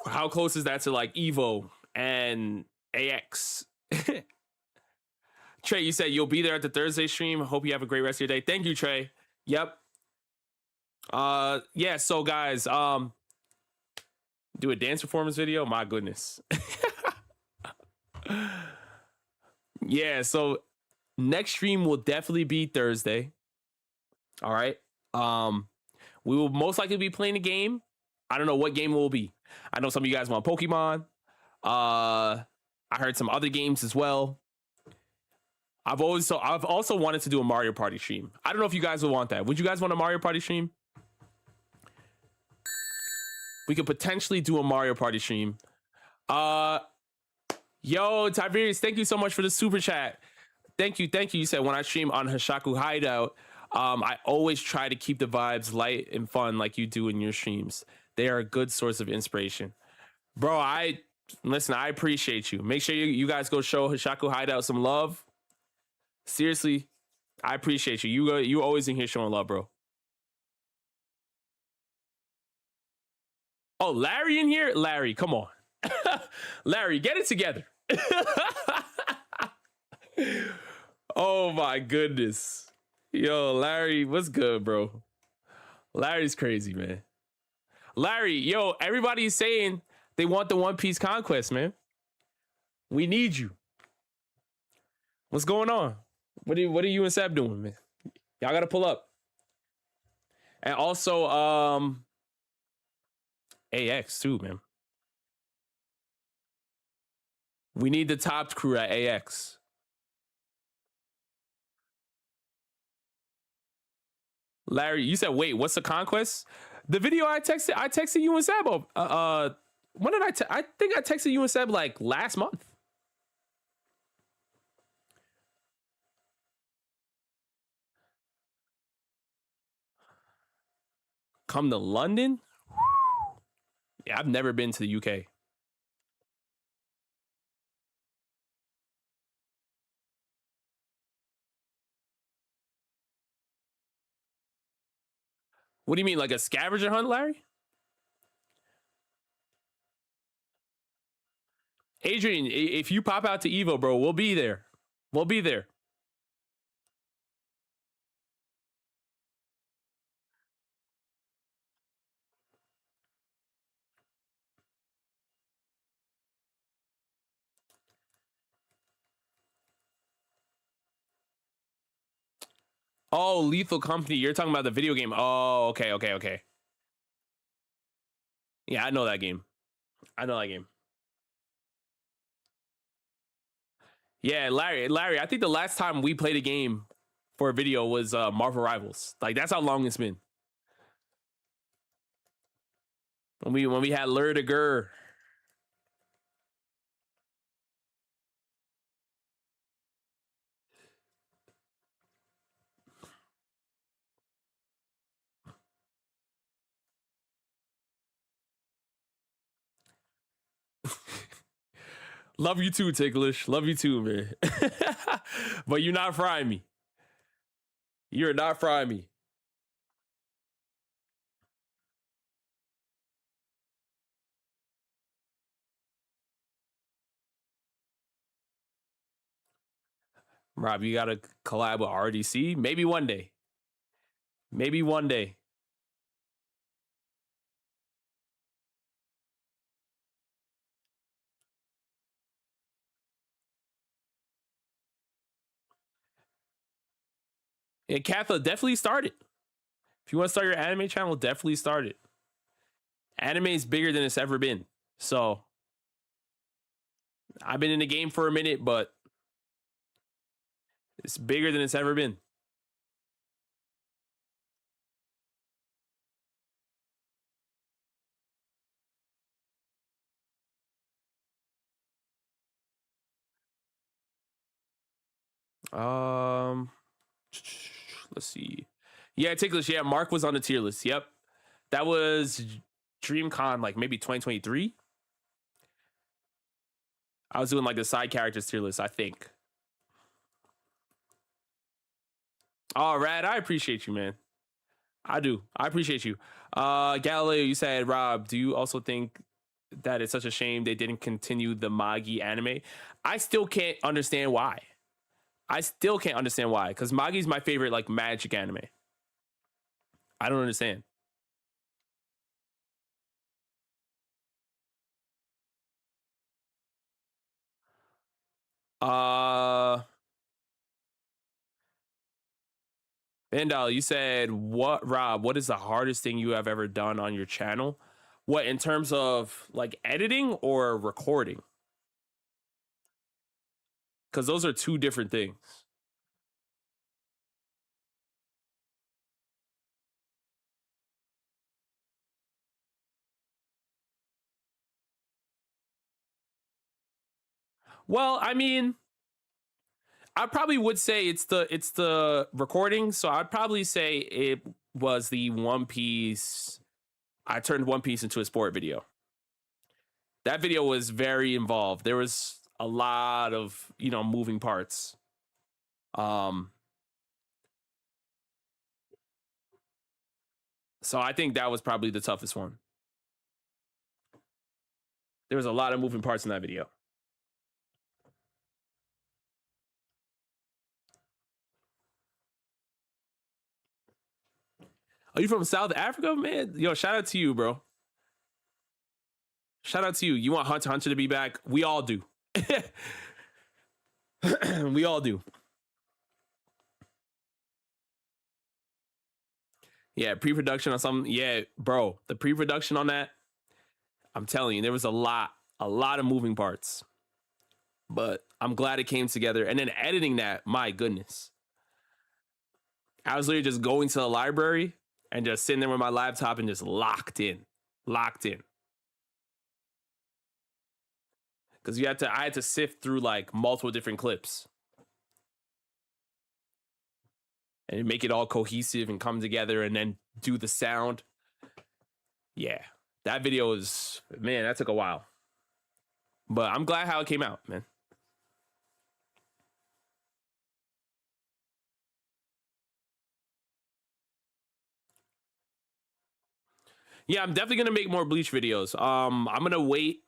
How close is that to like Evo and AX? Trey, you said you'll be there at the Thursday stream. Hope you have a great rest of your day. Thank you, Trey. Yep. Yeah, so guys, do a dance performance video. My goodness. Yeah, so next stream will definitely be Thursday. All right. We will most likely be playing a game. I don't know what game it will be. I know some of you guys want Pokemon. I heard some other games as well. I've also wanted to do a Mario Party stream. I don't know if you guys would want that. Would you guys want a Mario Party stream? We could potentially do a Mario Party stream. Yo, Tiberius, thank you so much for the super chat. Thank you. You said when I stream on Hashaku Hideout, I always try to keep the vibes light and fun like you do in your streams. They are a good source of inspiration. Bro, I appreciate you. Make sure you guys go show Hashaku Hideout some love. Seriously, I appreciate you. You always in here showing love, bro. Oh, Larry in here? Larry, come on. Larry, get it together. Oh my goodness. Yo, Larry, what's good, bro? Larry's crazy, man. Larry, yo, everybody's saying they want the One Piece conquest, man. We need you. What's going on? What are you and Seb doing, man? Y'all gotta pull up. And also, AX too, man. We need the top crew at AX. Larry, you said, wait, what's the conquest? The video I texted you and Seb. When did I think I texted you and Seb like last month. Come to London? Yeah, I've never been to the UK. What do you mean, like a scavenger hunt, Larry? Adrian, if you pop out to Evo, bro, we'll be there. We'll be there. Oh, Lethal Company. You're talking about the video game. Oh, okay. Yeah, I know that game. I know that game. Yeah, Larry. I think the last time we played a game for a video was Marvel Rivals. Like that's how long it's been. When we had Lur de Gur. Love you too, Ticklish. Love you too, man. But you're not frying me. You're not frying me. Rob, you gotta collab with RDC? Maybe one day. Maybe one day. Yeah, Katha, definitely start it. If you want to start your anime channel, definitely start it. Anime is bigger than it's ever been. So I've been in the game for a minute, but it's bigger than it's ever been. Um, let's see. Yeah, Ticklish. Yeah, Mark was on the tier list. Yep, that was DreamCon, like maybe 2023. I was doing like the side characters tier list, I think. Oh, Rad, I appreciate you, man. I do. I appreciate you. Galileo, you said, Rob, do you also think that it's such a shame they didn't continue the Magi anime? I still can't understand why. Because Magi's my favorite like magic anime. I don't understand. Uh Vandal, you said what, Rob, what is the hardest thing you have ever done on your channel? What, in terms of like editing or recording? Because those are two different things. Well, I mean, I probably would say it's the recording. So I'd probably say it was the One Piece. I turned One Piece into a sport video. That video was very involved. There was a lot of, moving parts. Um so I think that was probably the toughest one. There was a lot of moving parts in that video. Are you from South Africa, man? Yo, shout out to you, bro. Shout out to you. You want Hunter Hunter to be back? We all do. We all do. Yeah, pre-production on something. Yeah, bro, the pre-production on that, I'm telling you, there was a lot of moving parts. But I'm glad it came together. And then editing that, my goodness. I was literally just going to the library and just sitting there with my laptop and just locked in. Because I had to sift through like multiple different clips and make it all cohesive and come together and then do the sound. Yeah, that video is, man, that took a while. But I'm glad how it came out, man. Yeah, I'm definitely gonna make more Bleach videos. I'm gonna wait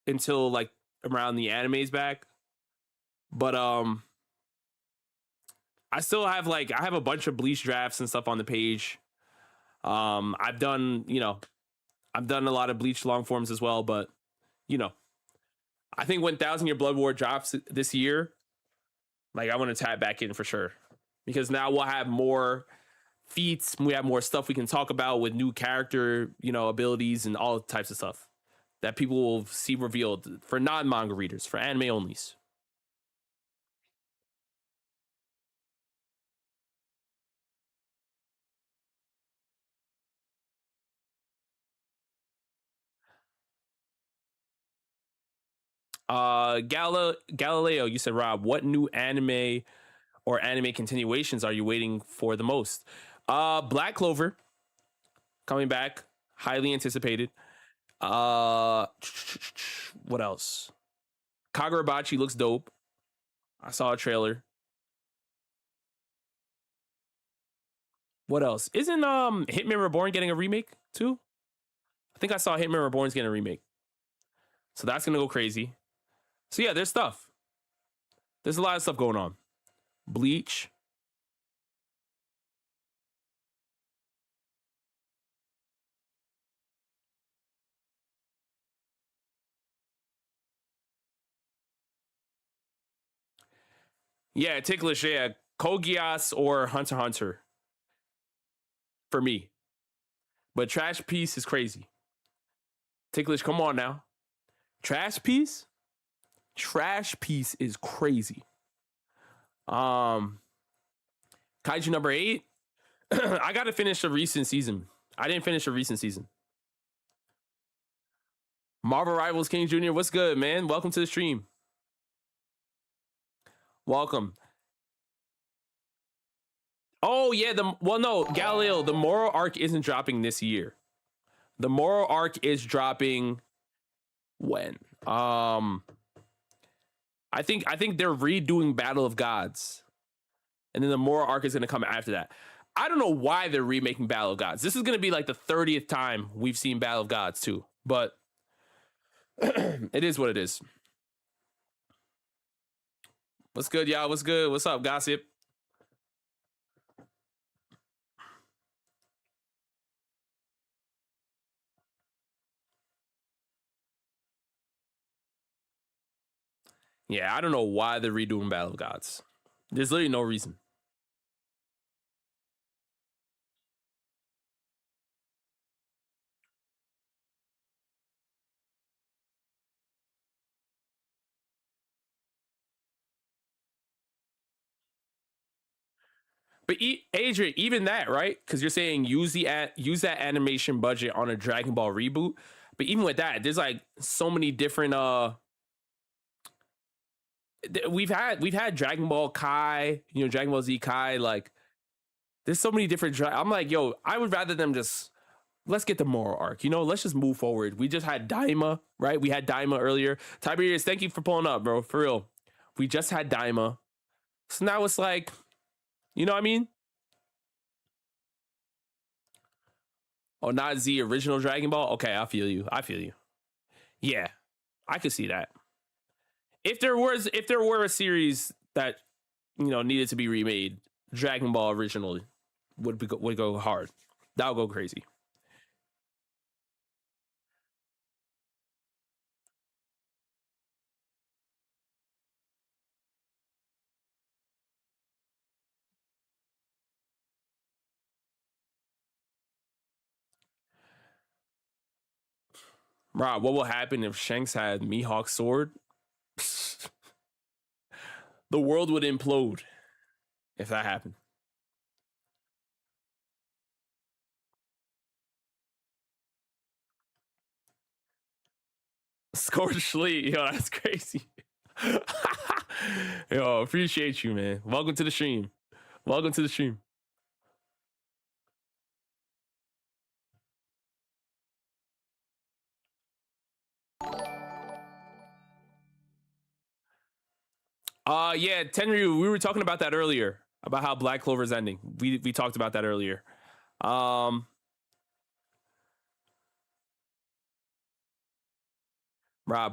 until like around the anime's back. But I still have I have a bunch of Bleach drafts and stuff on the page. I've done a lot of Bleach long forms as well, but I think when 1,000 Year Blood War drops this year, like I want to tap back in for sure. because now we'll have more feats. We have more stuff we can talk about with new character, abilities and all types of stuff that people will see revealed for non-manga readers, for anime onlys. Galileo, you said, Rob, what new anime or anime continuations are you waiting for the most? Black Clover coming back, highly anticipated. What else? Kagurabachi looks dope. I saw a trailer. What else? Isn't Hitman Reborn getting a remake too? I think I saw Hitman Reborn's getting a remake. So that's gonna go crazy. So yeah, there's stuff. There's a lot of stuff going on. Bleach. Yeah, ticklish, yeah. Kogias or Hunter x Hunter for me. But Trash Piece is crazy. Ticklish, come on now. Trash Piece? Trash Piece is crazy. Kaiju number 8. I gotta finish a recent season. I didn't finish a recent season. Marvel Rivals King Jr., what's good, man? Welcome to the stream. Welcome. Oh yeah, no, Galileo, the Moral arc isn't dropping this year. The Moral arc is dropping when? I think they're redoing Battle of Gods. And then the Moral arc is going to come after that. I don't know why they're remaking Battle of Gods. This is going to be like the 30th time we've seen Battle of Gods too. But it is what it is. What's good, y'all? What's good? What's up, gossip? Yeah, I don't know why they're redoing Battle of Gods. There's literally no reason. But Adrian, even that, right? Because you're saying use that animation budget on a Dragon Ball reboot. But even with that, there's like so many different we've had Dragon Ball Kai, Dragon Ball Z Kai, like there's so many different I'm like, yo, I would rather them just let's get the Moral arc, let's just move forward. We just had Daima, right? We had Daima earlier. Tiberius, thank you for pulling up, bro. For real. We just had Daima. So now it's like, you know what I mean? Oh, not Z original Dragon Ball? Okay, I feel you. Yeah, I could see that. If there were a series that needed to be remade, Dragon Ball originally would go hard. That would go crazy. Rob, what will happen if Shanks had Mihawk's sword? The world would implode if that happened. Scorched Lee, yo, that's crazy. Yo, appreciate you, man. Welcome to the stream. Welcome to the stream. Yeah, Tenryu, we were talking about that earlier, about how Black Clover's ending. We talked about that earlier. Rob,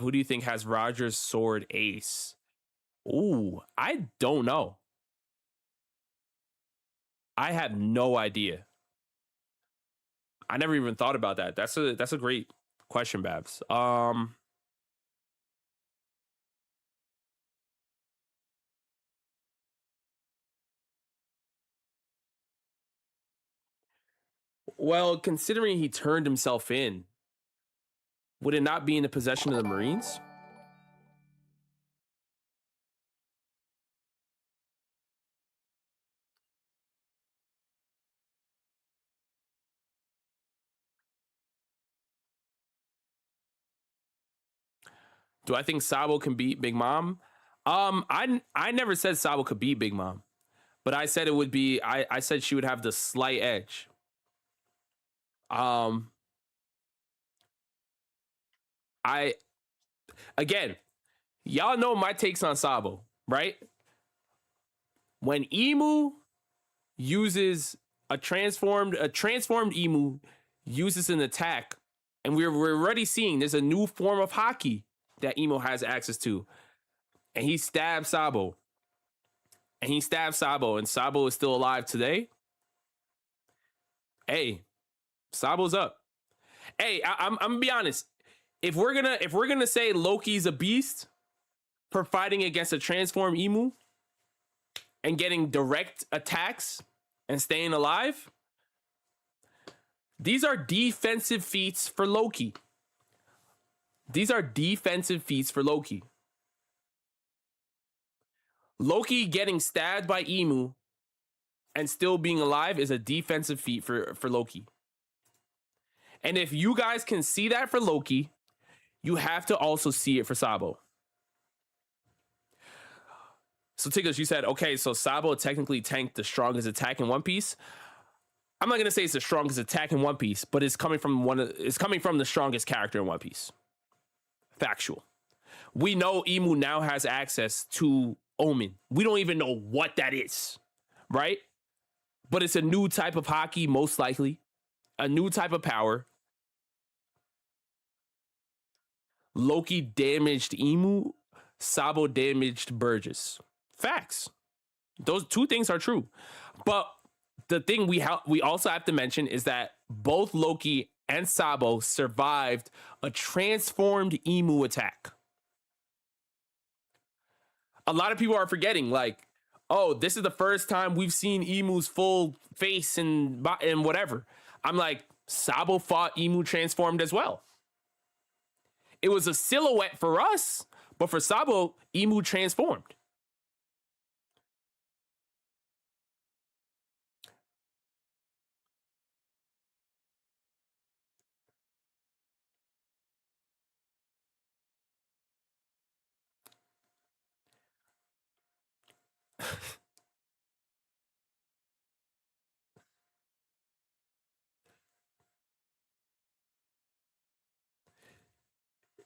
who do you think has Roger's sword ace? Ooh, I don't know. I have no idea. I never even thought about that. That's a great question, Babs. Well, considering he turned himself in, would it not be in the possession of the Marines? Do I think Sabo can beat Big Mom? I never said Sabo could beat Big Mom, but I said it would be. I said she would have the slight edge. Um, I again, y'all know my takes on Sabo, right? When Emu uses a transformed Emu uses an attack, and we're already seeing there's a new form of Haki that Emo has access to, and he stabs Sabo, and Sabo is still alive today. Hey, Sabo's up. Hey, I'm gonna be honest. If we're gonna say Loki's a beast for fighting against a transformed Emu and getting direct attacks and staying alive, these are defensive feats for Loki. Loki getting stabbed by Emu and still being alive is a defensive feat for Loki. And if you guys can see that for Loki, you have to also see it for Sabo. So Ticklish, you said, okay, so Sabo technically tanked the strongest attack in One Piece. I'm not gonna say it's the strongest attack in One Piece, but it's coming from the strongest character in One Piece. Factual. We know Emu now has access to Omen. We don't even know what that is, right? But it's a new type of Haki, most likely. A new type of power. Loki damaged Emu. Sabo damaged Burgess. Facts. Those two things are true. But the thing we also have to mention is that both Loki and Sabo survived a transformed Emu attack. A lot of people are forgetting, like, oh, this is the first time we've seen Emu's full face and whatever. I'm like, Sabo fought Emu transformed as well. It was a silhouette for us, but for Sabo, Emu transformed.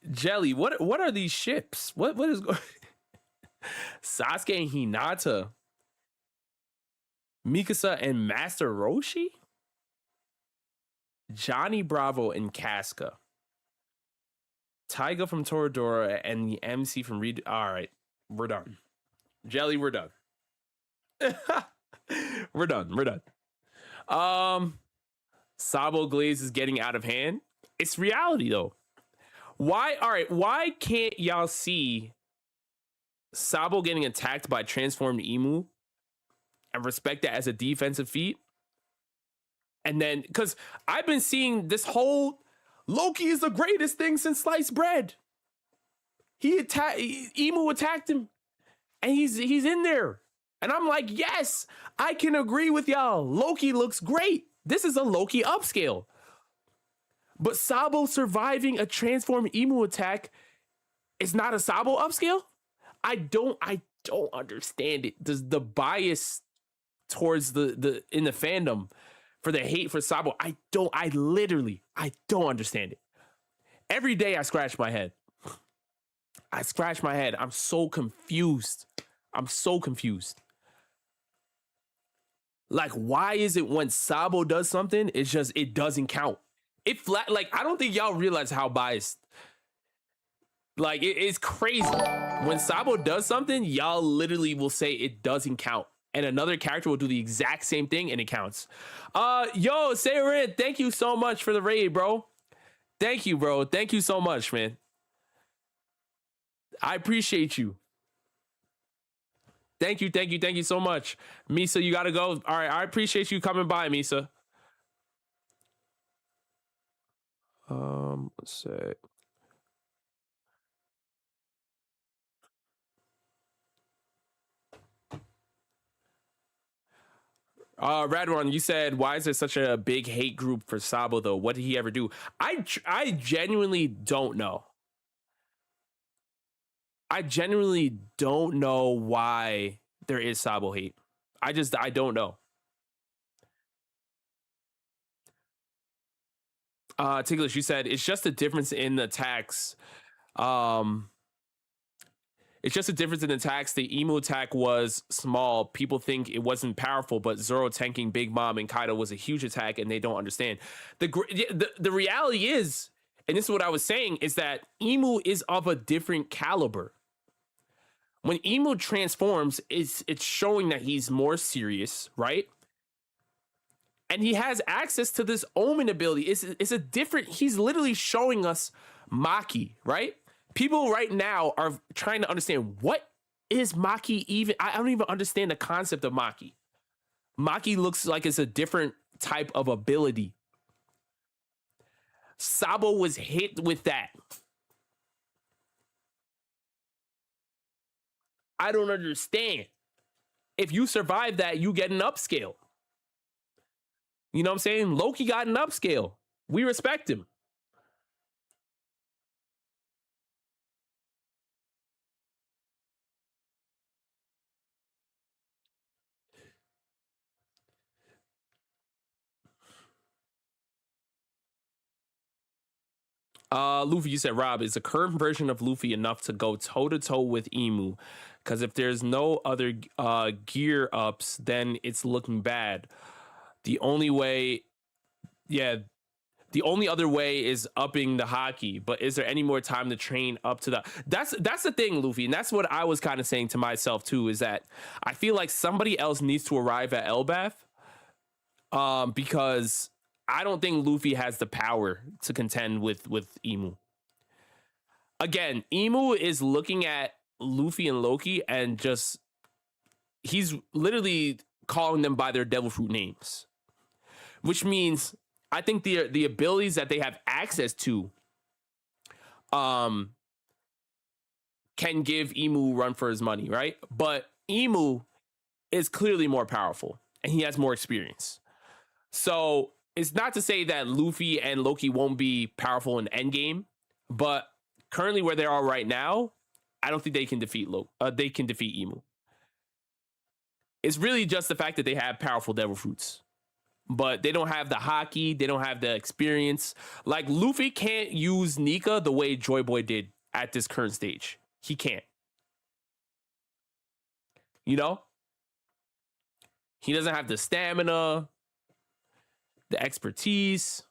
Jelly, what are these ships? What is going? Sasuke and Hinata, Mikasa and Master Roshi, Johnny Bravo and Casca, Taiga from Toradora, and the MC from Reed. All right, we're done. Jelly, we're done. We're done. Sabo Glaze is getting out of hand. It's reality though. Why can't y'all see Sabo getting attacked by transformed Emu and respect that as a defensive feat? And then, because I've been seeing this whole Loki is the greatest thing since sliced bread. Emu attacked him, and he's in there. And I'm like, yes, I can agree with y'all. Loki looks great. This is a Loki upscale. But Sabo surviving a transformed Emu attack is not a Sabo upscale? I don't understand it. The bias towards the in the fandom for the hate for Sabo, I don't understand it. Every day I scratch my head. I'm so confused. Like, why is it when Sabo does something, it doesn't count? Like, I don't think y'all realize how biased. Like, it's crazy. When Sabo does something, y'all literally will say it doesn't count. And another character will do the exact same thing and it counts. Yo, Sayrin, thank you so much for the raid, bro. Thank you, bro. Thank you so much, man. I appreciate you. Thank you so much. Misa, you gotta go. All right, I appreciate you coming by, Misa. Let's say. Radwan, you said, why is there such a big hate group for Sabo though? What did he ever do? I genuinely don't know. I genuinely don't know why there is Sabo hate. I don't know. Ticklish, you said it's just a difference in attacks. Um, it's just a difference in attacks. The emu attack was small. People think it wasn't powerful, but Zoro tanking Big Mom and Kaido was a huge attack, and they don't understand. The reality is, and this is what I was saying, is that emu is of a different caliber. When emu transforms, it's showing that he's more serious, right? And he has access to this omen ability. It's a different. He's literally showing us Maki, right? People right now are trying to understand what is Maki even. I don't even understand the concept of Maki. Maki looks like it's a different type of ability. Sabo was hit with that. I don't understand. If you survive that, you get an upscale. You know what I'm saying? Loki got an upscale. We respect him. Luffy, you said, Rob, is the current version of Luffy enough to go toe to toe with Emu? Because if there's no other gear ups, then it's looking bad. The only way, yeah, the only other way is upping the Haki. But is there any more time to train up to the? That's the thing, Luffy, and that's what I was kind of saying to myself too. Is that I feel like somebody else needs to arrive at Elbath, because I don't think Luffy has the power to contend with Emu. Again, Emu is looking at Luffy and Loki and just he's literally calling them by their devil fruit names, which means I think the abilities that they have access to um can give Emu run for his money, right? But Emu is clearly more powerful and he has more experience. So it's not to say that Luffy and Loki won't be powerful in Endgame, but currently where they are right now, I don't think they can defeat they can defeat Emu. It's really just the fact that they have powerful devil fruits, but they don't have the Haki, they don't have the experience. Like Luffy can't use Nika the way Joy Boy did at this current stage. He can't. You know, he doesn't have the stamina, the expertise.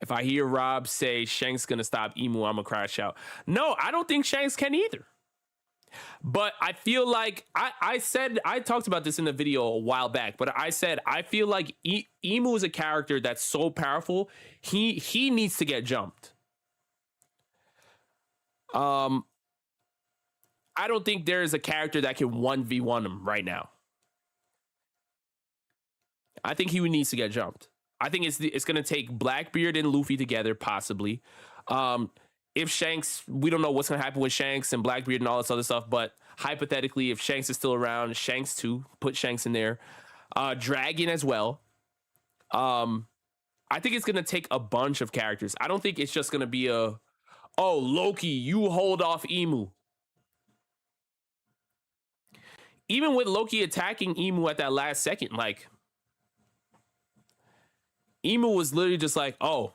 If I hear Rob say Shanks gonna stop Emu, I'm gonna crash out. No, I don't think Shanks can either. But I feel like I said I talked about this in a video a while back, but I said I feel like Emu is a character that's so powerful, he needs to get jumped. I don't think there is a character that can 1v1 him right now. I think he needs to get jumped. I think it's going to take Blackbeard and Luffy together, possibly. If Shanks, we don't know what's going to happen with Shanks and Blackbeard and all this other stuff, but hypothetically, if Shanks is still around, Shanks too, put Shanks in there. Dragon as well. I think it's going to take a bunch of characters. I don't think it's just going to be oh, Loki, you hold off Emu. Even with Loki attacking Emu at that last second, like, Emu was literally just like, oh,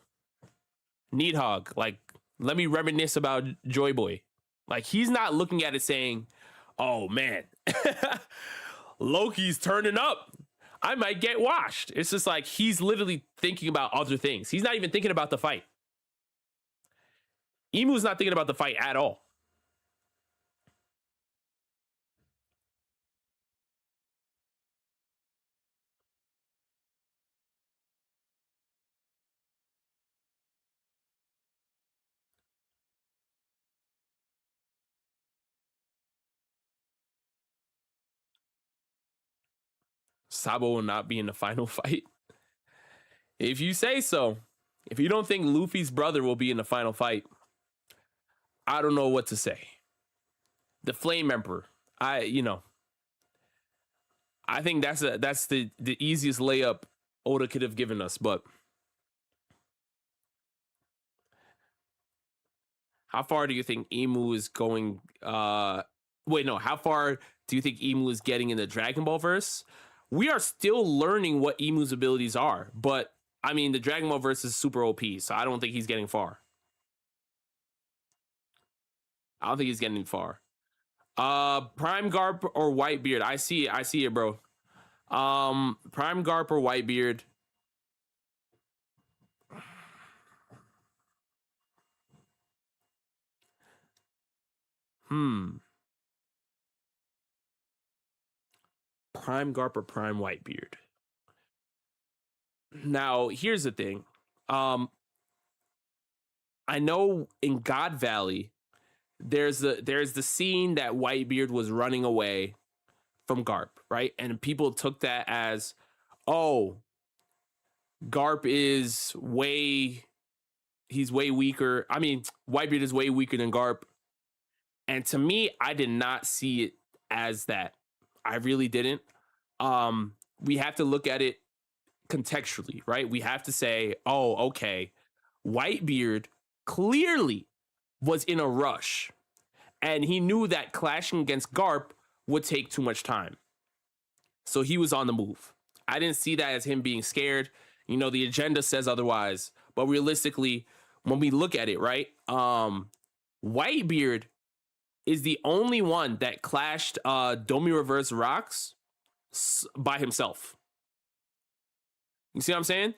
Needhog, like, let me reminisce about Joy Boy. Like, he's not looking at it saying, oh man, Loki's turning up. I might get washed. It's just like he's literally thinking about other things. He's not even thinking about the fight. Emu's not thinking about the fight at all. Sabo will not be in the final fight. If you say so. If you don't think Luffy's brother will be in the final fight, I don't know what to say. The Flame Emperor. I think that's the easiest layup Oda could have given us, but how far do you think Emu is going? Wait, no. How far do you think Emu is getting in the Dragon Ball verse? We are still learning what Emu's abilities are, but I mean, the Dragon Ball verse is super OP, so I don't think he's getting far. I don't think he's getting far. Prime Garp or Whitebeard? I see it. I see it, bro. Prime Garp or Whitebeard? Prime Garp or Prime Whitebeard? Now, here's the thing. I know in God Valley, there's the scene that Whitebeard was running away from Garp, right? And people took that as, oh, Garp is he's way weaker. I mean, Whitebeard is way weaker than Garp. And to me, I did not see it as that. I really didn't. We have to look at it contextually, right? We have to say, oh, okay, Whitebeard clearly was in a rush, and he knew that clashing against Garp would take too much time. So he was on the move. I didn't see that as him being scared. You know, the agenda says otherwise, but realistically, when we look at it, right? Whitebeard is the only one that clashed Domi Reverse Rocks by himself. You see what I'm saying?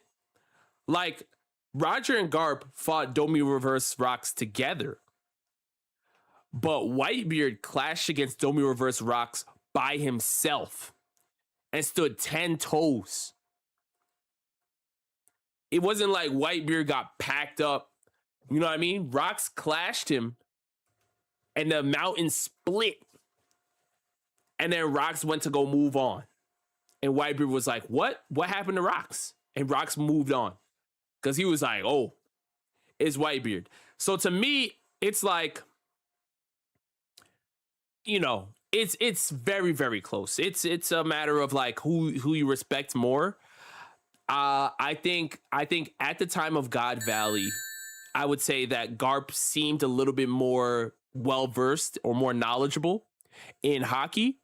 Like, Roger and Garp fought Domi Reverse Rocks together, but Whitebeard clashed against Domi Reverse Rocks by himself and stood 10 toes. It wasn't like Whitebeard got packed up. You know what I mean? Rocks clashed him and the mountain split. And then Rocks went to go move on. And Whitebeard was like, what? What happened to Rocks? And Rocks moved on. Because he was like, oh, it's Whitebeard. So to me, it's like, you know, it's very, very close. It's a matter of like who you respect more. I think at the time of God Valley, I would say that Garp seemed a little bit more well-versed or more knowledgeable in Haki.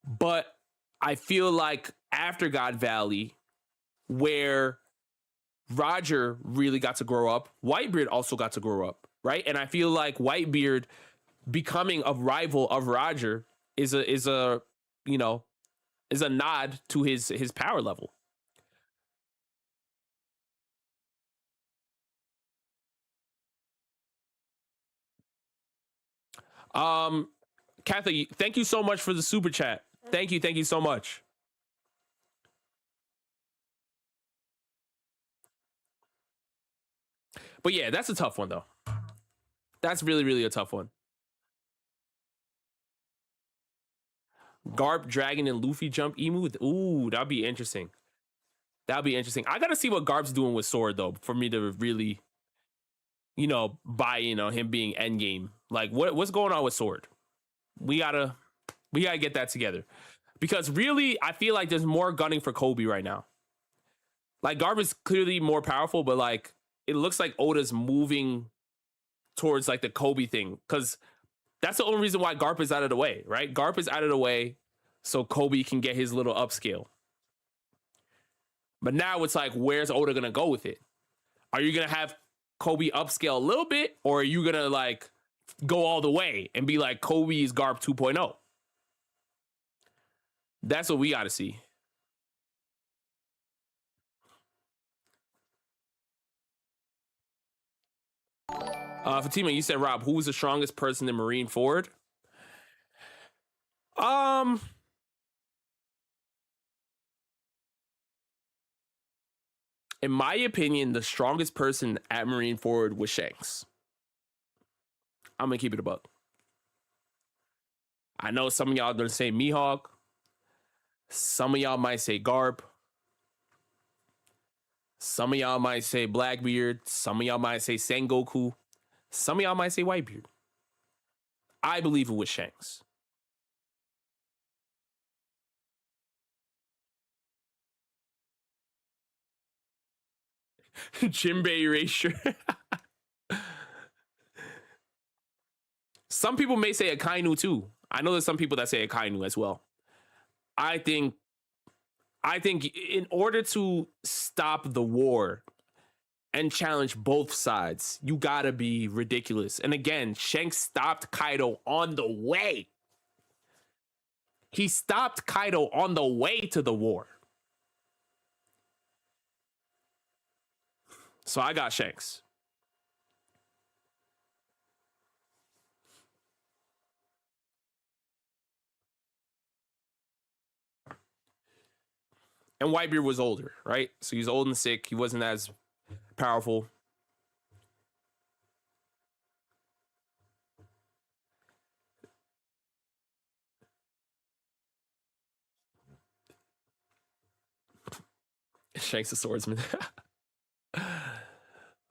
But I feel like after God Valley, where Roger really got to grow up, Whitebeard also got to grow up, right? And I feel like Whitebeard becoming a rival of Roger is a nod to his power level. Kathy, thank you so much for the super chat. Thank you so much. But yeah, that's a tough one though. That's really, really a tough one. Garp, Dragon, and Luffy jump Emu. Ooh, that'd be interesting. That'd be interesting. I gotta see what Garp's doing with Sword though, for me to really, buy him being endgame. Like what's going on with Sword? We gotta get that together. Because really, I feel like there's more gunning for Kobe right now. Like Garp is clearly more powerful, but like it looks like Oda's moving towards like the Kobe thing. Because that's the only reason why Garp is out of the way, right? Garp is out of the way so Kobe can get his little upscale. But now it's like, where's Oda gonna go with it? Are you gonna have Kobe upscale a little bit, or are you gonna like go all the way and be like Kobe is Garp 2.0? That's what we gotta see. Fatima, you said, Rob, who was the strongest person in Marine Ford? In my opinion, the strongest person at Marine Ford was Shanks. I'm gonna keep it a buck. I know some of y'all are gonna say Mihawk. Some of y'all might say Garp. Some of y'all might say Blackbeard. Some of y'all might say Sengoku. Some of y'all might say Whitebeard. I believe it was Shanks. Jinbei erasure. Some people may say Akainu too. I know there's some people that say Akainu as well. I think in order to stop the war and challenge both sides, you gotta be ridiculous. And again, Shanks stopped Kaido on the way. He stopped Kaido on the way to the war. So I got Shanks. And Whitebeard was older, right? So he's old and sick. He wasn't as powerful. Shanks the swordsman.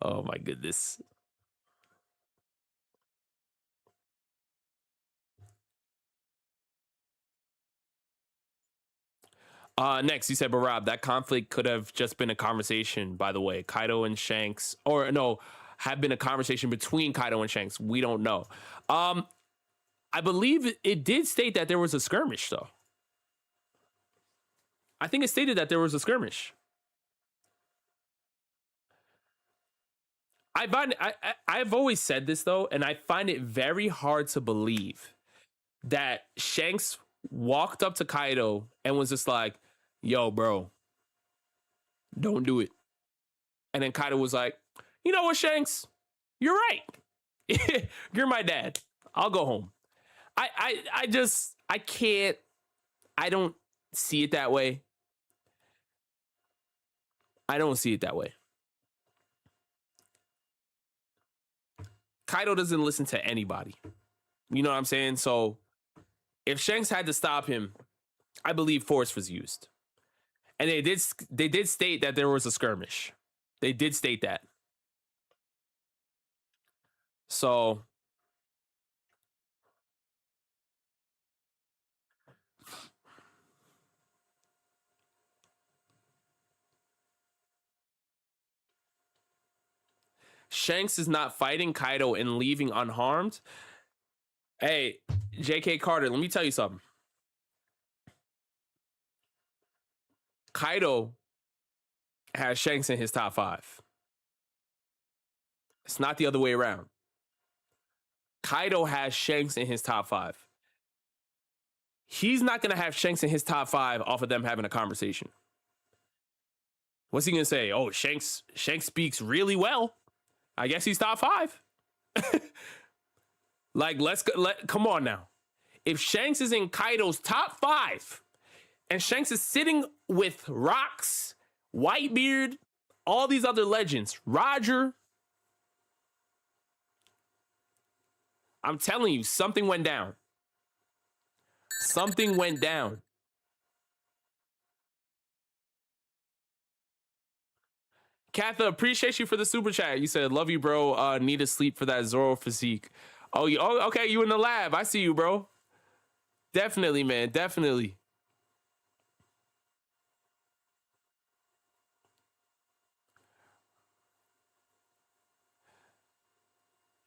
Oh my goodness. Next, you said, but Rob, that conflict could have just been a conversation, by the way. Kaido and Shanks, or no, have been a conversation between Kaido and Shanks. We don't know. I believe it did state that there was a skirmish, though. I think it stated that there was a skirmish. I've always said this though, and I find it very hard to believe that Shanks walked up to Kaido and was just like, "Yo, bro, don't do it." And then Kaido was like, "You know what, Shanks? You're right. You're my dad. I'll go home." I can't. I don't see it that way. I don't see it that way. Kaido doesn't listen to anybody. You know what I'm saying? So if Shanks had to stop him, I believe force was used. And they did state that there was a skirmish. They did state that. So Shanks is not fighting Kaido and leaving unharmed. Hey, JK Carter, let me tell you something. Kaido has Shanks in his top 5. It's not the other way around. Kaido has Shanks in his top 5. He's not going to have Shanks in his top 5 off of them having a conversation. What's he going to say? Oh, Shanks speaks really well. I guess he's top 5. Like, come on now. If Shanks is in Kaido's top 5 and Shanks is sitting with Rocks, Whitebeard, all these other legends, Roger, I'm telling you, something went down. Something went down. Katha, appreciate you for the super chat. You said, love you, bro. Need to sleep for that Zoro physique. Oh, okay. You in the lab. I see you, bro. Definitely, man. Definitely.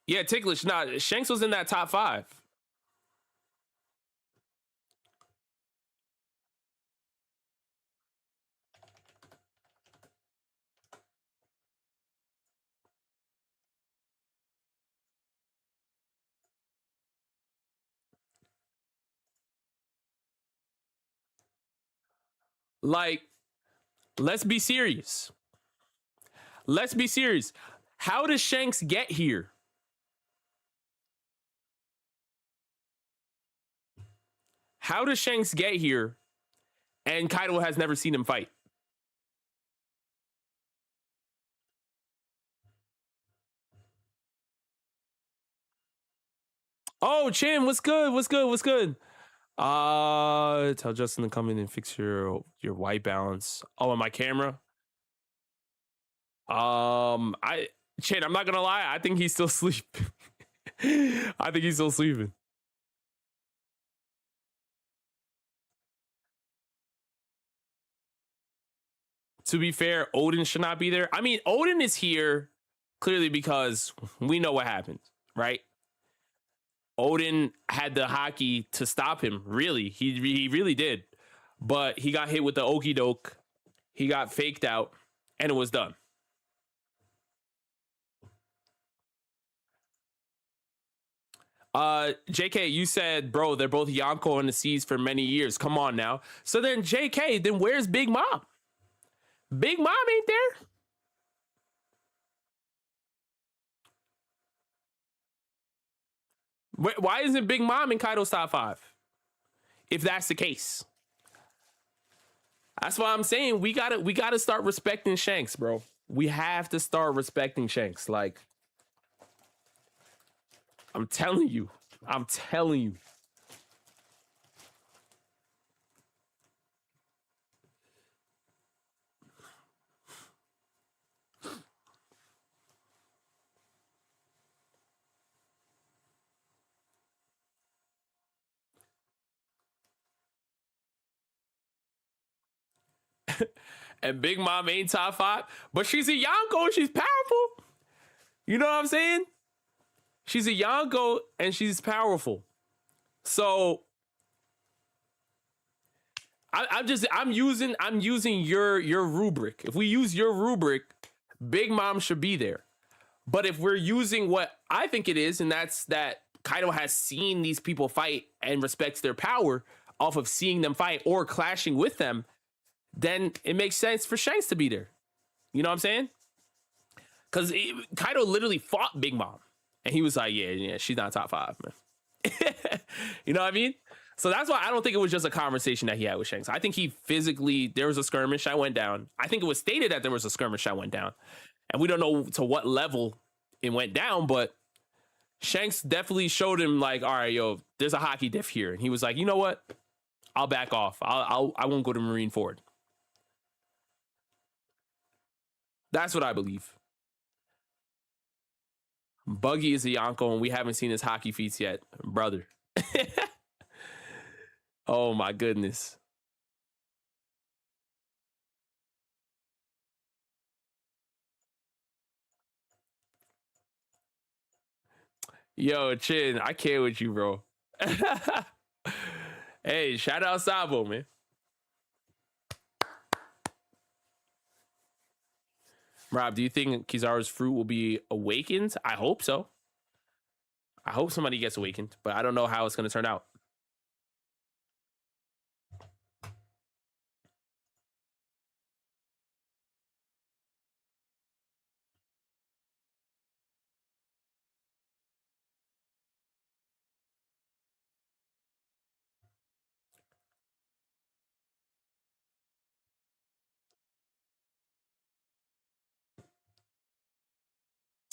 Yeah, Ticklish. Nah, Shanks was in that top 5. Like, let's be serious. Let's be serious. How does Shanks get here? How does Shanks get here and Kaido has never seen him fight? Oh, Chin, what's good? What's good? What's good? Tell Justin to come in and fix your white balance. Oh, and my camera. I Chin, I'm not gonna lie. I think he's still sleeping. I think he's still sleeping. To be fair, Odin should not be there. I mean, Odin is here clearly because we know what happened, right? Odin had the Haki to stop him. Really, he really did, but he got hit with the okie doke. He got faked out, and it was done. JK, you said, bro, they're both Yonko in the seas for many years. Come on now. So then, JK, then where's Big Mom? Big Mom ain't there. Why isn't Big Mom in Kaido's top 5? If that's the case, that's why I'm saying we gotta start respecting Shanks, bro. We have to start respecting Shanks. Like, I'm telling you. I'm telling you. And Big Mom ain't top 5, but she's a Yonko and she's powerful. You know what I'm saying? She's a Yonko and she's powerful. So I'm using your rubric. If we use your rubric, Big Mom should be there. But if we're using what I think it is, and that's that Kaido has seen these people fight and respects their power off of seeing them fight or clashing with them, then it makes sense for Shanks to be there. You know what I'm saying? Because Kaido literally fought Big Mom. And he was like, yeah, she's not top 5, man. You know what I mean? So that's why I don't think it was just a conversation that he had with Shanks. I think he physically, there was a skirmish that went down. I think it was stated that there was a skirmish that went down. And we don't know to what level it went down, but Shanks definitely showed him like, all right, yo, there's a Haki diff here. And he was like, you know what? I'll back off. I won't go to Marine Ford. That's what I believe. Buggy is a Yonko, and we haven't seen his Haki feats yet, brother. Oh my goodness. Yo, Chin, I care with you, bro. Hey, shout out Sabo, man. Rob, do you think Kizaru's fruit will be awakened? I hope so. I hope somebody gets awakened, but I don't know how it's going to turn out.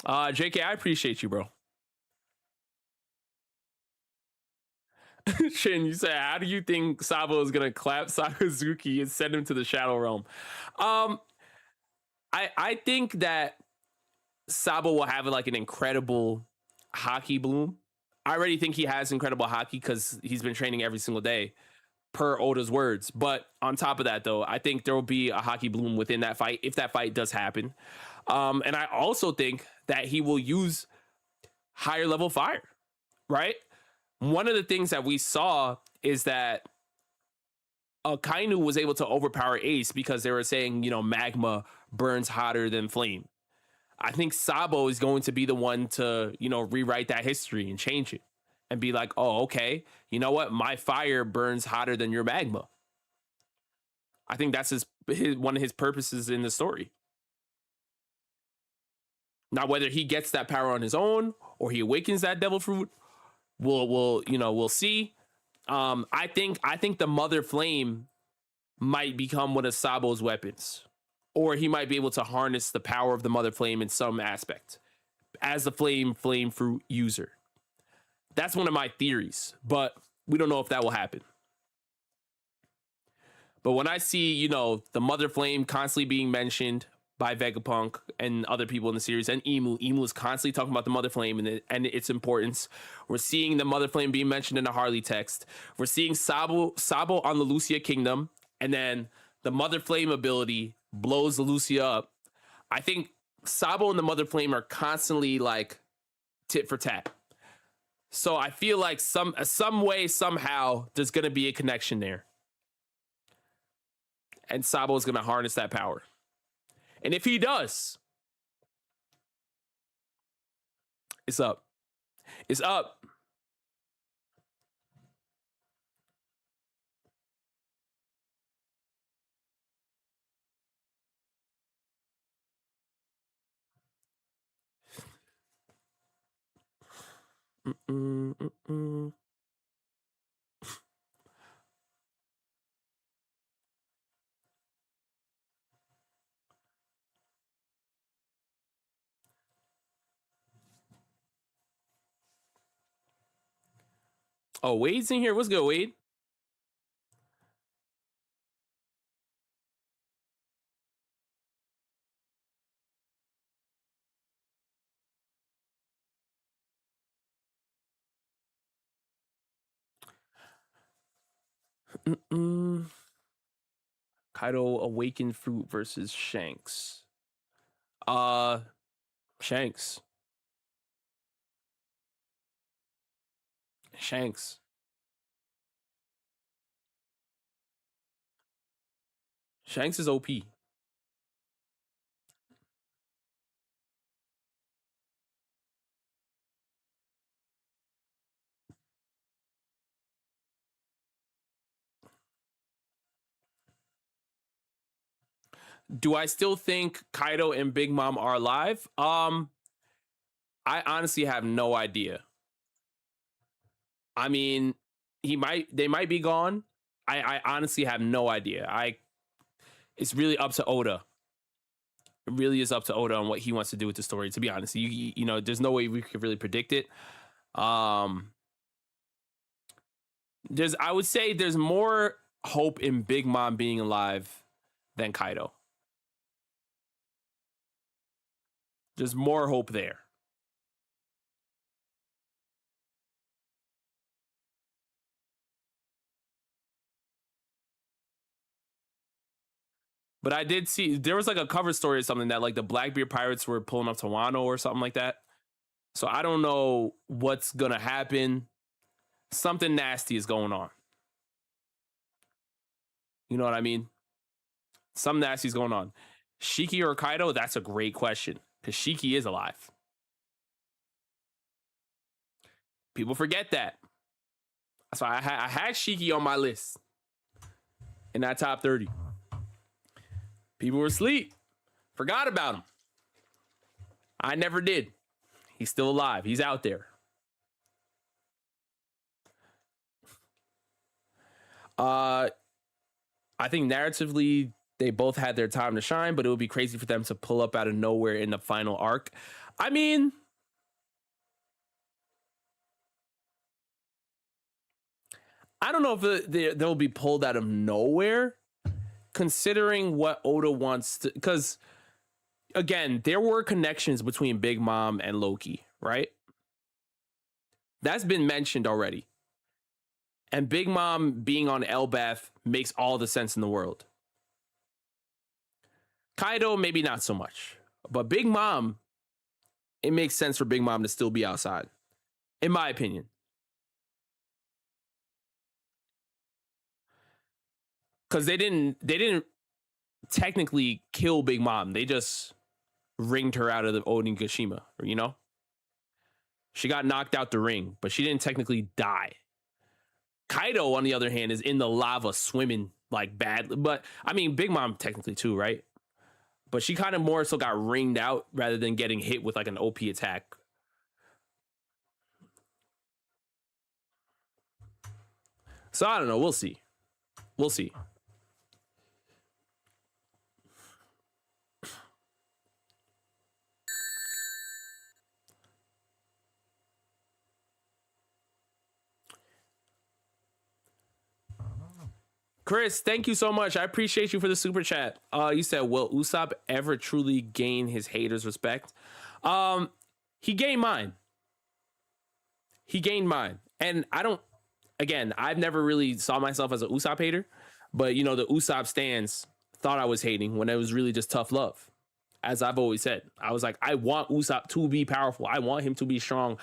JK, I appreciate you, bro. Shin, you said, how do you think Sabo is gonna clap Sakazuki and send him to the Shadow Realm? I think that Sabo will have like an incredible Haki bloom. I already think he has incredible Haki because he's been training every single day, per Oda's words. But on top of that, though, I think there will be a Haki bloom within that fight if that fight does happen. And I also think that he will use higher level fire, right? One of the things that we saw is that Kainu was able to overpower Ace because they were saying, you know, magma burns hotter than flame. I think Sabo is going to be the one to, you know, rewrite that history and change it and be like, oh, okay, you know what? My fire burns hotter than your magma. I think that's his one of his purposes in the story. Now, whether he gets that power on his own or he awakens that devil fruit, we'll see. I think the Mother Flame might become one of Sabo's weapons, or he might be able to harness the power of the Mother Flame in some aspect as the flame fruit user. That's one of my theories, but we don't know if that will happen. But when I see, you know, the Mother Flame constantly being mentioned, by Vegapunk and other people in the series, and Emu. Emu is constantly talking about the Mother Flame and its importance. We're seeing the Mother Flame being mentioned in the Harley text. We're seeing Sabo on the Lucia Kingdom, and then the Mother Flame ability blows the Lucia up. I think Sabo and the Mother Flame are constantly like tit for tat. So I feel like some way, somehow, there's gonna be a connection there. And Sabo is gonna harness that power. And if he does, it's up. It's up. Mm-mm, mm-mm. Oh, Wade's in here. What's good, Wade? Mm-mm. Kaido Awakened Fruit versus Shanks. Shanks. Shanks. Shanks is OP. Do I still think Kaido and Big Mom are alive? I honestly have no idea. I mean, they might be gone. I honestly have no idea. It's really up to Oda. It really is up to Oda on what he wants to do with the story. To be honest, you know, there's no way we could really predict it. I would say there's more hope in Big Mom being alive than Kaido. There's more hope there. But I did see there was like a cover story or something that like the Blackbeard pirates were pulling up to Wano or something like that. So I don't know what's gonna happen. Something nasty is going on. You know what I mean? Something nasty is going on. Shiki or Kaido? That's a great question because Shiki is alive. People forget that. That's why I had Shiki on my list in that top 30. People were asleep. Forgot about him. I never did. He's still alive. He's out there. I think narratively they both had their time to shine, but it would be crazy for them to pull up out of nowhere in the final arc. I mean, I don't know if they'll be pulled out of nowhere, considering what Oda wants to. Because again, there were connections between Big Mom and Loki, right? That's been mentioned already. And Big Mom being on Elbaf makes all the sense in the world. Kaido, maybe not so much. But Big Mom, it makes sense for Big Mom to still be outside, in my opinion. Because they didn't technically kill Big Mom. They just ringed her out of the Onigashima, you know? She got knocked out the ring, but she didn't technically die. Kaido, on the other hand, is in the lava swimming like badly. But I mean, Big Mom technically too, right? But she kind of more so got ringed out rather than getting hit with like an OP attack. So I don't know. We'll see. We'll see. Chris, thank you so much. I appreciate you for the super chat. You said, will Usopp ever truly gain his haters' respect? He gained mine. He gained mine. And I don't, again, I've never really saw myself as an Usopp hater, but you know, the Usopp stans thought I was hating when it was really just tough love. As I've always said, I was like, I want Usopp to be powerful. I want him to be strong.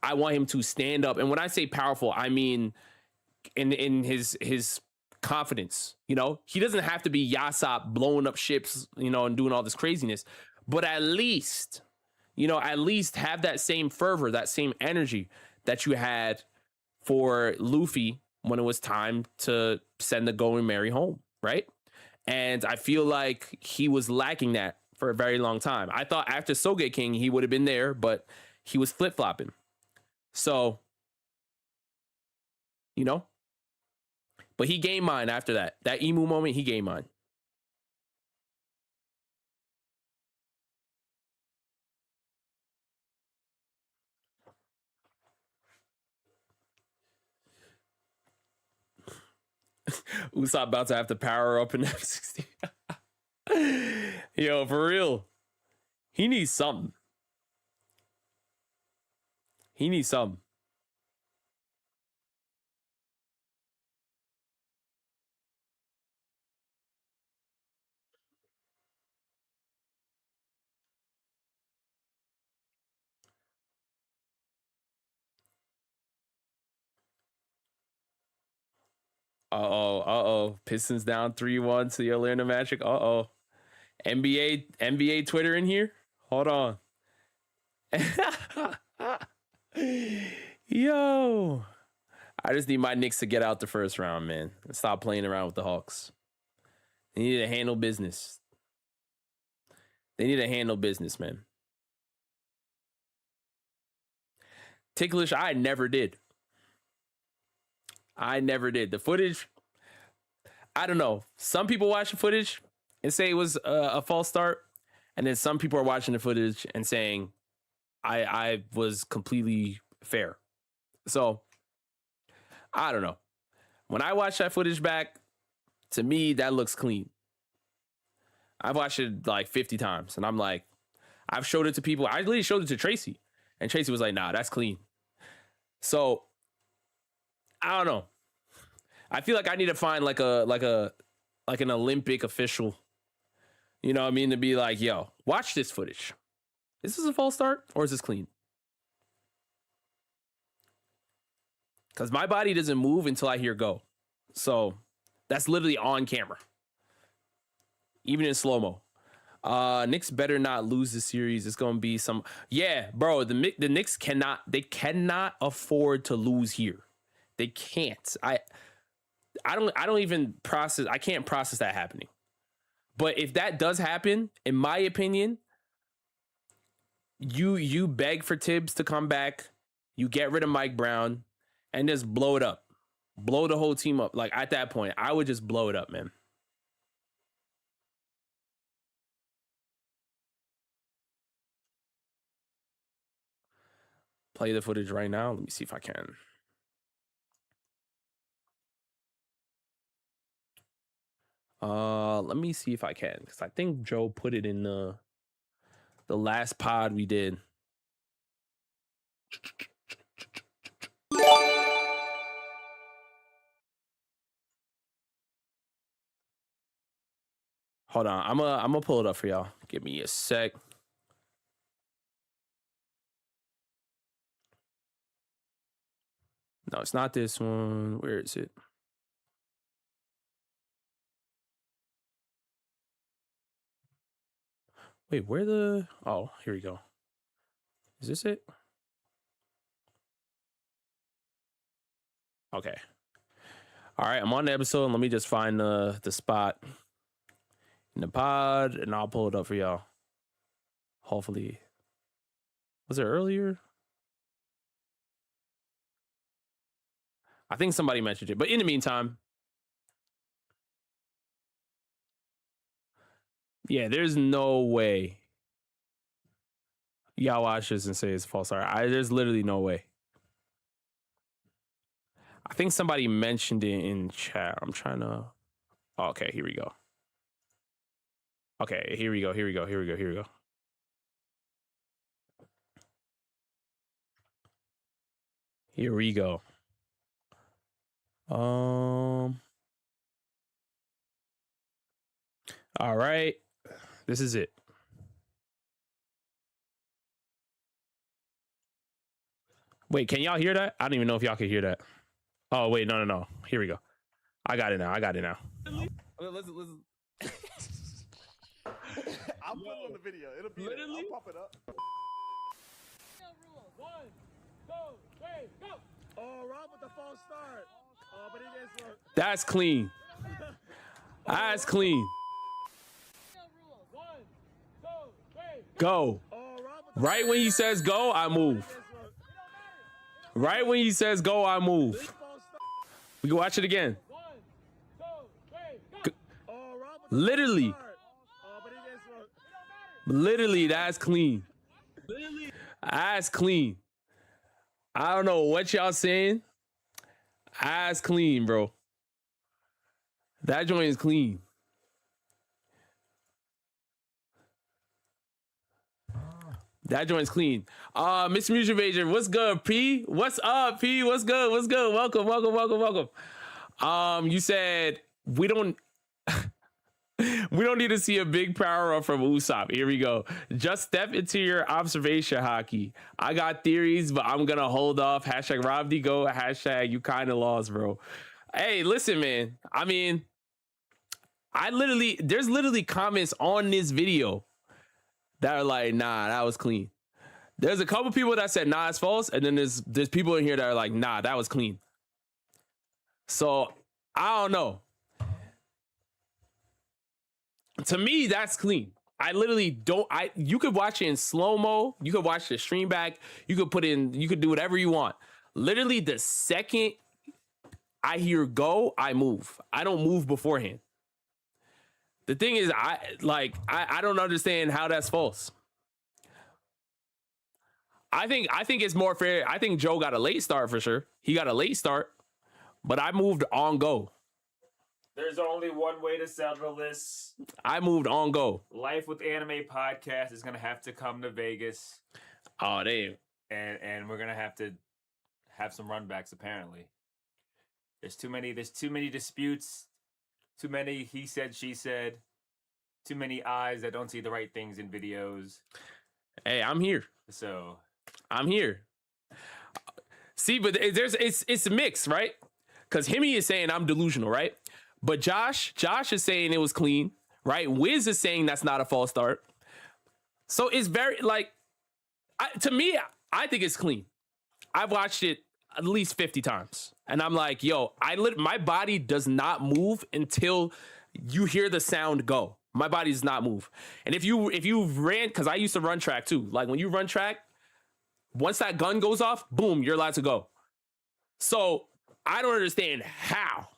I want him to stand up. And when I say powerful, I mean in his confidence. You know, he doesn't have to be Yasop blowing up ships, you know, and doing all this craziness, but at least, you know, at least have that same fervor, that same energy that you had for Luffy when it was time to send the Going Merry home, right? And I feel like he was lacking that for a very long time. I thought after Soge King, he would have been there, but he was flip-flopping. So, you know, but he gained mine after that. That Emu moment, he gained mine. Usopp about to have to power up in F60. Yo, for real. He needs something. He needs something. Uh-oh. Pistons down 3-1 to the Orlando Magic. Uh-oh. NBA Twitter in here? Hold on. Yo. I just need my Knicks to get out the first round, man. And stop playing around with the Hawks. They need to handle business. They need to handle business, man. Ticklish, I never did. The footage, I don't know. Some people watch the footage and say it was a false start. And then some people are watching the footage and saying I was completely fair. So, I don't know. When I watch that footage back, to me, that looks clean. I've watched it like 50 times. And I'm like, I've showed it to people. I literally showed it to Tracy. And Tracy was like, nah, that's clean. So, I don't know. I feel like I need to find like an Olympic official, you know what I mean, to be like, yo, watch this footage. Is this a false start or is this clean? Because my body doesn't move until I hear go. So that's literally on camera, even in slow-mo. Knicks better not lose the series. It's gonna be some, yeah, bro. The Knicks cannot afford to lose here. They can't. I don't even process. I can't process that happening. But if that does happen, in my opinion, you beg for Tibbs to come back, you get rid of Mike Brown, and just blow it up, blow the whole team up. Like at that point, I would just blow it up, man. Play the footage right now. Let me see if I can. Let me see if I can, because I think Joe put it in the last pod we did. Hold on, I'm gonna pull it up for y'all. Give me a sec. No, it's not this one. Where is it? Wait, where the... Oh, here we go. Is this it? Okay. All right, I'm on the episode. And let me just find the spot in the pod, and I'll pull it up for y'all. Hopefully. Was it earlier? I think somebody mentioned it. But in the meantime... Yeah, there's no way y'all watch this and say it's false art. There's literally no way. I think somebody mentioned it in chat. I'm trying to... Okay, here we go. Okay, here we go. Here we go. Here we go. Here we go. Here we go. All right. This is it. Wait, can y'all hear that? I don't even know if y'all can hear that. Oh, wait, no. Here we go. I got it now. Listen. I'll put it on the video. It'll be literally. I'll pop it up. One, two, three, go! Oh, Rob with the false start. Oh, but he didn't look. That's clean. That's clean. One, two, three. Go. Right when he says go, I move. Right when he says go, I move. We can watch it again. Literally. Literally, that's clean. That's clean. I don't know what y'all saying. That's clean, bro. That joint is clean. That joint's clean. Mr. Music Major, what's good, P? What's up, P? What's good? What's good? Welcome. You said we don't we don't need to see a big power up from Usopp. Here we go. Just step into your observation, Haki. I got theories, but I'm gonna hold off. Hashtag Rob D Go. Hashtag you kind of lost, bro. Hey, listen, man. I mean, there's literally comments on this video that are like, nah, that was clean. There's a couple people that said, nah, it's false. And then there's people in here that are like, nah, that was clean. So I don't know. To me, that's clean. I literally don't. You could watch it in slow-mo. You could watch the stream back. You could do whatever you want. Literally, the second I hear go, I move. I don't move beforehand. The thing is, I don't understand how that's false. I think it's more fair. I think Joe got a late start for sure. He got a late start, but I moved on go. There's only one way to settle this. I moved on go. Life with Anime podcast is gonna have to come to Vegas. Oh damn! And we're gonna have to have some runbacks. Apparently, there's too many disputes. Too many he said, she said. Too many eyes that don't see the right things in videos. Hey, I'm here. So I'm here. See, but it's a mix, right? Because Himi is saying I'm delusional, right? But Josh is saying it was clean, right? Wiz is saying that's not a false start. So it's very to me, I think it's clean. I've watched it at least 50 times, and I'm like, yo, my body does not move until you hear the sound go. My body does not move. And if you ran, because I used to run track too. Like when you run track, once that gun goes off, boom, you're allowed to go. So I don't understand how.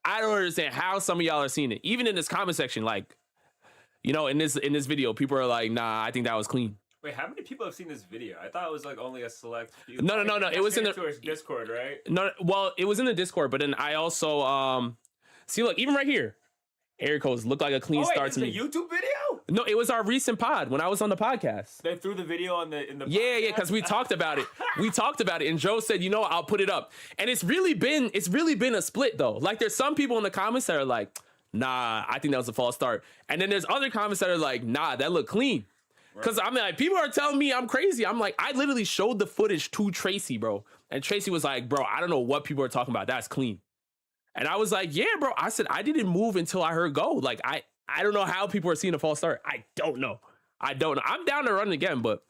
I don't understand how some of y'all are seeing it. Even in this comment section, like, you know, in this video, people are like, nah, I think that was clean. Wait, how many people have seen this video? I thought it was like only a select few. No. It was in the Discord, right? No, well, it was in the Discord, but then I also see, look, even right here, air codes look like a clean start to me. A YouTube video? No, it was our recent pod when I was on the podcast. They threw the video in the yeah, because we talked about it. And Joe said, you know, I'll put it up. And it's really been a split though. Like there's some people in the comments that are like, nah, I think that was a false start. And then there's other comments that are like, nah, that looked clean. Because I'm like, people are telling me I'm crazy. I'm like, I literally showed the footage to Tracy, bro. And Tracy was like, bro, I don't know what people are talking about. That's clean. And I was like, yeah, bro. I said, I didn't move until I heard go. Like, I don't know how people are seeing a false start. I don't know. I'm down to run again, but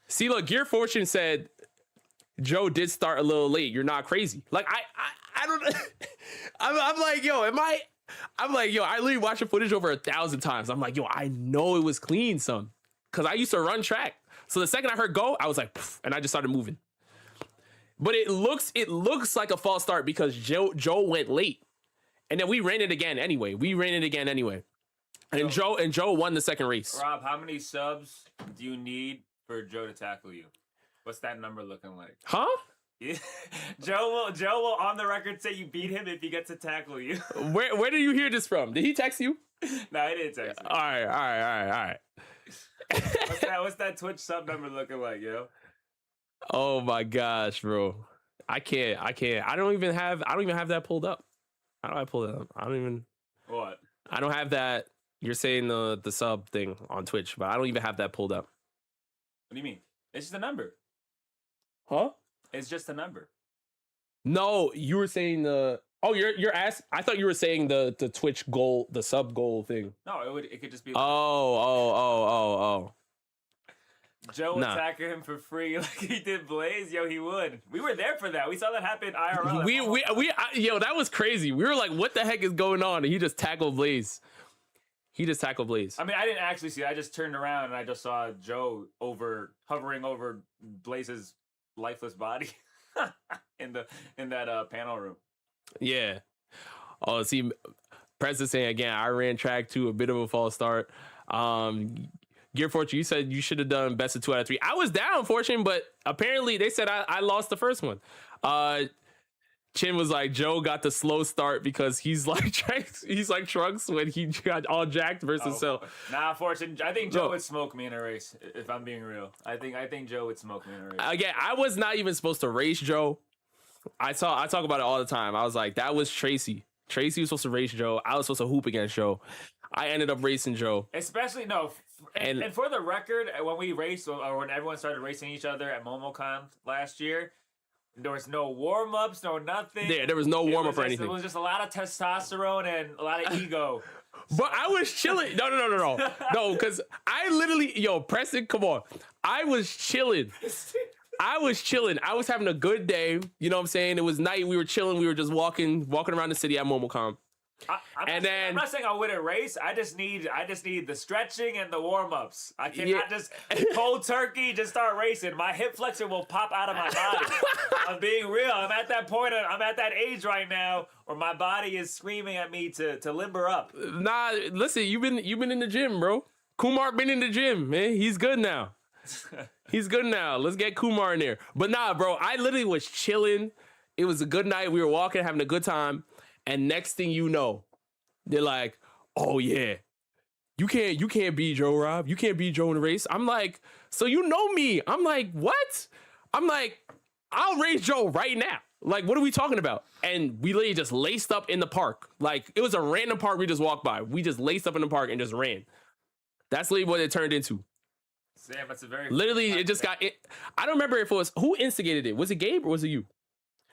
see, look, Gear Fortune said Joe did start a little late. You're not crazy. Like, I don't know. I'm like, yo, I literally watched the footage over 1,000 times. I'm like, yo, I know it was clean, son. Because I used to run track. So the second I heard go, I was like, poof, and I just started moving. But it looks like a false start because Joe went late. And then we ran it again anyway. And Joe won the second race. Rob, how many subs do you need for Joe to tackle you? What's that number looking like? Huh? Yeah. Joe will on the record say you beat him if he gets to tackle you. Where did you hear this from? Did he text you? No, he didn't text me. All right. What's that Twitch sub number looking like, yo? Oh my gosh, bro. I can't. I don't even have that pulled up. How do I pull it up? What? I don't have that. You're saying the sub thing on Twitch, but I don't even have that pulled up. What do you mean? It's just a number. Huh? It's just a number. No, you were saying the. Oh, you're asking. I thought you were saying the Twitch goal, the sub goal thing. No, it could just be. Oh. Joe attacking him for free like he did Blaze. Yo, he would. We were there for that. We saw that happen IRL. Yo, that was crazy. We were like, what the heck is going on? And he just tackled Blaze. I mean, I didn't actually see it. I just turned around and I just saw Joe hovering over Blaze's lifeless body in that panel room. Yeah. Oh, see, Press is saying again, I ran track too, a bit of a false start. Gear Fortune, you said you should have done best of 2 out of 3. I was down, Fortune, but apparently they said I lost the first one. Chin was like, Joe got the slow start because he's like Trunks when he got all jacked versus Cell. Nah, Fortune, I think Joe would smoke me in a race, if I'm being real. I think Joe would smoke me in a race. Again, I was not even supposed to race Joe. I talk about it all the time. I was like, that was Tracy. Tracy was supposed to race Joe. I was supposed to hoop against Joe. I ended up racing Joe. Especially, and for the record, when we raced, or when everyone started racing each other at MomoCon last year, there was no warm-ups, no nothing. Yeah, there was no warm-up or anything. It was just a lot of testosterone and a lot of ego. But I was chilling. No, because I literally, Preston, come on. I was chilling. I was having a good day. You know what I'm saying? It was night. We were chilling. We were just walking around the city at MomoCon. I'm not saying I wouldn't race. I just need the stretching and the warm ups. I cannot just cold turkey just start racing. My hip flexor will pop out of my body. I'm being real. I'm at that point. I'm at that age right now where my body is screaming at me to limber up. Nah, listen. You've been in the gym, bro. Kumar been in the gym, man. He's good now. Let's get Kumar in there. But nah, bro. I literally was chilling. It was a good night. We were walking, having a good time. And next thing you know, they're like, "Oh yeah, you can't beat Joe, Rob. You can't beat Joe in the race." I'm like, "So you know me?" I'm like, "What?" I'm like, "I'll race Joe right now." Like, what are we talking about? And we literally just laced up in the park. Like, it was a random park we just walked by. We just laced up in the park and just ran. That's literally what it turned into. Sam, that's a very literally. It just got. I don't remember if it was who instigated it. Was it Gabe or was it you?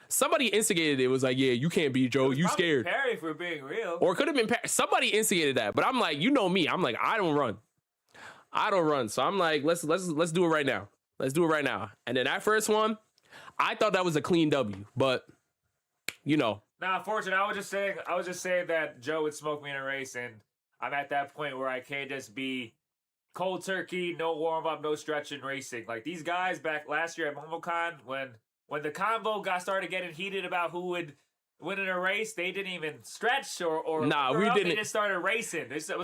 Somebody instigated it. Was like, yeah, you can't beat Joe. You scared. Perry, if we're being real. Or it could have been Perry. Somebody instigated that. But I'm like, you know me. I'm like, I don't run. So I'm like, let's do it right now. And then that first one, I thought that was a clean W. But Nah, fortunate. I was just saying that Joe would smoke me in a race, and I'm at that point where I can't just be cold turkey, no warm up, no stretching, racing. Like these guys back last year at MomoCon when the convo started getting heated about who would win in a race, they didn't even stretch or we didn't. They just started racing. It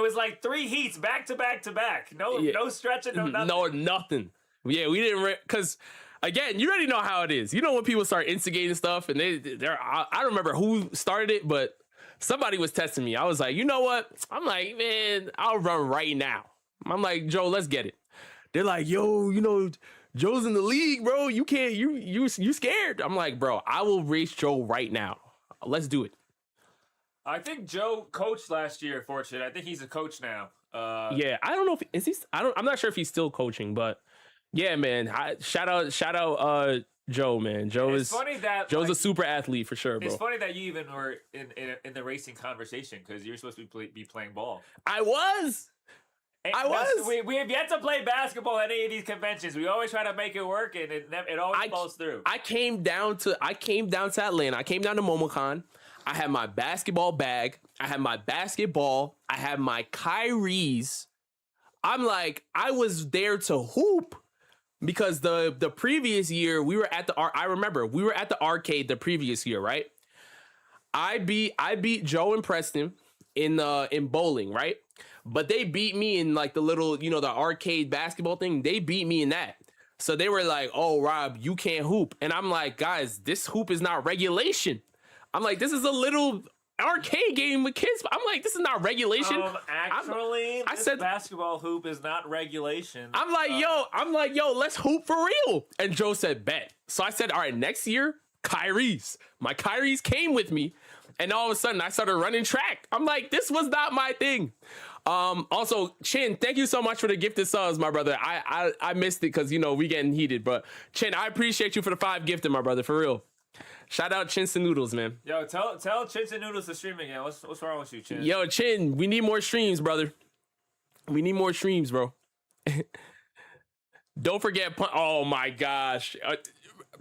was like 3 heats back to back to back. No stretching, no nothing. No nothing. Yeah, we didn't because again, you already know how it is. You know when people start instigating stuff and they're I don't remember who started it, but somebody was testing me. I was like, you know what? I'm like, man, I'll run right now. I'm like, Joe, let's get it. They're like, yo, Joe's in the league, bro. You can't. You scared? I'm like, bro. I will race Joe right now. Let's do it. I think Joe coached last year. Fortunate. I think he's a coach now. Yeah, I don't know if he. I'm not sure if he's still coaching, but yeah, man. Shout out, Joe, man. Joe's a super athlete for sure, bro. It's funny that you even were in the racing conversation because you're supposed to be playing ball. I was. We have yet to play basketball at any of these conventions. We always try to make it work, and it always falls through. I came down to Atlanta. I came down to MomoCon. I had my basketball bag. I had my basketball. I had my Kyries. I'm like, I was there to hoop because the previous year we were at I remember we were at the arcade the previous year, right? I beat Joe and Preston in bowling, right? But they beat me in like the little, the arcade basketball thing. They beat me in that. So they were like, "Oh, Rob, you can't hoop," and I'm like, "Guys, this hoop is not regulation." I'm like, "This is a little arcade game with kids." I'm like, "This is not regulation." Actually, I this said- basketball hoop is not regulation. I'm like, yo, let's hoop for real. And Joe said, bet. So I said, all right, next year, Kyrie's. My Kyrie's came with me. And all of a sudden, I started running track. I'm like, this was not my thing. Also, Chin, thank you so much for the gifted subs, my brother. I missed it because, we getting heated. But Chin, I appreciate you for the 5 gifted, my brother, for real. Shout out Chins and Noodles, man. Yo, tell Chins and Noodles to stream again. What's wrong with you, Chin? Yo, Chin, we need more streams, brother. We need more streams, bro. Don't forget, oh my gosh.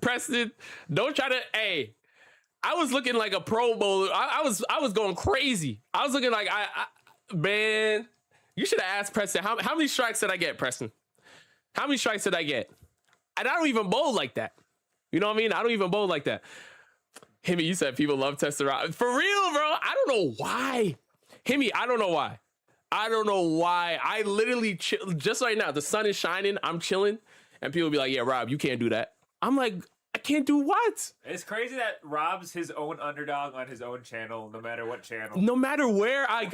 Preston, don't try to, hey. I was looking like a Pro Bowler. I was going crazy. I was looking like man. You should have asked Preston how many strikes did I get, Preston? How many strikes did I get? And I don't even bowl like that. You know what I mean? I don't even bowl like that. Himmy, you said people love Tesseract. For real, bro. I don't know why. Himmy, I don't know why. I don't know why. I literally chill just right now. The sun is shining. I'm chilling, and people be like, "Yeah, Rob, you can't do that." I'm like, I can't do what? It's crazy that Rob's his own underdog on his own channel, no matter what channel. No matter where I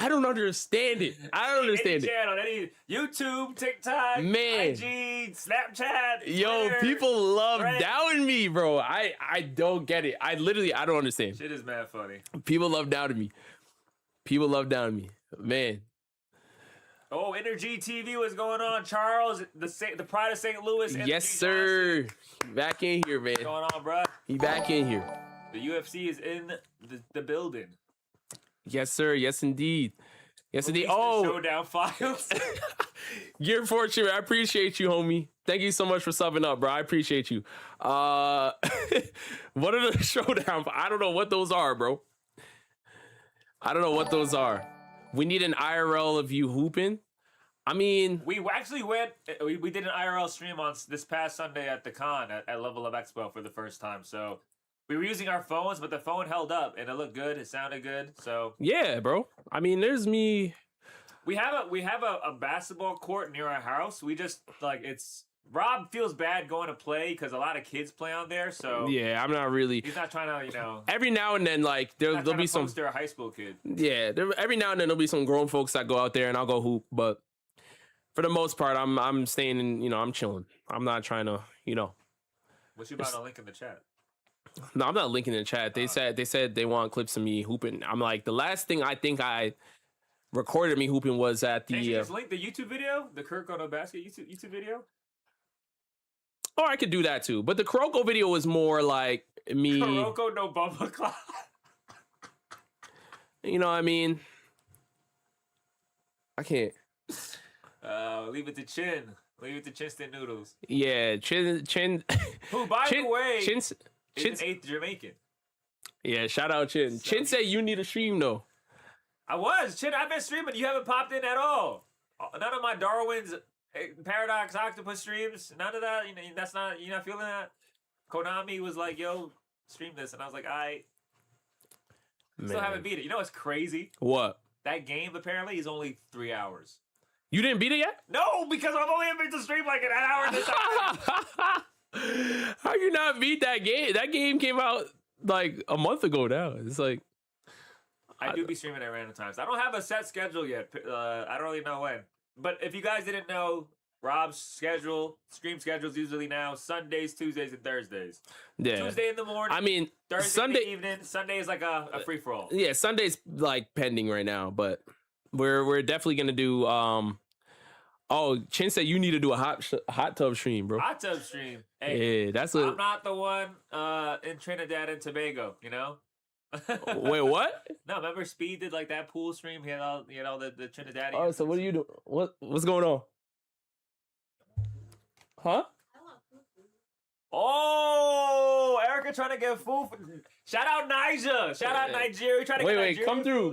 don't understand it. I don't understand any it. channel, any YouTube, TikTok, Man. IG, Snapchat. Yo, Twitter. people love Right. doubting me, bro. I don't get it. I don't understand. Shit is mad funny. People love doubting me. People love doubting me. Man. Oh, Energy TV, what's going on? Charles, the pride of St. Louis. Energy Yes, sir. Back in here, man. What's going on, bro? He back in here. The UFC is in the building. Yes, sir. Yes, indeed. Yes, indeed. Release the Oh, Showdown Files. you're fortunate. I appreciate you, homie. Thank you so much for subbing up, bro. I appreciate you. What are the showdown? I don't know what those are, bro. I don't know what those are. We need an IRL of you hooping. I mean, We actually went. We did an IRL stream on this past Sunday at the con at Level Up Expo for the first time. So we were using our phones, but the phone held up and it looked good. It sounded good. So yeah, bro. I mean, there's me. we have a basketball court near our house. We just it's. Rob feels bad going to play because a lot of kids play on there. So Yeah, I'm not really. he's not trying to Every now and then, like there'll be some. They're a high school kid. Yeah, every now and then there'll be some grown folks that go out there and I'll go hoop, but for the most part, I'm staying in. I'm chilling. I'm not trying to. What you about to link in the chat? No, I'm not linking in the chat. They said they want clips of me hooping. I'm like, the last thing I think I recorded me hooping was at Can't you the. just link the YouTube video, the Kirk on a basket YouTube video? Or I could do that too, but the Kuroko video was more like me. Kuroko no Bubba Cloud. You know what I mean? I can't. Leave it to Chin. Leave it to Chinston Noodles. Yeah, Chin. Who, by Chin, the way, Chin's, is Chin's, an 8th Jamaican. yeah, shout out Chin. Chin said you need a stream though. I was. Chin, I've been streaming. You haven't popped in at all. None of my Darwin's Paradox Octopus streams. None of that. That's not. You're not feeling that? Konami was like, yo, stream this. And I was like, still haven't beat it. You know what's crazy? What? That game apparently is only 3 hours. You didn't beat it yet? No, because I've only been to stream like an hour this time. How you not beat that game? That game came out like a month ago now. It's like I do be streaming at random times. I don't have a set schedule yet. I don't really know when. But if you guys didn't know, Rob's stream schedule's usually now Sundays, Tuesdays, and Thursdays. yeah. Tuesday in the morning. I mean, Thursday in Sunday. the evening. Sunday is like a free for all. Yeah, Sunday's like pending right now, but we're definitely gonna do. Oh, Chin said you need to do a hot tub stream, bro. Hot tub stream. Hey, Yeah, that's I'm not the one in Trinidad and Tobago. Wait, what? No, remember Speed did like that pool stream. He had all the Trinidadians. Oh, so what do you do? What's going on? Huh? Oh, Erica trying to get food. Shout out Niger. Shout out Nigeria. Trying to get Wait, Nigerian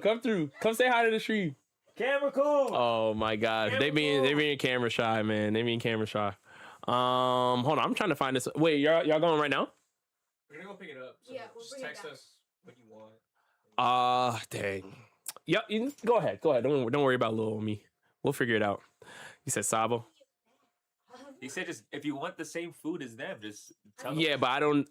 come through. Come say hi to the stream. Camera cool. Oh my gosh, they being camera shy, man. They being camera shy. Hold on, I'm trying to find this. Wait, y'all going right now? We're gonna go pick it up. So Yeah, we'll just bring it text back. us what you want. Dang. Yep, go ahead. Don't worry about little me. We'll figure it out. You said Sabo. He said just if you want the same food as them, just tell them. Yeah, but I don't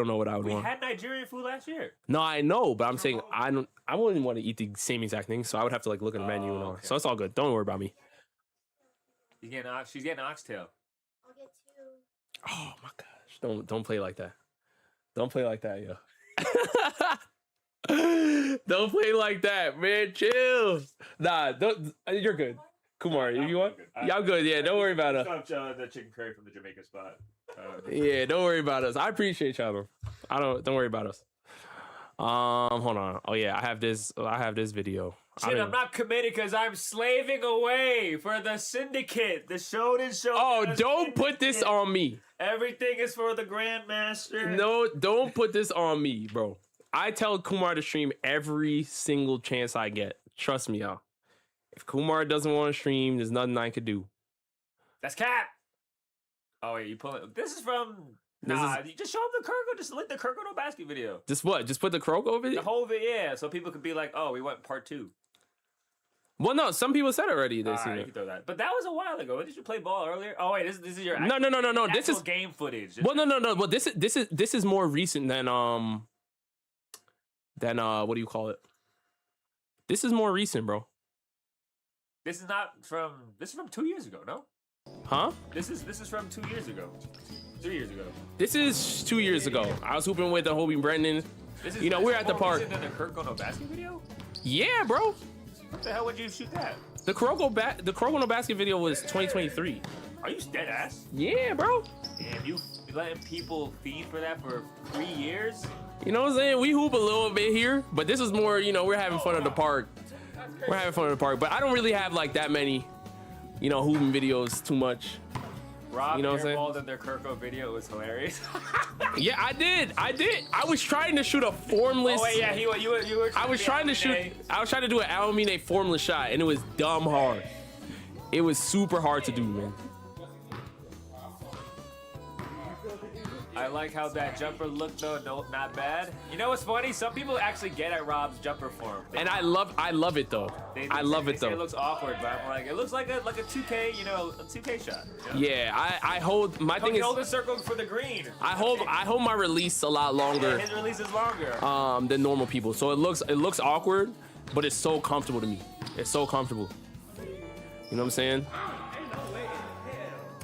know what I would We want. had Nigerian food last year. No, I know, but I'm saying I wouldn't want to eat the same exact thing, so I would have to like look at the menu and all. Okay. So it's all good. Don't worry about me. She's getting oxtail. I'll get 2. Oh my gosh. Don't play like that. Don't play like that, yo. Don't play like that, man. Chill. Nah, don't. You're good. Kumar, if you want? Yeah, I'm good. Yeah, don't worry about us. The chicken curry from the Jamaica spot. Yeah, don't worry about us. I appreciate y'all. Don't worry about us. Hold on. Oh yeah, I have this video. Shit, I'm not committed because I'm slaving away for the syndicate, the Shonen Show. Oh, don't put this on me. Everything is for the Grandmaster. No, don't put this on me, bro. I tell Kumar to stream every single chance I get. Trust me, y'all. If Kumar doesn't want to stream, there's nothing I could do. That's cap. Oh wait, you pull it. This is from. You just show them the Kuroko. Just link the Kuroko no basket video. Just what? Just put the Kuroko video? The whole video, yeah. So people could be like, "Oh, we went part 2." Well, no, some people said already they seen You it. can throw that. But that was a while ago. Did you play ball earlier? Oh wait, this is your No. This is game footage. well, no. Well, this is more recent than what do you call it? This is more recent, bro. This is not from. This is from 2 years ago. No. Huh? This is from 2 years ago. 3 years ago. This is 2 years ago. I was hooping with the Hobie Brendan. This is, You know, we're at the park. Is it the Kuroko no basket video? Yeah, bro. What the hell would you shoot that? The Kuroko no basket video was 2023. Are you dead ass? Yeah, bro. Damn, you letting people feed for that for 3 years? You know what I'm saying? We hoop a little bit here, but this is more, we're having fun at the park. We're having fun at the park, but I don't really have like that many, hooping videos too much. Rob, you know what I'm saying? airballed in their Kuroko video. It was hilarious. Yeah, I did. I was trying to shoot a formless. Oh wait, yeah, you were. I was trying to shoot. I was trying to do an Aomine formless shot, and it was dumb hard. It was super hard to do, man. I like how that jumper looked though. No, not bad. You know what's funny? Some people actually get at Rob's jumper form. And I love it though. I love it They say though. it looks awkward, but I'm like, it looks like a 2K, a 2K shot. Yeah, I hold my thing is hold the circle for the green. I hold my release a lot longer His release is longer. than normal people. So it looks awkward, but it's so comfortable to me. It's so comfortable. You know what I'm saying?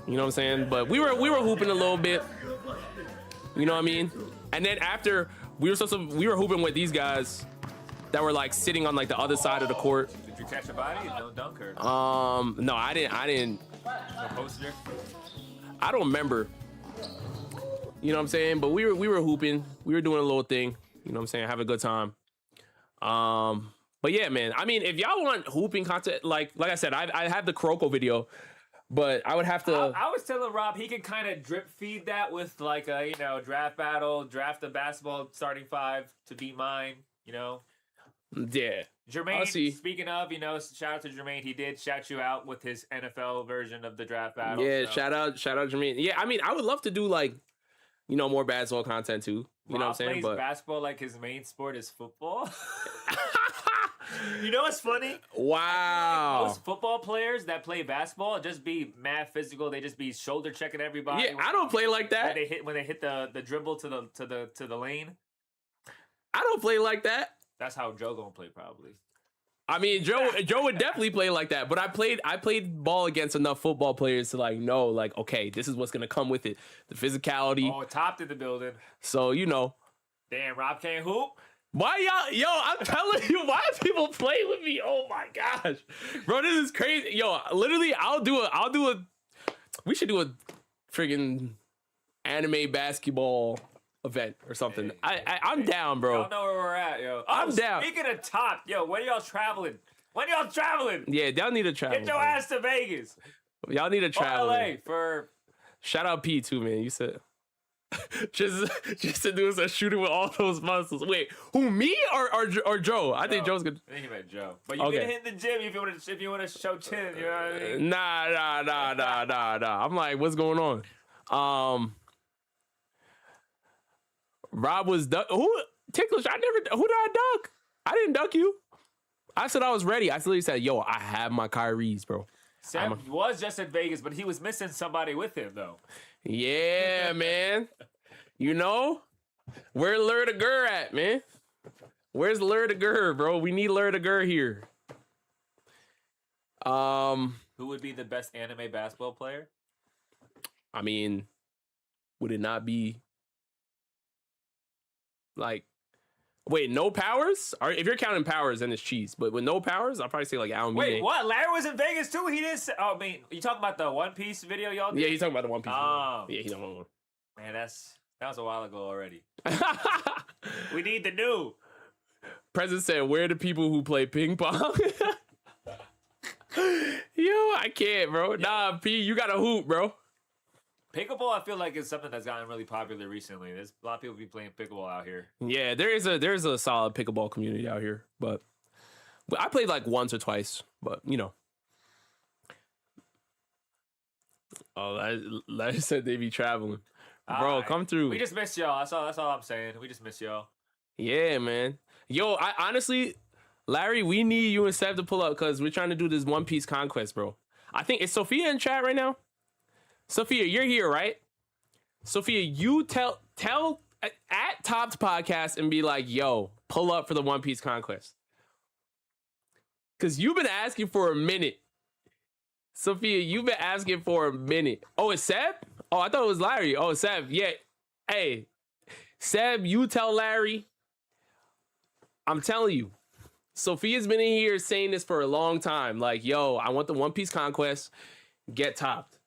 You know what I'm saying? But we were hooping a little bit. You know what I mean? And then after we were hooping with these guys that were like sitting on like the other side of the court. Did you catch a body? No dunker. No, I didn't. No poster. I don't remember. You know what I'm saying? But we were hooping. We were doing a little thing. You know what I'm saying? Have a good time. But yeah, man. I mean, if y'all want hooping content, like I said, I have the Kuroko video. But I would have to. I was telling Rob he could kind of drip feed that with like a draft battle, draft the basketball starting 5 to beat mine. Yeah. Jermaine. see. Speaking of, shout out to Jermaine. He did shout you out with his NFL version of the draft battle. Yeah. so. Shout out Jermaine. Yeah. I mean, I would love to do like, more basketball content too. You know what I'm saying? Plays But basketball like his main sport is football. You know what's funny? wow. Most football players that play basketball just be mad physical. They just be shoulder checking everybody. Yeah, I don't play like that. When they hit the dribble to the lane. I don't play like that. That's how Joe gonna play probably. I mean, Joe would definitely play like that. But I played ball against enough football players to know, okay, this is what's gonna come with it, the physicality. Oh, topped in the building. So Damn, Rob can't hoop. Why y'all? Yo, I'm telling you, why are people playing with me? Oh my gosh, bro, this is crazy. Yo, literally, I'll do a. We should do a friggin' anime basketball event or something. I'm down, bro. Y'all know where we're at, yo. I'm down. Speaking of top, yo, when are y'all traveling? Yeah, y'all need to travel. Get your ass to Vegas. Y'all need to travel. LA for. Shout out P too, man. You said. just to do a shooting with all those muscles. Wait, who, me or Joe? I think Joe's good. I think you meant Joe. But you Okay. can hit the gym if you want to show chin. You know what I mean? Nah. I'm like, what's going on? Rob was ticklish. Who did I dunk? I didn't dunk you. I said I was ready. I literally said, yo, I have my Kyries, bro. Sam was just in Vegas, but he was missing somebody with him, though. Yeah, man. You know, where Lur the Gur at, man? Where's Lur the Gur, bro? We need Lur the Gur here. Who would be the best anime basketball player? I mean, would it not be like, wait, no powers? Or if you're counting powers, then it's cheese. But with no powers, I'll probably say like Aomine. Wait, what? Larry was in Vegas too. He didn't. Oh, I mean, you talking about the One Piece video y'all did? Yeah, he's talking about the One Piece. Oh. Yeah, he's talking about one. Man, that was a while ago already. We need the new. President said, "Where are the people who play ping pong?" Yo, I can't, bro. Nah, P, you got to hoop, bro. Pickleball, I feel like is something that's gotten really popular recently. There's a lot of people be playing pickleball out here. Yeah, there's a solid pickleball community out here, but I played like once or twice, but you know. Oh, Larry said they be traveling, bro. Right. Come through. We just miss y'all. That's all I'm saying. We just miss y'all. Yeah, man. Yo, I honestly, Larry, we need you and Seb to pull up because we're trying to do this One Piece conquest, bro. I think is Sophia in chat right now? Sophia, you're here, right? Sophia, you tell at Tops Podcast and be like, yo, pull up for the One Piece conquest. Because you've been asking for a minute. Sophia, you've been asking for a minute. Oh, it's Seb? Oh, I thought it was Larry. Oh, Seb, yeah. Hey, Seb, you tell Larry. I'm telling you. Sophia's been in here saying this for a long time. Like, yo, I want the One Piece conquest. Get topped.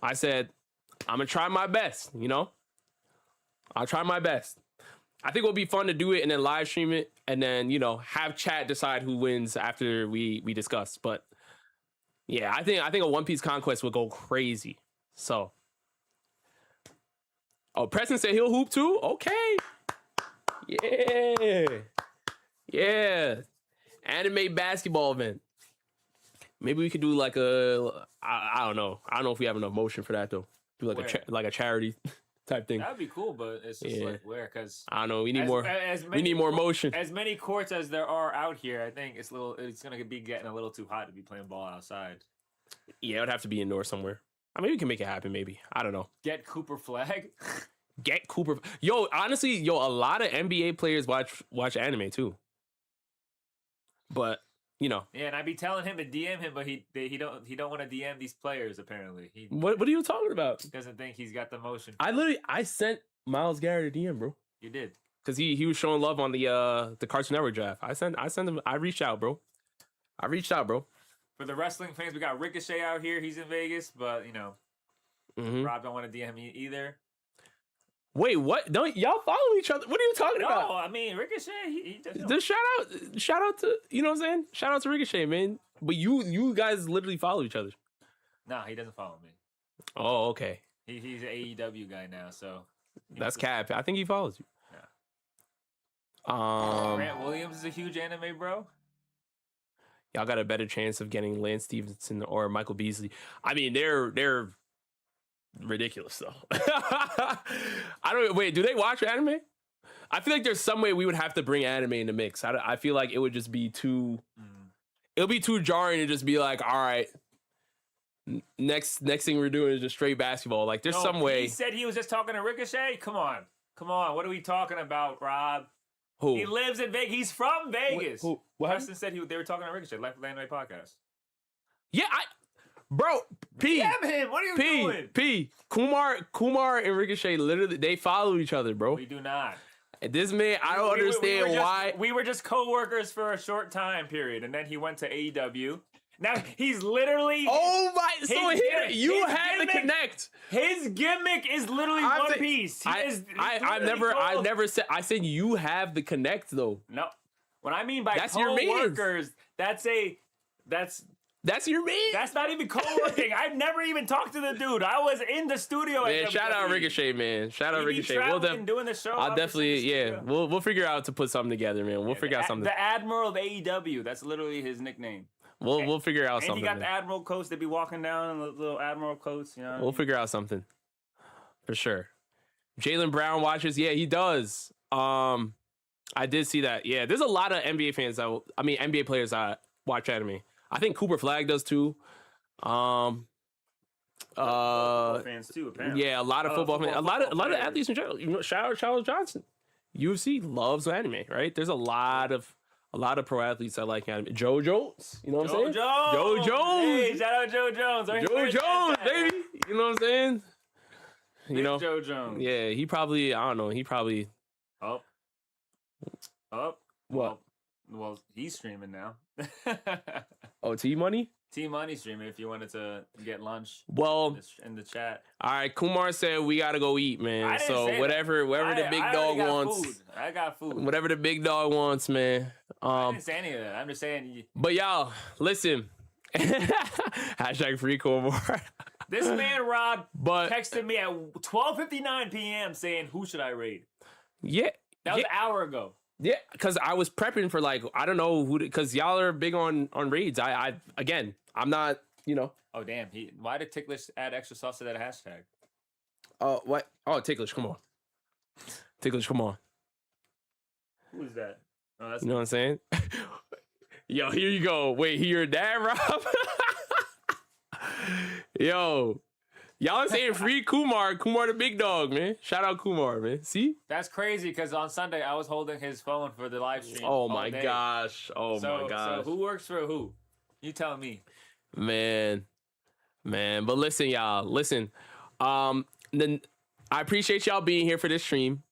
I said, I'm going to try my best, you know? I'll try my best. I think it'll be fun to do it and then live stream it and then, you know, have chat decide who wins after we discuss. But yeah, I think a One Piece conquest will go crazy. So, oh, Preston said he'll hoop too? Okay. Yeah. Yeah. Anime basketball event. Maybe we could do like I don't know. I don't know if we have enough motion for that though. Do like a charity type thing. That'd be cool, but it's just like where? Because I don't know. We need more. We need more motion. As many courts as there are out here, I think it's gonna be getting a little too hot to be playing ball outside. Yeah, it would have to be indoors somewhere. I mean, we can make it happen. Maybe I don't know. Get Cooper flag. Get Cooper. Yo, honestly, a lot of NBA players watch anime too. But you know. Yeah, and I be telling him to DM him, but he don't want to DM these players. Apparently, What are you talking about? He doesn't think he's got the motion. I sent Miles Garrett a DM, bro. You did because he was showing love on the Cartoon Network draft. I sent him. I reached out, bro. For the wrestling fans, we got Ricochet out here. He's in Vegas, but you know, Rob don't want to DM me either. Wait, what? Don't y'all follow each other? What are you talking about? No, I mean Ricochet. He just shout out to, you know what I'm saying? Shout out to Ricochet, man. But you guys literally follow each other. No, he doesn't follow me. Oh, okay. He's an AEW guy now, so that's cap. I think he follows you. Yeah. Grant Williams is a huge anime bro. Y'all got a better chance of getting Lance Stevenson or Michael Beasley. I mean, they're ridiculous though. Do they watch anime? I feel like there's some way we would have to bring anime in the mix. I feel like it would just be too it'll be too jarring to just be like, all right, next thing we're doing is just straight basketball. Like there's some way. He said he was just talking to Ricochet. Come on, what are we talking about, Rob? Who? He lives in Vegas. He's from Vegas. Who? What? Preston said they were talking to Ricochet. Life of the Anime podcast. Yeah, bro, P. Damn him! What are you doing? P. Kumar and Ricochet literally they follow each other, bro. We do not. And this man, I don't understand why. We were just co-workers for a short time period, and then he went to AEW. Now he's literally. Oh my! So here you have the connect. His gimmick is literally One Piece. I've never said. I said you have the connect though. No, what I mean by that's co-workers, that's your man. That's not even co-working. I've never even talked to the dude. I was in the studio. Man, shout out Ricochet, man. Shout out Ricochet. We'll doing the show. I'll definitely, We'll figure out to put something together, man. We'll figure out something. The Admiral of AEW. That's literally his nickname. We'll figure out something. And he got the Admiral coats. They be walking down in the little Admiral coats. You know. We'll figure out something for sure. Jaylen Brown watches. Yeah, he does. I did see that. Yeah, there's a lot of NBA fans NBA players that watch anime. I think Cooper Flag does too. Football fans too, apparently. Yeah, a lot of football fans, a lot of players. athletes in general. You know, shout out Charles Johnson. UFC loves anime, right? There's a lot of pro athletes that like anime. Joe Jones, you know what I'm saying? Joe Jones. Hey, shout out Joe Jones. Joe Jones, baby. You know what I'm saying? You know, Joe Jones. yeah, he probably, I don't know, he probably. Up. What? Well, he's streaming now. Oh, T Money? T-Money streaming if you wanted to get lunch Well, in the chat. all right, Kumar said we gotta go eat, man. I didn't So say whatever the big I dog already got wants. food. I got food. Whatever the big dog wants, man. I didn't say any of that. I'm just saying. But y'all, listen. Hashtag free Kumar. This man Rob But texted me at 12:59 p.m. saying, "Who should I raid?" yeah. That was yeah. an hour ago. Yeah, because I was prepping for like I don't know who because y'all are big on raids. I again I'm not Oh damn! Why did Ticklish add extra sauce to that hashtag? Oh what? Oh Ticklish, come on. Ticklish, come on. Who is that? Oh, that's You know what I'm saying? Yo, here you go. Wait, hear your dad, Rob? Yo, y'all saying free Kumar the big dog, man. Shout out Kumar, man. See? That's crazy because on Sunday I was holding his phone for the live stream. Oh all my day. gosh. Oh my So gosh. who works for who? You tell me. Man. But listen, y'all. Listen. Then I appreciate y'all being here for this stream.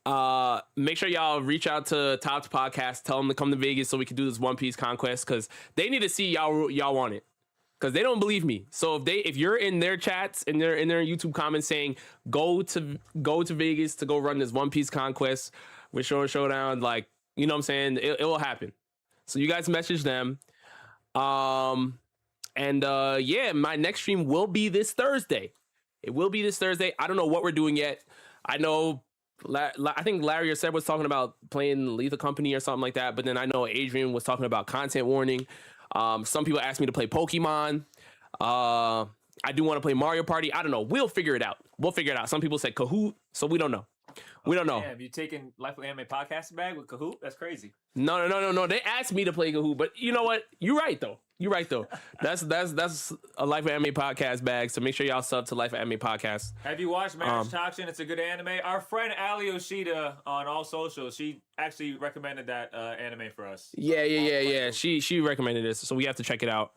Make sure y'all reach out to Tops Podcast. Tell them to come to Vegas so we can do this One Piece conquest because they need to see y'all want it. Because they don't believe me. So if you're in their chats in their YouTube comments saying go to Vegas to go run this One Piece conquest with Showdown, like you know what I'm saying, it will happen. So you guys message them. Yeah, my next stream will be this Thursday. It will be this Thursday. I don't know what we're doing yet. I know. I think Larry or Seb was talking about playing Lethal Company or something like that. But then I know Adrian was talking about content warning. Some people asked me to play Pokemon. I do want to play Mario Party. I don't know. We'll figure it out. Some people said Kahoot, so we don't know. We don't know. Damn, you taking Life with Anime podcast bag with Kahoot? That's crazy. No. They asked me to play Kahoot, but you know what? You're right though. That's a Life of Anime podcast bag. So make sure y'all sub to Life of Anime podcast. Have you watched Marriage Toxin? It's a good anime. Our friend Ali Yoshida on all socials, she actually recommended that anime for us. Yeah. She recommended this, so we have to check it out.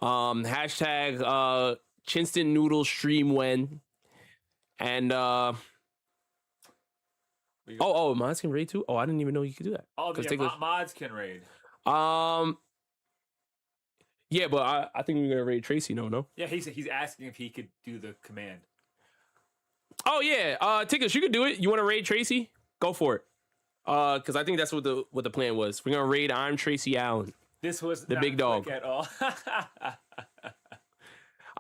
Hashtag Chinston Noodle stream when. And mods can raid too? Oh, I didn't even know you could do that. Oh, yeah, mods can raid. Yeah, but I think we're gonna raid Tracy. No. Yeah, he's asking if he could do the command. Oh yeah, Ticklish, you could do it. You want to raid Tracy? Go for it. Because I think that's what the plan was. We're gonna raid. I'm Tracy Allen. This was the not big dog quick at all.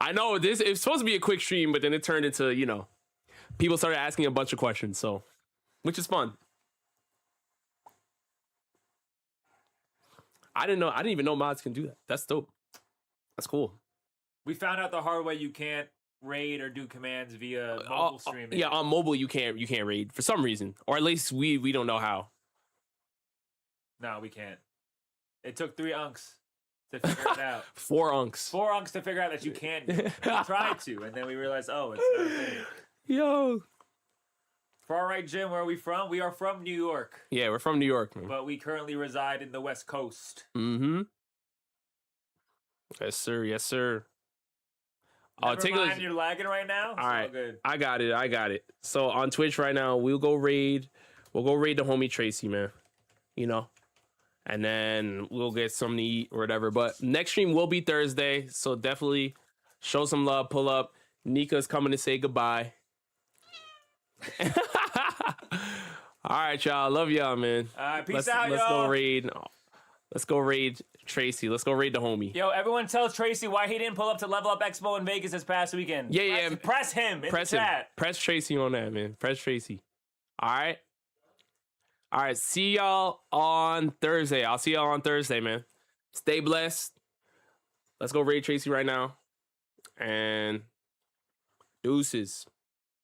I know this. It's supposed to be a quick stream, but then it turned into people started asking a bunch of questions. So, which is fun. I didn't even know mods can do that. That's dope. That's cool. We found out the hard way you can't raid or do commands via mobile streaming. Yeah, on mobile you can't raid for some reason, or at least we don't know how. No, we can't. It took 3 unks to figure it out. 4 unks. 4 unks to figure out that you can't do it. We tried to, and then we realized, oh, it's not a thing. Yo. Far Right Jim, where are we from? We are from New York. Yeah, we're from New York, man. But we currently reside in the West Coast. Mm-hmm. Yes, sir. Never mind, you're lagging right now? All right. All good. I got it. So on Twitch right now, we'll go raid the homie Tracy, man. And then we'll get something to eat or whatever. But next stream will be Thursday, so definitely show some love, pull up. Nika's coming to say goodbye. All right, y'all. Love y'all, man. All right, peace out, let's y'all. Let's go raid Tracy. Let's go raid the homie. Yo, everyone tell Tracy why he didn't pull up to Level Up Expo in Vegas this past weekend. Yeah. Press him in the chat. Press Tracy on that, man. Press Tracy. All right. See y'all on Thursday. I'll see y'all on Thursday, man. Stay blessed. Let's go raid Tracy right now. And deuces.